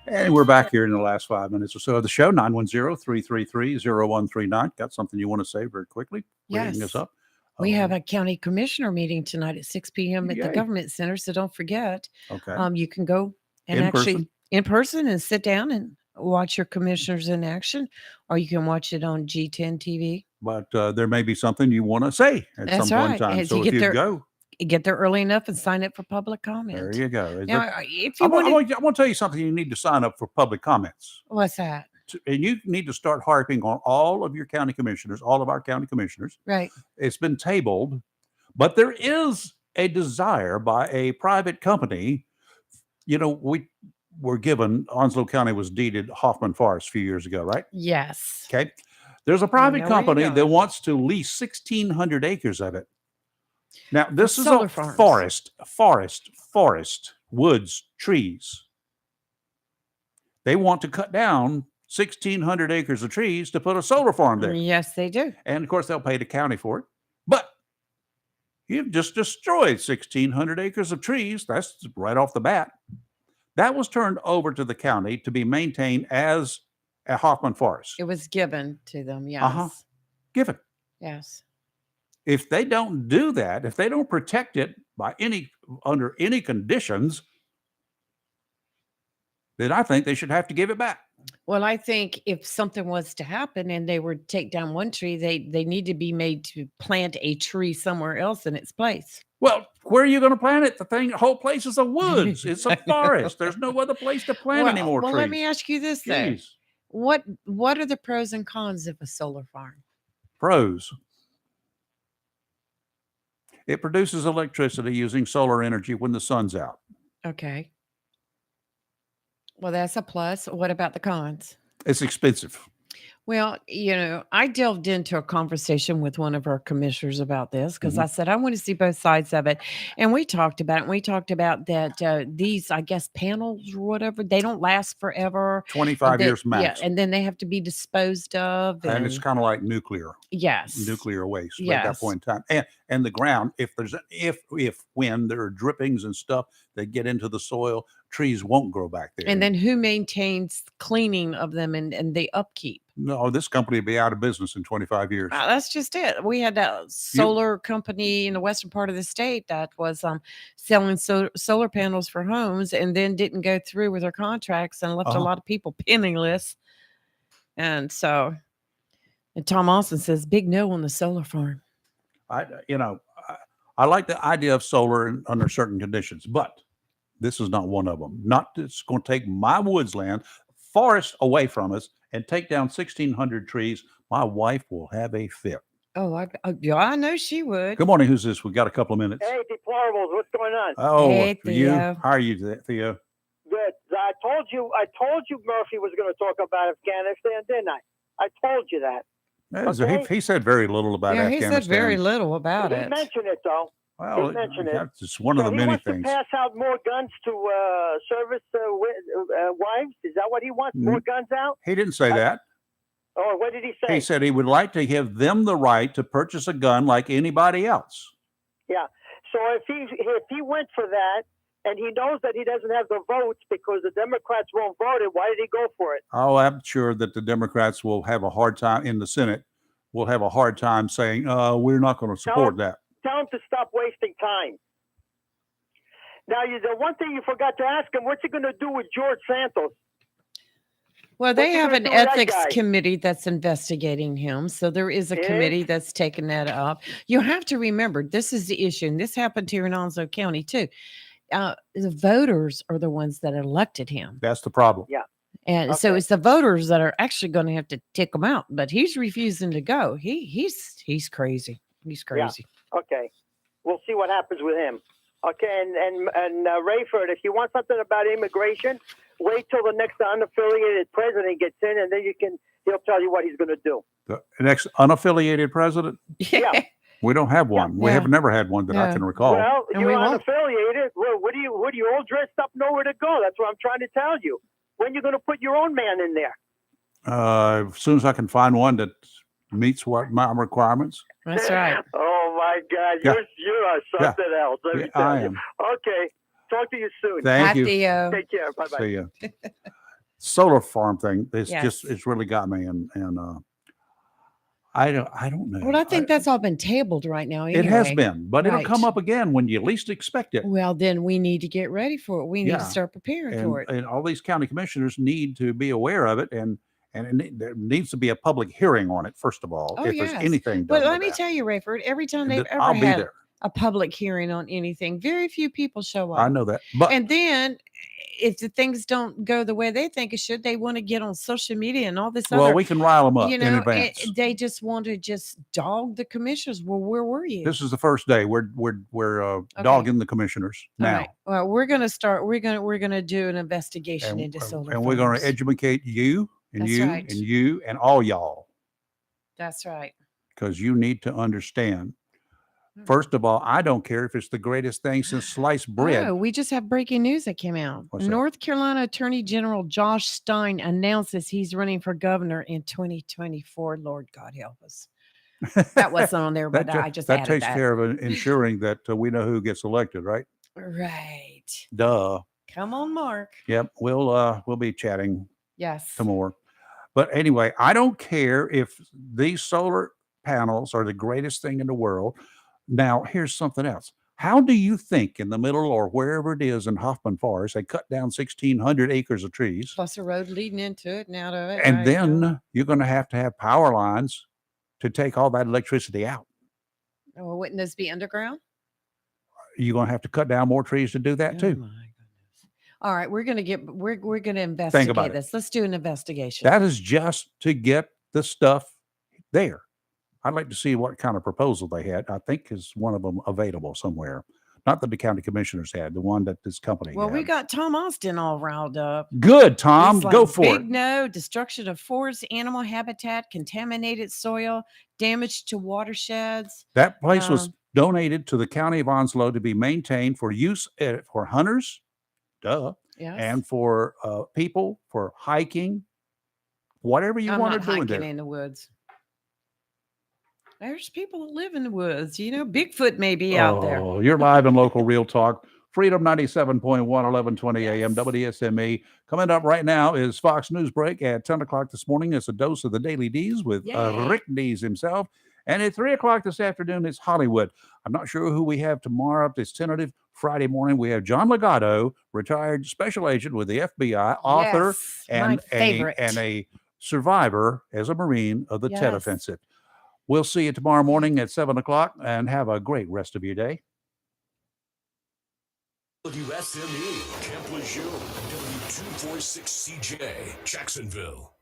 And we're back here in the last 5 minutes or so of the show. 910-333-0139. Got something you want to say very quickly? Yes. Bringing us up. We have a county commissioner meeting tonight at 6 p.m. at the Yay. government center, so don't forget. Okay. You can go and In actually person? in person and sit down and watch your commissioners in action, or you can watch it on G10 TV. But there may be something you want to say at That's some point in right. time. And So to if you there, go, get there early enough and sign up for public comment. there you go. Is Now, there- if I you want want to tell you something. You need to sign up for public comments. what's that? And you need to start harping on all of your county commissioners, all of our county commissioners. Right. It's been tabled, but there is a desire by a private company. You know, we were given, Onslow County was deeded Hoffman Forest a few years ago, right? Yes. Okay. There's a private know where you're company that going. wants to lease 1,600 acres of it. Now, this is solar a farms. forest, woods, trees. They want to cut down 1,600 acres of trees to put a solar farm there. Yes, they do. And of course, they'll pay the county for it. But you've just destroyed 1,600 acres of trees. That's right off the bat. That was turned over to the county to be maintained as a Hoffman Forest. It was given to them. Yes. Given. Yes. If they don't do that, if they don't protect it under any conditions, then I think they should have to give it back. Well, I think if something was to happen and they were to take down one tree, they need to be made to plant a tree somewhere else in its place. Well, where are you going to plant it? The whole place is a woods. It's a forest. There's no other place to plant any more trees. Well, let me ask you this then. Jeez. What are the pros and cons of a solar farm? Pros. It produces electricity using solar energy when the sun's out. Okay. Well, that's a plus. What about the cons? It's expensive. Well, I delved into a conversation with one of our commissioners about this because I said, I want to see both sides of it. And we talked about it. And we talked about that these, I guess, panels or whatever, they don't last forever. 25 years max. Yeah. And then they have to be disposed of. And it's kind of like nuclear. Yes. Nuclear waste at Yes. that point in time. And the ground, when there are drippings and stuff that get into the soil, trees won't grow back there. And then who maintains cleaning of them and the upkeep? No, this company will be out of business in 25 years. That's just it. We had a solar company in the western part of the state that was selling solar panels for homes and then didn't go through with their contracts and left a lot of people penniless. And so, and Tom Austin says, big no on the solar farm. I like the idea of solar under certain conditions, but this is not one of them. It's going to take my woods land, forest away from us, and take down 1,600 trees. My wife will have a fit. Oh, I know she would. Good morning. Who's this? We got a couple of minutes. Hey, deplorables, what's going on? Oh, Hey, you? Theo. How are you, Theo? Good. I told you Murphy was going to talk about Afghanistan, didn't I? I told you that. He said very little about Yeah, Afghanistan. he said very little about He it. mentioned it though. Well, he mentioned it. that's just one of the he many wants things. to pass out more guns to service wives. Is that what he wants? More guns out? He didn't say that. Or what did he say? He said he would like to give them the right to purchase a gun like anybody else. Yeah. So if he went for that, and he knows that he doesn't have the votes because the Democrats won't vote it, why did he go for it? Oh, I'm sure that the Democrats will have a hard time in the Senate. Will have a hard time saying, we're not going to support that. Tell him to stop wasting time. Now, the one thing you forgot to ask him, what's he going to do with George Santos? Well, they What's he have gonna an do with that ethics guy? committee that's investigating him. So there is a Yes. committee that's taken that up. You have to remember, this is the issue, and this happened here in Onslow County too. The voters are the ones that elected him. That's the problem. Yeah. And so it's the voters that are actually going to have to tick him out. But he's refusing to go. He's crazy. He's crazy. Yeah. Okay. We'll see what happens with him. Okay. And Rayford, if you want something about immigration, Wait till the next unaffiliated president gets in, and then he'll tell you what he's going to do. The next unaffiliated president? Yeah. We don't have one. We have never had one that I can recall. Well, you're unaffiliated. Well, what do you all dressed up, nowhere to go? That's what I'm trying to tell you. When you going to put your own man in there? As soon as I can find one that meets what my requirements. That's right. Oh my God, Yeah. you are something else. Let me tell I you. am. Okay, talk to you soon. Thank you. Take care. Bye bye. See ya. Solar farm thing. Yes. It's really got me, and I don't know. Well, I think that's all been tabled right now. Anyway. It has been, but it'll Right. come up again when you least expect it. Well, then we need to get ready for it. We need to start preparing and, for it. and all these county commissioners need to be aware of it, and there needs to be a public hearing on it first of all. Oh, if yes. there's anything done But with let me that. tell you, Rayford, every time And they've that ever I'll be had there. a public hearing on anything, very few people show up. I know that, but And then if the things don't go the way they think it should, they want to get on social media and all this well, other. we can rile them up You in know, advance. they just want to just dog the commissioners. Well, where were you? This is the first day we're dogging the commissioners All now, right. Well, we're gonna start. We're gonna do an investigation into solar. and we're going to farms. educate you and That's you right. and you and all y'all, That's right. because you need to understand. First of all, I don't care if it's the greatest thing since sliced bread. Oh, we just have breaking news that came out. What's that? North Carolina Attorney General Josh Stein announces he's running for governor in 2024. Lord God help us. That wasn't on there, but I just that added takes that. care of ensuring that we know who gets elected, right? Right. Duh. Come on, Mark. Yep. We'll be chatting Yes. some more. But anyway, I don't care if these solar panels are the greatest thing in the world. Now, here's something else. How do you think in the middle or wherever it is in Hoffman Forest, they cut down 1,600 acres of trees, Plus a road leading into it and out of it. and right, then you're going to have power lines to take all that electricity out? Well, wouldn't this be underground? You're going to have to cut down more trees to do that too. All right, we're gonna investigate this. Let's do an investigation. That is just to get the stuff there. I'd like to see what kind of proposal they had. I think is one of them available somewhere. Not that the county commissioners had, the one that this company Well, had. we got Tom Austin all riled up. Good, Tom. He's Go like, for big it. no, destruction of forest, animal habitat, contaminated soil, damage to watersheds. That place was donated to the county of Onslow to be maintained for use for hunters, duh, Yes. and for people, for hiking, whatever you I'm want not to do in hiking there. in the woods. There's people that live in the woods. You know, Bigfoot may be out there. Oh, you're live in local real talk. Freedom 97.1, 1120 a.m. WSME. Coming up right now is Fox News Break at 10 o'clock this morning. It's a dose of the Daily D's with Rick Dees himself. And at 3 o'clock this afternoon, it's Hollywood. I'm not sure who we have tomorrow. It's tentative. Friday morning, we have John Legato, retired special agent with the FBI, author, Yes, my favorite. and a survivor as a Marine of the Tet Yes. Offensive. We'll see you tomorrow morning at 7 o'clock, and have a great rest of your day. WSME, Camp Lejeune, W246CJ, Jacksonville.